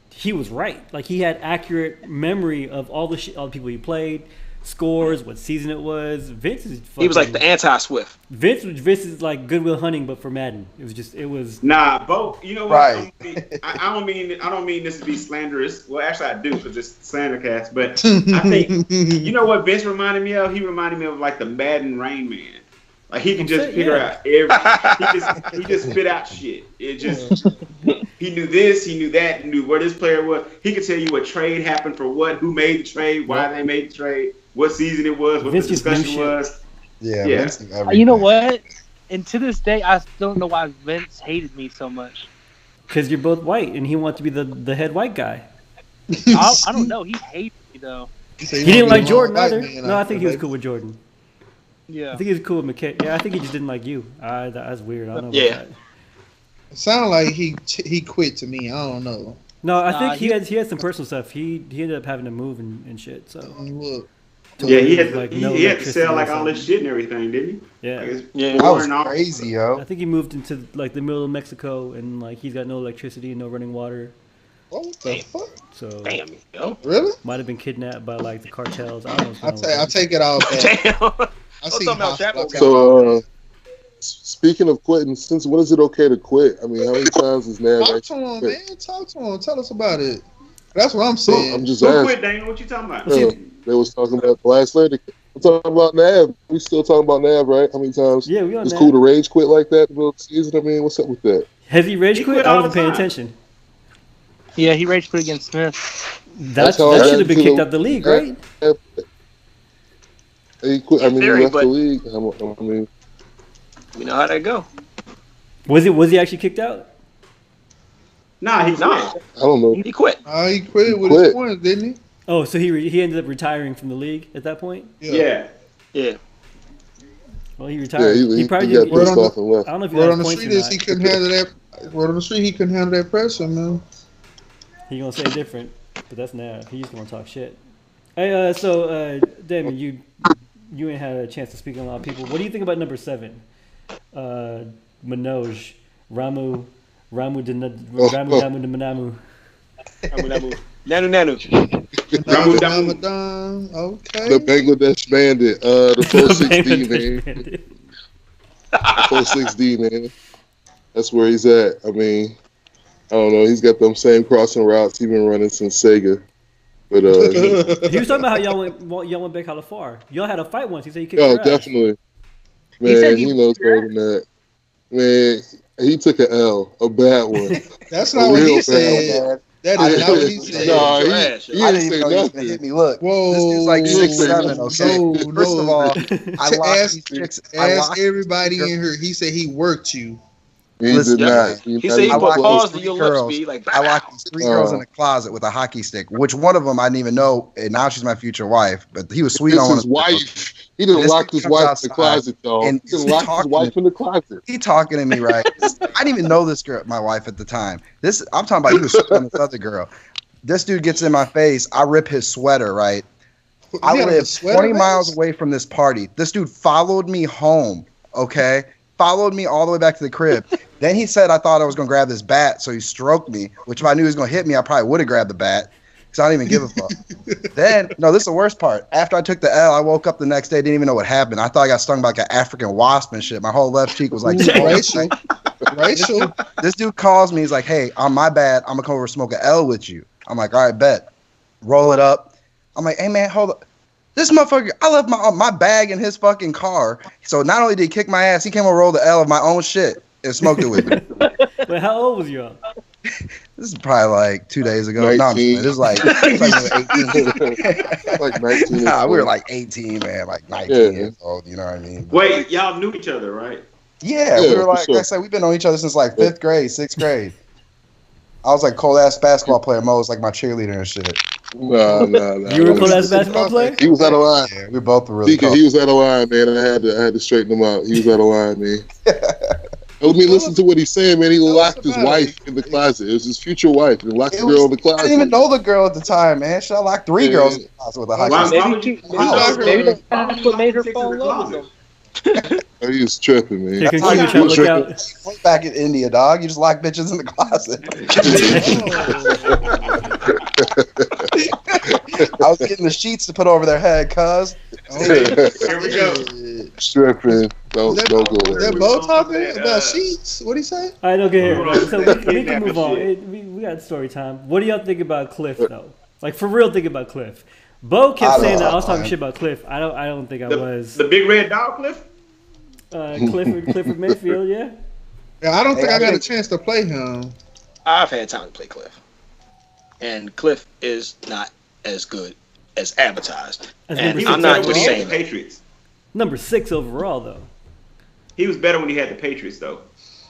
he was right. Like he had accurate memory of all the people he played, scores, what season it was. Vince is fucking, He was like the anti-Swift. Vince is like Goodwill Hunting, but for Madden. It was. Nah, Beau, you know what? Right. I don't mean this to be slanderous. Well, actually, I do because it's Slandercast. But I think you know what Vince reminded me of. He reminded me of like the Madden Rain Man. Like he can just figure out every. He just spit out shit. It just he knew this, he knew that, he knew where this player was. He could tell you what trade happened for what, who made the trade, why they made the trade, what season it was, what Vince the just knew discussion shit. was. Yeah, Yeah. Vince knew everything. You know what? And to this day, I still don't know why Vince hated me so much. Because you're both white, and he wanted to be the head white guy. I don't know. He hated me though. He didn't like Jordan either. No, I think he was cool with Jordan. Yeah. I think he was cool with McKay. Yeah, I think he just didn't like you. That's weird. I don't know Yeah. about that. It sounded like he quit to me. I don't know. No, I Nah, think he had some personal stuff. He ended up having to move and shit. So Look, Yeah, he had to, Like, he, no he had to sell electricity like or all this something. shit and everything, didn't he? yeah, Like, it's Yeah. That was pouring off. crazy, I yo. think he moved into like the middle of Mexico, and like he's got no electricity and no running water. what the fuck? So Damn, yo. Really? might have been kidnapped by like the cartels. I don't know. what's going on I with take it all back. Damn. I What's see up, Mel Chapo? So, speaking of quitting, since when is it okay to quit? I mean, how many times is Nav Talk to actually him, quit? man. Talk to him. Tell us about it. That's what I'm saying. I'm just Who asking. quit, Daniel? What you talking about? They was talking about the last Slandercast. I'm talking about Nav. We still talking about Nav, right? How many times? Yeah, we on It's Nav. cool to rage quit like that in the middle of the season. I mean, what's up with that? Has he rage He quit? quit I all wasn't the paying time. attention. Yeah, he rage quit against Smith. That how I got should have been into kicked out the league, right? He quit. I In mean, theory, he left but- the league. I mean, We know how that go. Was he actually kicked out? Nah, he quit. No, I don't know. he quit. He quit with Quit. his points, didn't he? Oh, so he ended up retiring from the league at that point. Yeah. Yeah. Well, he Yeah, retired. he probably got didn't. pissed off and left. I don't know if he Word had on the points or street is not. he couldn't handle that. Word on the street, he couldn't handle that pressure, man. He gonna say different, but that's Nav. He's gonna talk shit. Hey, so Damon, you ain't had a chance to speak on a lot of people. What do you think about number 7? Manoj, Ramu Damu. Nanu. Ramadan, okay. The Bangladesh Bandit, the 4-6D man. The 4-6D man. That's where he's at. I mean, I don't know. He's got them same crossing routes he's been running since Sega. But He was talking about how y'all went back hella far. Y'all had a fight once. He said he kicked oh, your ass. definitely. He said Man, he he knows better than that. Man, he took an L, a bad one. That's A not what real he bad said. That I is didn't not what know he he said. Nah, Your he ass. I didn't even know he was gonna hit me. Look, Whoa, this dude's like whoa, 6'7", okay? no, First of no. all, I locked Ask, these chicks. ask everybody in here. He said he worked you. He Listen, did not. He not said he even put I close. pause to three your lips, girls. be like, I locked these 3 girls in the closet with a hockey stick, which one of them I didn't even know, and now she's my future wife. But he was sweet It's on one his of the girls. wife. He didn't This lock dude his comes wife in outside, the closet, though. and He didn't he's lock his talking wife in the closet. He talking to me, right? I didn't even know this girl, my wife at the time. I'm talking about he was sweet on this other girl. This dude gets in my face. I rip his sweater, right? I He had a live sweater 20 vest? miles away from this party. This dude followed me home, okay? Followed me all the way back to the crib. Then he said I thought I was going to grab this bat, so he stroked me, which if I knew he was going to hit me, I probably would have grabbed the bat because I don't even give a fuck. Then, no, this is the worst part. After I took the L, I woke up the next day, didn't even know what happened. I thought I got stung by like an African wasp and shit. My whole left cheek was like, Ooh, racial. Racial. This dude calls me. He's like, hey, on my bad, I'm going to come over and smoke an L with you. I'm like, all right, bet. Roll it up. I'm like, hey, man, hold up. This motherfucker, I left my bag in his fucking car. So not only did he kick my ass, he came over and rolled the L of my own shit and smoked it with me. But how old was y'all? This is probably like 2 days ago. No, I'm just 19. playing. This is like, Like 19. nah, we were like 18, man, like 19 Yeah. years old. You know what I mean? Wait, y'all knew each other, right? Yeah, Yeah, we were for like, sure. I said, we've been on each other since like 5th grade, 6th grade. I was like cold ass basketball player. Mo was like my cheerleader and shit. Nah. You were a cool ass basketball player? He was out of line. Yeah, we both were really Deacon, cool. he was out of line, man. I had to straighten him out. He was out of line, man. I mean, listen to what he's saying, man. He locked his wife in the closet. It was his future wife. He locked the girl in the closet. I didn't even know the girl at the time, man. Shit, I locked 3 girls in the closet with a hockey Why- stick. why Maybe, would you- maybe, why would you- maybe that's why would you what made her lock fall in chicks love the with him. Oh, he was tripping, man. Yeah, That's continue how trying you to do look it. out. Back in India, dog. You just lock bitches in the closet. I was getting the sheets to put over their head, cuz. Here we go. Stripping. Don't go Is there. that Beau talking about sheets? What'd he say? All right, okay, here. Hold on. So we can move Kidnapping on. shit. We got story time. What do y'all think about Cliff, though? Like, for real, think about Cliff. Beau kept I saying don't that I was know, talking man. shit about Cliff. I don't think I was. The big red dog, Cliff? Clifford Mayfield, yeah. Yeah, I don't think Hey, I I got a think- chance to play him. I've had time to play Cliff. And Cliff is not as good as advertised. As And number I'm 6 not When just he had saying the that. Patriots. Number 6 overall, though. He was better when he had the Patriots, though.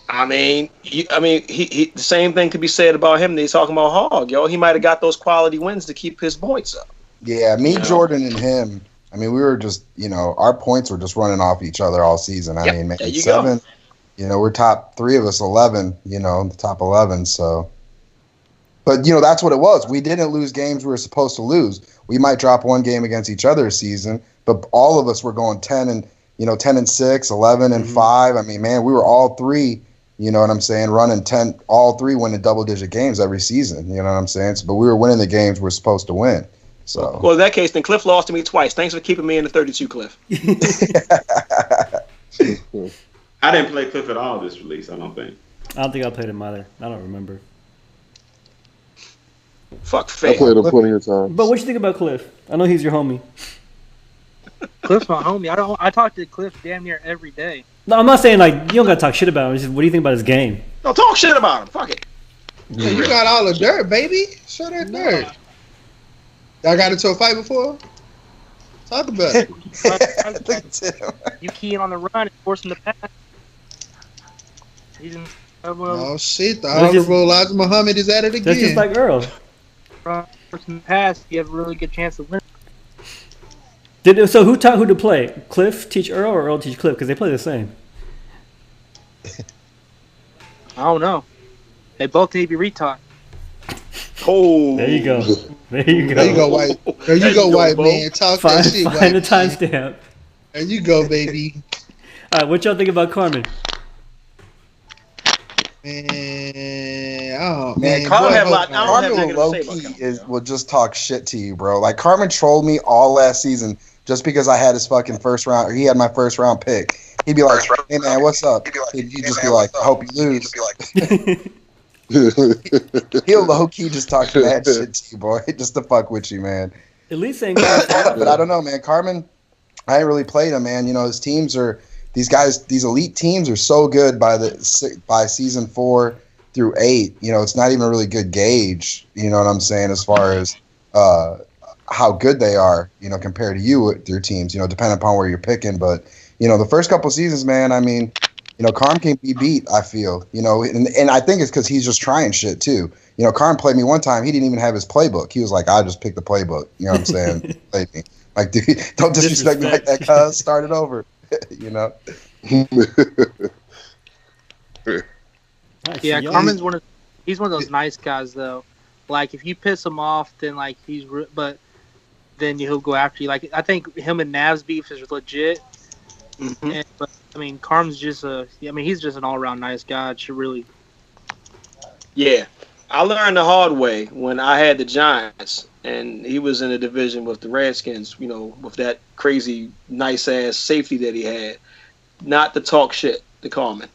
I mean, he the same thing could be said about him that he's talking about Hog, yo. He might have got those quality wins to keep his points up. Yeah, me, You know? Jordan, and him. I mean, we were just, our points were just running off each other all season. I Yep, mean, there maybe you 7. We're top 3 of us, 11, the top 11. So, but, that's what it was. We didn't lose games we were supposed to lose. We might drop one game against each other a season, but all of us were going 10 and 6, 11 and 5. I mean, man, we were all 3, you know what I'm saying, running 10, all 3 winning double-digit games every season, you know what I'm saying? So, but we were winning the games we're supposed to win. So, Well, in that case, then Cliff lost to me twice. Thanks for keeping me in the 32, Cliff. I didn't play Cliff at all this release, I don't think. I don't think I played him either. I don't remember. Fuck I fair. played him plenty of times. But what you think about Cliff? I know he's your homie. Cliff's my homie. I talk to Cliff damn near every day. No, I'm not saying like you don't gotta talk shit about him. It's just, what do you think about his game? No, talk shit about him. Fuck it. Yeah, you got all the dirt, baby. Show that dirt. Y'all got into a fight before? Talk about it. You keying on the run and forcing the pass. He's in Oh shit! The Honorable Elijah Muhammad is at it again. That's just like Earl. Forcing the pass, you have a really good chance of winning. So who taught who to play? Cliff teach Earl or Earl teach Cliff? Because they play the same. I don't know. They both need to be retaught. Oh, there you go. There you go. There you go, white. There you go, white man. Talk that shit, white. Find the timestamp. There you go, baby. All right, what y'all think about Carmen? Man, Carmen low-key will just talk shit to you, bro. Like, Carmen trolled me all last season just because I had his fucking first round, or he had my first round pick. He'd be like, hey, man, what's up? He'd just be like, I hope you lose. He'll low-key just talk mad shit to you, boy, just to fuck with you, man. At least saying but I don't know, man. Carmen, I ain't really played him, man. You know, his teams are... These guys, these elite teams are so good by season 4 through 8. You know, it's not even a really good gauge. You know what I'm saying, as far as how good they are. You know, compared to you with your teams. You know, depending upon where you're picking. But you know, the first couple seasons, man. I mean, you know, Carm can't be beat. I feel. You know, and I think it's because he's just trying shit too. You know, Carm played me one time. He didn't even have his playbook. He was like, I just picked the playbook. You know what I'm saying? Played me. Like, dude, don't disrespect me like that, cuz. Start it over. You know. Yeah, Carmen's he's one of those nice guys though. Like if you piss him off, then like but then he'll go after you. Like I think him and Nav's beef is legit. Mm-hmm. But I mean, Carmen's just he's just an all around nice guy. It should really. Yeah, I learned the hard way when I had the Giants. And he was in a division with the Redskins, you know, with that crazy, nice-ass safety that he had. Not to talk shit to Carmen,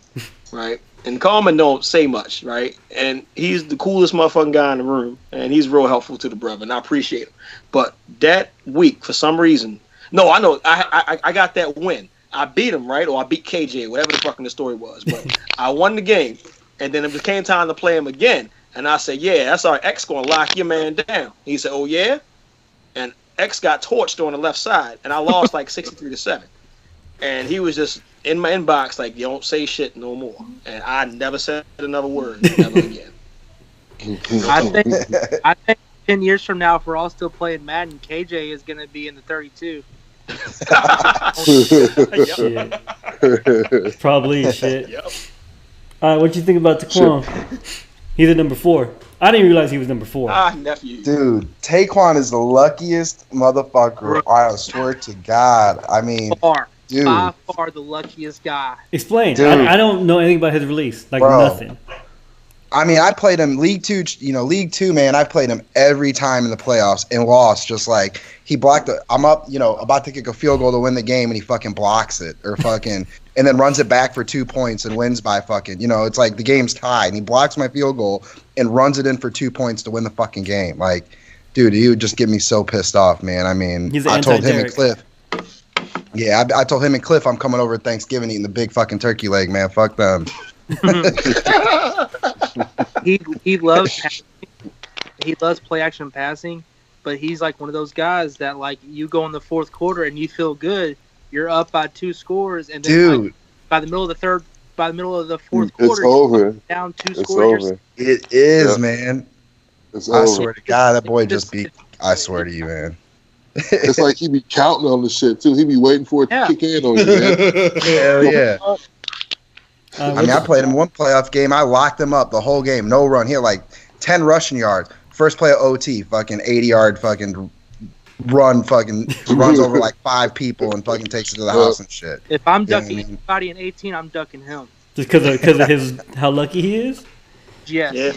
right? And Carmen don't say much, right? And he's the coolest motherfucking guy in the room. And he's real helpful to the brother, and I appreciate him. But that week, for some reason... No, I know. I got that win. I beat him, right? Or I beat KJ, whatever the fucking the story was. But I won the game. And then it became time to play him again. And I said, yeah, that's our X going to lock your man down. He said, oh, yeah? And X got torched on the left side, and I lost like 63-7. And he was just in my inbox like, you don't say shit no more. And I never said another word ever again. I think 10 years from now, if we're all still playing Madden, KJ is going to be in the 32. Shit. Probably shit. Yep. What you think about Taquan? He's at number 4. I didn't realize he was number 4. Nephew. Dude, Taquan is the luckiest motherfucker. I swear to God. I mean, dude. By far the luckiest guy. Explain. I don't know anything about his release. Like, nothing. I mean, I played him League 2, League 2, man. I played him every time in the playoffs and lost. Just like he blocked I'm up, about to kick a field goal to win the game, and he fucking blocks it or fucking, and then runs it back for 2 points and wins by fucking, it's like the game's tied, and he blocks my field goal and runs it in for 2 points to win the fucking game. Like, dude, he would just get me so pissed off, man. I mean, I told him and Cliff. Yeah, I told him and Cliff I'm coming over at Thanksgiving eating the big fucking turkey leg, man. Fuck them. He loves play action passing, but he's like one of those guys that like you go in the fourth quarter and you feel good, you're up by 2 scores, and then like, by the middle of the fourth quarter, it's over. Down 2 it's scores. Over. It is, man. It's I over. swear to God, that boy just beat. I swear to you, man. It's like he be counting on the shit too. He be waiting for it to kick in on you, man. Hell yeah. I mean, I played him one playoff game. I locked him up the whole game. No run. He had like 10 rushing yards. First play of OT, fucking 80-yard fucking run, fucking runs over like 5 people and fucking takes it to the house and shit. If I'm ducking anybody in 18, I'm ducking him. Just because of how lucky he is? Yes. Yeah.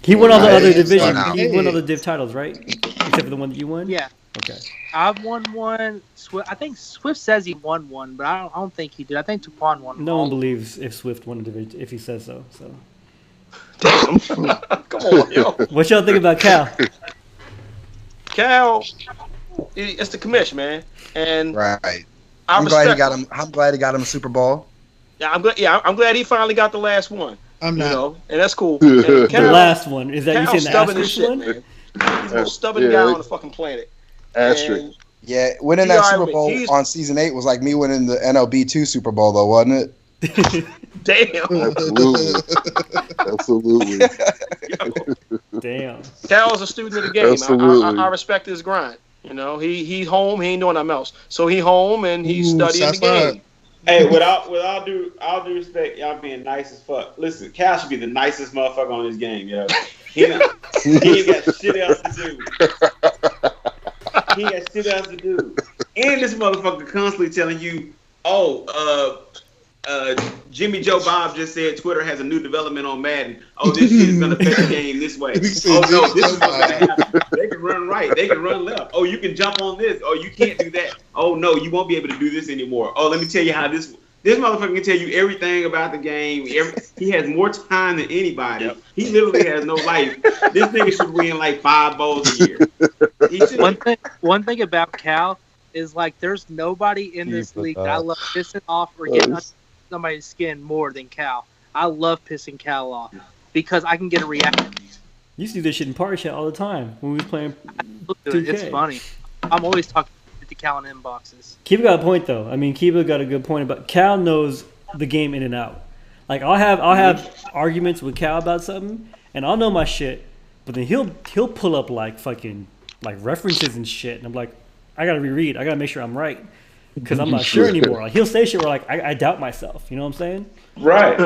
He won all the other divisions. He won all the div titles, right? Except for the one that you won? Yeah. Okay. I've won one. I think Swift says he won one, but I don't think he did. I think Taquan won. No one believes if Swift won a division if he says so. So. Damn. Come on, yo. What y'all think about Cal? Cal, It's the commish, man. And Right. I I'm glad he respect got him. I'm glad he got him a Super Bowl. Yeah, I'm glad he finally got the last one. I'm not. You know, and that's cool. The And The last one is that you Cal's saying the stubborn as asterisk shit, one? man. He's the most stubborn guy on the fucking planet. Asterisk. And Yeah, winning He that all right Super with- Bowl he's- on season 8 was like me winning the NLB 2 Super Bowl, though, wasn't it? damn, Absolutely. Absolutely. Damn. Cal's a student of the game. Absolutely. I respect his grind. You know, he home, he ain't doing nothing else. So he home and he's studying the shots fired. game. Hey, with all due respect, y'all being nice as fuck. Listen, Cal should be the nicest motherfucker on this game, yo. He ain't got shit else to do. He got shit else to do. And this motherfucker constantly telling you, Jimmy Joe Bob just said Twitter has a new development on Madden. Oh, this shit is gonna affect the game this way. Oh no, this is what's gonna happen. They can run right, they can run left. Oh, you can jump on this. Oh, you can't do that. Oh no, you won't be able to do this anymore. Oh, let me tell you how this motherfucker can tell you everything about the game. He has more time than anybody. Yep. He literally has no life. This nigga should win like 5 bowls a year. He should. One thing about Cal is like there's nobody in this league that I love pissing off or getting under somebody's skin more than Cal. I love pissing Cal off because I can get a reaction. You used to do this shit in party chat all the time when we was playing 2K. It's funny. I'm always talking to Cal in inboxes. Kiba got a point though. I mean, Kiba got a good point about Cal knows the game in and out. Like I'll have arguments with Cal about something, and I'll know my shit, but then he'll pull up like fucking like references and shit, and I'm like, I gotta reread. I gotta make sure I'm right because I'm not sure anymore. Like he'll say shit where like I doubt myself. You know what I'm saying? Right.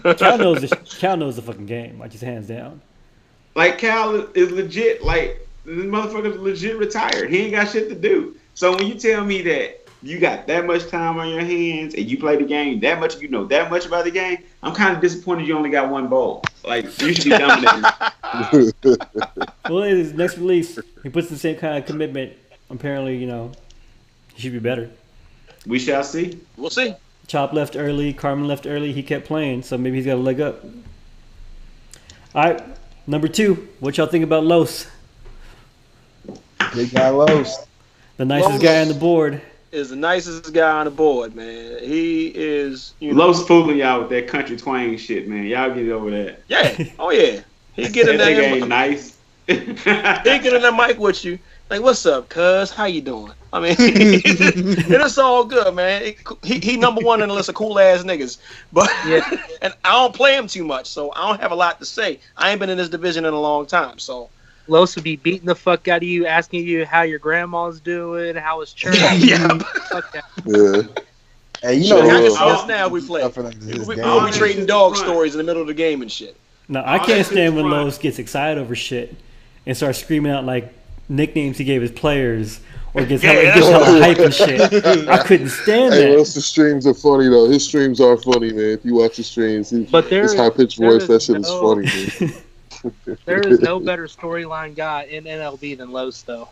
Like Cal knows the fucking game, like just hands down. Like Cal is legit. Like this motherfucker's legit retired. He ain't got shit to do. So when you tell me that you got that much time on your hands and you play the game that much, you know that much about the game, I'm kind of disappointed you only got 1 bowl. Like you should be dominating. Well, his next release, he puts the same kind of commitment. Apparently, you know, he should be better. We shall see. We'll see. Chop left early, Carmen left early. He kept playing, so maybe he's got a leg up. All right, number 2. What y'all think about Los? Big guy Los. The nicest Los guy on the board. Is the nicest guy on the board, man. He is, you know. Los fooling y'all with that country twang shit, man. Y'all get over that. Yeah. Oh yeah. He get in That nigga there. ain't nice. He get in that mic with you. Like, what's up, cuz? How you doing? I mean, it's all good, man. He number one in the list of cool ass niggas. But Yeah. and I don't play him too much, so I don't have a lot to say. I ain't been in this division in a long time, so Los would be beating the fuck out of you, asking you how your grandma's doing, how it's church. Yeah. Fuck that. Yeah. Hey, you So know I who can see else us now we play. stuff for them is his We'll game. be trading dog stories in the middle of the game and shit. No, I Oh, can't that's stand when front. Los gets excited over shit and starts screaming out like nicknames he gave his players or gets hella hype and shit. I couldn't stand Hey, that. Russ's streams are funny though. His streams are funny, man. If you watch his streams, But there his is- high pitched there voice, is that shit is no- funny, man. There is no better storyline guy in NLB than Los, though.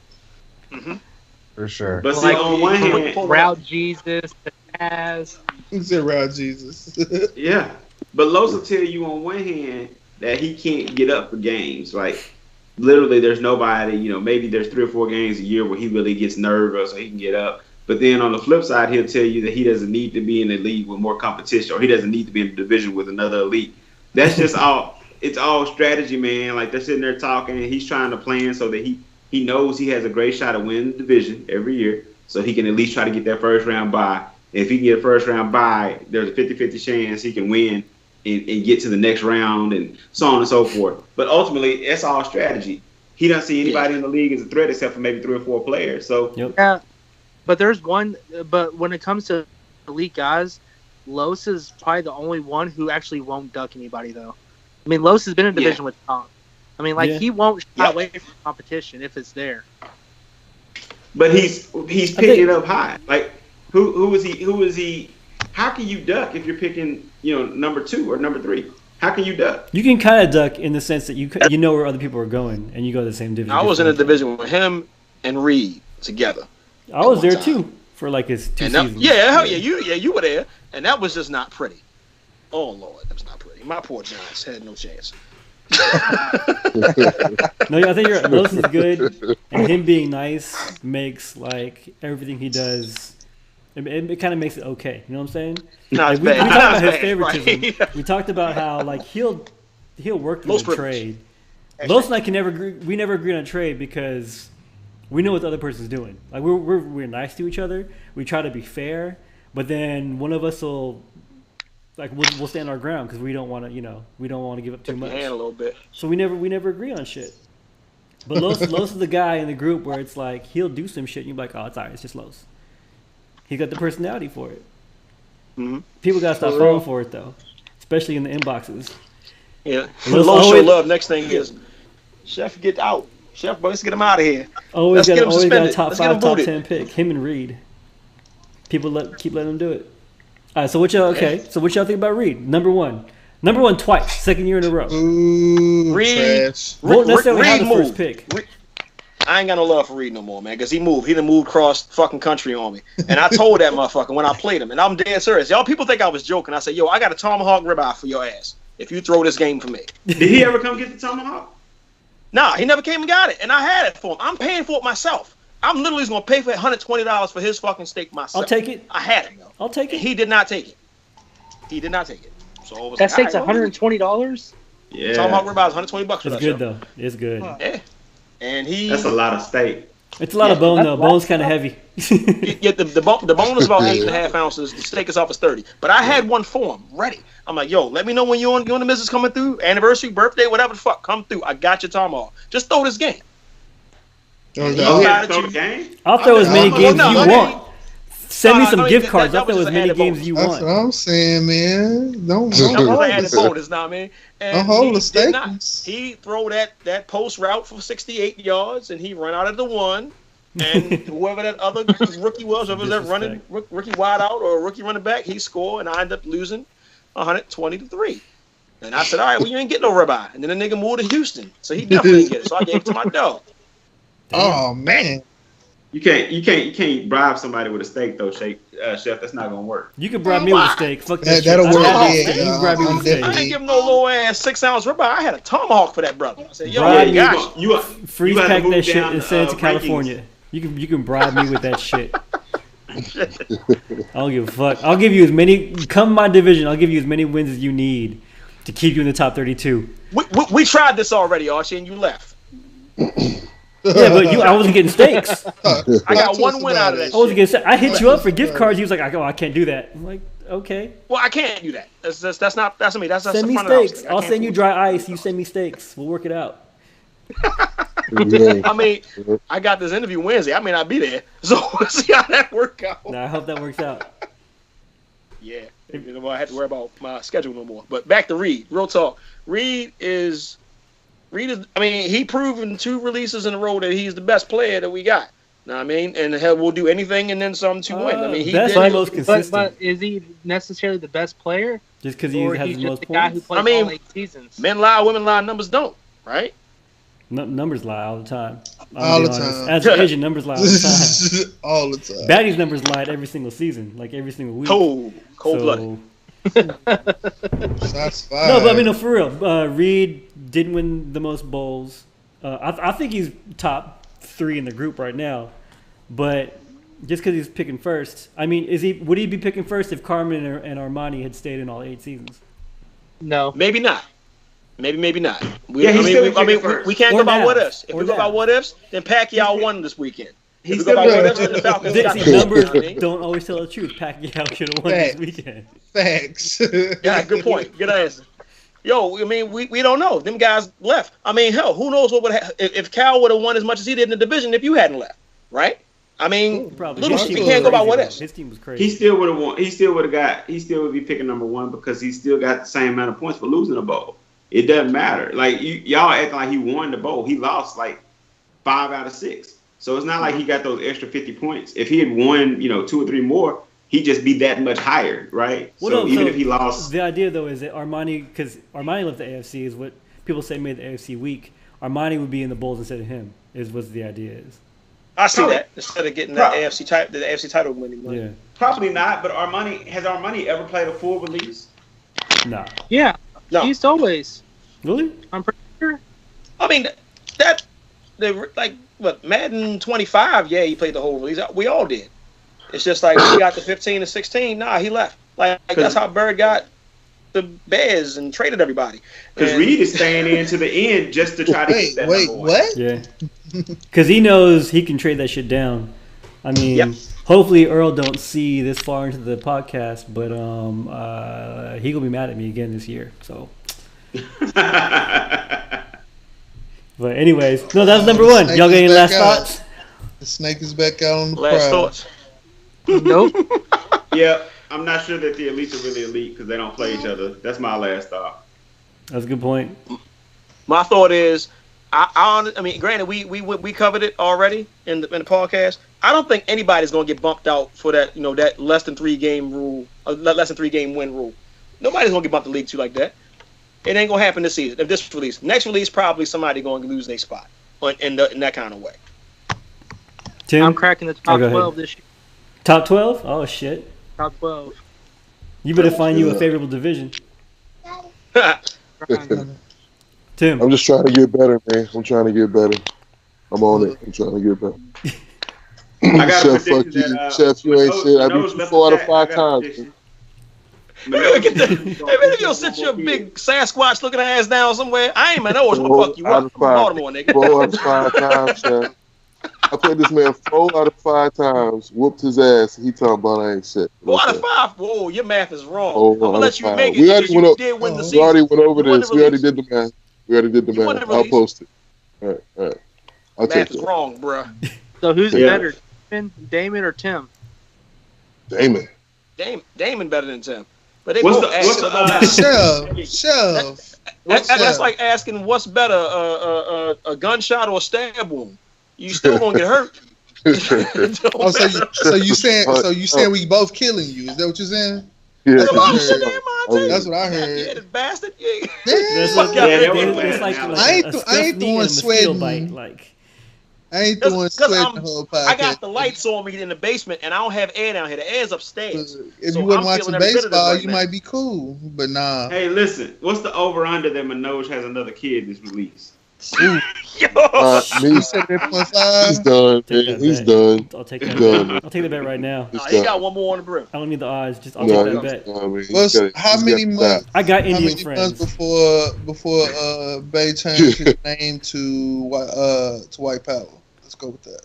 For sure. But see, Like, on one hand, Route Jesus, Taz. Who said around Jesus? yeah. But Los will tell you on one hand that he can't get up for games. Like, literally, there's nobody, maybe there's 3 or 4 games a year where he really gets nervous or he can get up. But then on the flip side, he'll tell you that he doesn't need to be in a league with more competition or he doesn't need to be in a division with another elite. That's just all. It's all strategy, man. Like, they're sitting there talking and he's trying to plan so that he knows he has a great shot at winning the division every year so he can at least try to get that first round bye. If he can get a first round bye, there's a 50-50 chance he can win and get to the next round and so on and so forth. But ultimately, it's all strategy. He doesn't see anybody in the league as a threat except for maybe 3 or 4 players. So Yeah, but there's one. But when it comes to elite guys, Los is probably the only one who actually won't duck anybody, though. I mean, Los has been in division with Tom. I mean, like, Yeah. he won't shy away from competition if it's there. But he's picking it up high. Like who is he? How can you duck if you're picking number 2 or number 3? How can you duck? You can kind of duck in the sense that you know where other people are going and you go to the same division. I was in a division with him and Reed together. I was there time. too for like his 2 And that, seasons. hell yeah, you were there, and that was just not pretty. Oh Lord, that was not pretty. My poor Giants had no chance. No, I think Los is good, and him being nice makes like everything he does. It kind of makes it okay. You know what I'm saying? Not Like, we talked bad. about his Right. favoritism. We talked about how like he'll work through Los the privilege. trade. Los and I can never agree. We never agree on a trade because we know what the other person's doing. Like we're nice to each other. We try to be fair, but then one of us will like we'll stand our ground because we don't want to we don't want to give up too Took your much. hand a little bit. So we never agree on shit. But Los is the guy in the group where it's like he'll do some shit and you're like, oh, it's alright, it's just Los. He's got the personality for it. Mm-hmm. People gotta stop falling for it though, especially in the inboxes. Yeah. Los Low show always- love. Next thing is, Chef, get out. Chef, boy, let's get him out of here. Always got a suspended. top Let's get him 5, top booted. 10 pick. Him and Reed. People keep letting him do it. All right, so what y'all think about Reed? Number one twice, second year in a row. Ooh, Reed. trash. Won't necessarily have Reed the first moved. pick. I ain't got no love for Reed no more, man, because he moved. He done moved across the fucking country on me. And I told that motherfucker when I played him, and I'm dead serious. Y'all people think I was joking. I said, yo, I got a tomahawk ribeye for your ass if you throw this game for me. Did he ever come get the tomahawk? Nah, he never came and got it, and I had it for him. I'm paying for it myself. I'm literally going to pay for $120 for his fucking steak myself. I'll take it. I had it, though. I'll take And it. he did not take it. So it was That steak's all right, well, $120. Yeah. tomahawk ribeye is $120 for It's that good shit. though. It's good. Yeah. And he... That's a lot of steak. It's a lot of bone that's though. why- Bone's kind of heavy. Yeah, the bone is about 8.5 ounces. The steak is up as 30. But I had one for him ready. I'm like, yo, let me know when you and the missus coming through, anniversary, birthday, whatever the fuck, come through. I got your tomahawk. Just throw this game. Okay. Oh, You yeah. had to throw the game? I'll throw as many Well, games no, you I mean- want. Send me No, some I mean, gift that- cards. that I'll throw was as just many added games bonus. you That's want. what I'm saying, man. Don't That was an added hold bonus, know what I mean? And hold he the did not. steaks. He throw that post route for 68 yards, and he run out of the one. And whoever that other rookie was, whoever was that running rookie wide out or rookie running back, he scored, and I ended up losing 120-3. And I said, all right, well, you ain't getting no ribeye. And then the nigga moved to Houston, so he definitely didn't get it. So I gave it to my dog. Oh man. You can't bribe somebody with a steak though, Chef. That's not gonna work. You can bribe me with a steak. Fuck that That'll shit. work. Oh, Yeah, man. You can bribe me I'm with a steak. I didn't give him no low ass 6-ounce ribeye. I had a tomahawk for that brother. I said, yo, Bribe you me. got you. Freeze have to pack move that shit down, and send it to rankings. California. You can bribe me with that shit. I don't give a fuck. I'll give you as many. Come my division. I'll give you as many wins as you need to keep you in the top 32. We tried this already, Archie, and you left. Yeah, but I wasn't getting steaks. I got one win out of that I wasn't shit. getting steaks. I hit you up for gift cards. He was like, I can't do that. I'm like, okay. Well, I can't do that. That's me. That's Send me front of the house steaks. thing. I I'll can't send do you it. dry ice. You send me steaks. We'll work it out. Yeah. I mean, I got this interview Wednesday. I may not be there, so we'll see how that work out. Now I hope that works out. Yeah, I have to worry about my schedule no more. But back to Reed. Real talk. Reed is. I mean, he proven 2 releases in a row that he's the best player that we got. Know what I mean? And hell, we'll do anything and then some to win. I mean, he best did. and most consistent. But is he necessarily the best player? Just because he Or has he's the just most the guy who points. plays I mean, all 8 seasons? Men lie, women lie, numbers don't. Right? Numbers lie all the time. All I'll be the honest. time. As an agent, numbers lie all the time. All the time. Baddies numbers lied every single season, like every single week. Cold blooded. Shots fired. No, but I mean, no, for real. Reed didn't win the most bowls. I think he's top 3 in the group right now. But just because he's picking first, I mean, would he be picking first if Carmen and Armani had stayed in all 8 seasons? No. Maybe not. Maybe not. Yeah, he's still picking first. We can't Or go by now. what ifs. If Or we go now. by what ifs, then Pacquiao won this weekend. If He's we go by still what ifs, then the Falcons got See, the numbers You know what I mean? don't always tell the truth. Pacquiao should have won this Facts. weekend. Facts. Yeah, good point. Good answer. Yo, I mean, we don't know. Them guys left. I mean, hell, who knows what would have if Cal would have won as much as he did in the division if you hadn't left, right? I mean, Probably. little His shit. team We can't was go by crazy, what though. ifs. His team was crazy. He still would have won. He still would be picking number 1 because he still got the same amount of points for losing a bowl. It doesn't matter. Like y'all acting like he won the bowl. He lost like 5 out of 6. So it's not like he got those extra 50 points. If he had won, 2 or 3 more, he'd just be that much higher, right? Well, So no, even so if he lost, the idea though is that Armani, because Armani left the AFC, is what people say made the AFC weak. Armani would be in the bowls instead of him. Is what the idea is. I see that instead of getting that the AFC title winning money. Yeah. probably not. But has Armani ever played a full release? Nah. Yeah. No. He's always. Really? I'm pretty sure. I mean, Madden 25, yeah, he played the whole release. We all did. It's just like when he got to 15 and 16, nah, he left. Like that's how Bird got the Bears and traded everybody. Because Reed is staying in to the end just to try to get that number one. What? Yeah. Because he knows he can trade that shit down. I mean, Yep. hopefully Earl don't see this far into the podcast, but he gonna be mad at me again this year. So. But anyways, no, that's number one. Y'all got any last thoughts? The snake is back out on the Last prowl. thoughts. Nope. Yeah, I'm not sure that the elites are really elite because they don't play each other. That's my last thought. That's a good point. My thought is, I mean, granted, we covered it already in the podcast. I don't think anybody's gonna get bumped out for that, that less than 3 game rule, less than 3 game win rule. Nobody's gonna get bumped to League 2 like that. It ain't gonna happen this season. If this release, next release, probably somebody gonna lose their spot in that kind of way. Tim? I'm cracking the top go ahead. 12 this year. Top 12? Oh, shit. Top 12. You better find you a favorable division. Tim. I'm just trying to get better, man. I'm trying to get better. I'm on it. I'm trying to get better. I got Chef, fuck you. Chef, you ain't shit. I beat you 4 out of 5 times. If you'll sit your big Sasquatch looking ass down somewhere, I ain't Manoj. I'm gonna fuck you up. Baltimore, nigga. 4 out of 5 times, Chef. I played this man 4 out of 5 times, whooped his ass. He talking about I ain't shit. 4 out of 5? Whoa, your math is wrong. Oh, I'm gonna let you 5. make it. We already went did win the season. We already went over You won this. the We already release. did the math. We already did the You won math. the I'll release. post it. All right. I'll take Math is it. wrong, bruh. So who's Yeah. better, Damon or Tim? Damon. Damon better than Tim. But they What's both the- ass, what's so the, it don't matter. Shove. That's like asking what's better, a gunshot or a stab wound. You still gonna get hurt. Oh, so you saying we both killing you? Is that what you're saying? Yeah. That's what I Shit, heard. damn, Monte. That's what I Yeah, heard. this bastard. Yeah. That's Fuck like, y'all. it's like I ain't a the stuffed knee one and a mosquito sweating. bite. Like, I ain't the one Cause sweating the whole podcast. I got the lights on me in the basement, and I don't have air down here. The air's upstairs. If So you wasn't I'm watching feeling every bit of this baseball, right you now. might be cool, but nah. Hey, listen. What's the over/under that Manoj has another kid this release? Yo. Me, You said that .5. he's done, Take man. that He's bet. done. I'll take that He's done. bet. I'll take the bet right now. He's Nah, he got done. one more on the brim. I don't need the odds. Just I'll No, take that bet. I mean, What's how many months? I got How Indian many friends. months before Bay changed his name to White Power? Let's go with that.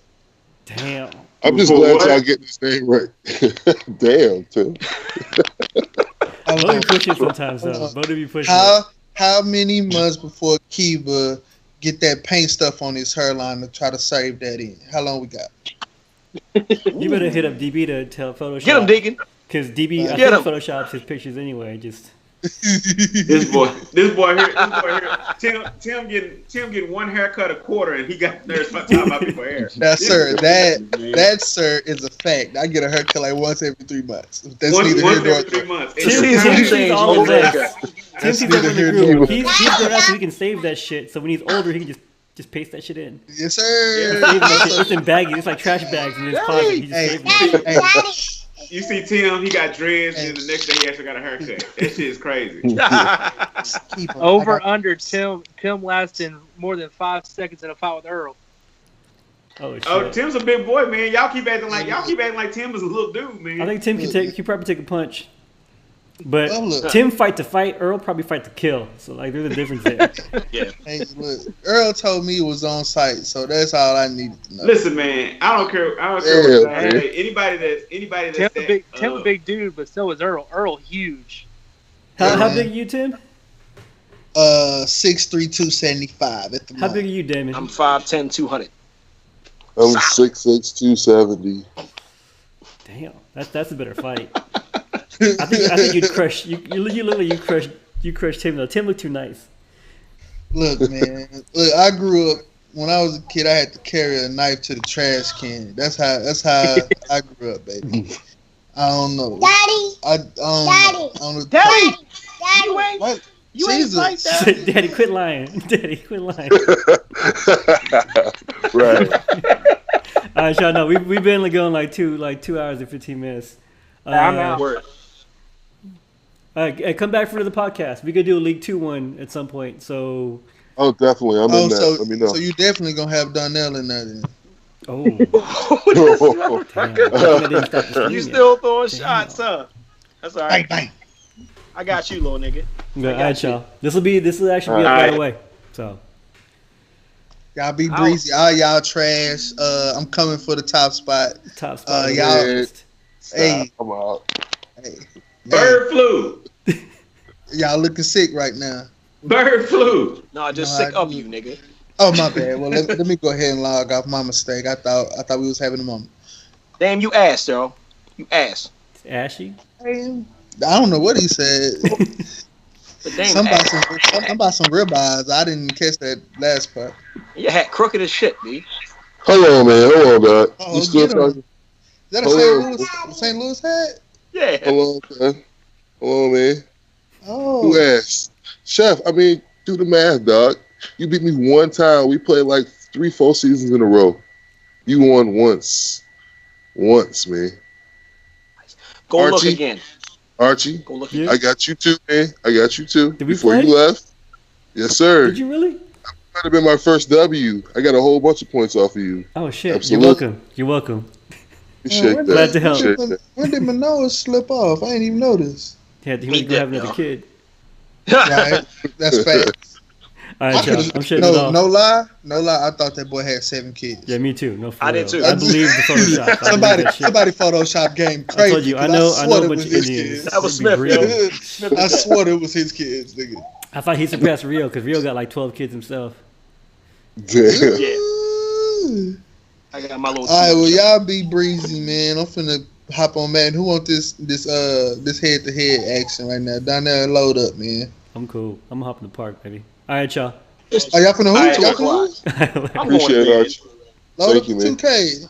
Damn. I'm just Before glad what? y'all getting this name right. Damn, Tim. Bo be pushing sometimes though. Bo be pushing. How many months before Kiba get that paint stuff on his hairline to try to save that in? How long we got? You better hit up DB to tell Photoshop. Get him, Deacon. Because DB, I Get think him. Photoshops his pictures anyway. Just This boy here. Tim getting one haircut a quarter, and he got nerves by talking about people hair. Now, sir, Man. that sir is a fact. I get a haircut like once every 3 months. That's Once neither here every nor 3 there. months. Tim Season sees change all of over this. again. Tim That's sees that in neither the here nor group. He's grown up so he can save that shit. So when he's older, he can just paste that shit in. Yes, sir. Save that shit. It's in baggies. It's like trash bags in his closet. He just Hey, saves that shit. hey, You see Tim, he got dreads, and the next day he actually got a haircut. That shit is crazy. keep 'em. Over I got- under Tim lasting more than 5 seconds in a fight with Earl. Oh shit. Oh, Tim's a big boy, man. Y'all keep acting like Tim is a little dude, man. I think Tim can probably take a punch. But Well, look. Tim fight to fight, Earl probably fight to kill. So like there's a difference there. Yeah. Hey, look, Earl told me it was on site, so that's all I needed to know. Listen, man, I don't care. Yeah, What man. anybody that's Tim a big dude, but so is Earl. Earl huge. How big are you, Tim? 6'3", 275 at the How moment. big are you, Damon? I'm 5'10", 200. I'm 6'6", 270. Damn, that's a better fight. I think you'd crush you look like you crushed Tim though. Tim looked too nice. Look, man. Look, I grew up when I was a kid. I had to carry a knife to the trash can. That's how I grew up, baby. I don't know. I don't know. Daddy! You ain't, What? you ain't Jesus. like that. Daddy, quit lying. Daddy, quit lying. Right. All right, y'all know we've been going like 2 hours and 15 minutes. I'm out. Word. Hey, come back for the podcast. We could do a League 2 one at some point. So. Oh, definitely. I'm in that. Let me know. So you definitely gonna have Donnell in there then. Oh. Damn. You still throwing shots, huh? That's all right. Bang, bang. I got you, little nigga. All right, y'all. This will actually be up right away. So. Y'all be breezy. All y'all trash. I'm coming for the top spot. Top spot. Y'all. Hey. I'm out. Hey. Bird flu. Y'all looking sick right now. Bird flu. No, just sick of you, nigga. Oh my bad. Well, let me go ahead and log off my mistake. I thought we was having a moment. Damn, you ass, yo. You ass. It's ashy. I don't know what he said. Something about some ribeyes. I didn't catch that last part. Your hat crooked as shit, B. Hold on, man. Hold on, God. Oh, You still talking? Is that a St. Louis hat? Yeah. Hold on, man. Hold on, man. Oh. Who asked? Chef, I mean, do the math, dog. You beat me one time. We played like 3-4 seasons in a row. You won once. Once, man. Go Archie, look again. Archie, Go look Yeah. again. I got you too, man. I got you too. Did we Before play? you left. Yes, sir. Did you really? Might have been my first W. I got a whole bunch of points off of you. Oh shit! Absolutely. You're welcome. Appreciate that. Glad to help. Appreciate that. When did Manoj slip off? I ain't even noticed. Yeah, he was gonna have another kid. Right? That's fact. All right, y'all. I'm shutting it off. No lie. I thought that boy had 7 kids. Yeah, me too. No, for I real. did too. I believe the Photoshop. Somebody Photoshop game crazy. I told you. I know a bunch of his Indians. kids. That was It'd be Smith, yo. real. I swore it was his kids, nigga. I thought he surpassed Rio because Rio got like 12 kids himself. Damn. Yeah. Ooh. I got my little. All right, well y'all be breezy, man. I'm finna hop on, man. Who want this head to head action right now? Down there and load up, man. I'm cool. I'm gonna hop in the park, baby. All right, y'all. Are y'all finna hoop? All right, Y'all finna hoop? I'm Appreciate going it, to bed. Archie. Load Thank up you, the man. 2K.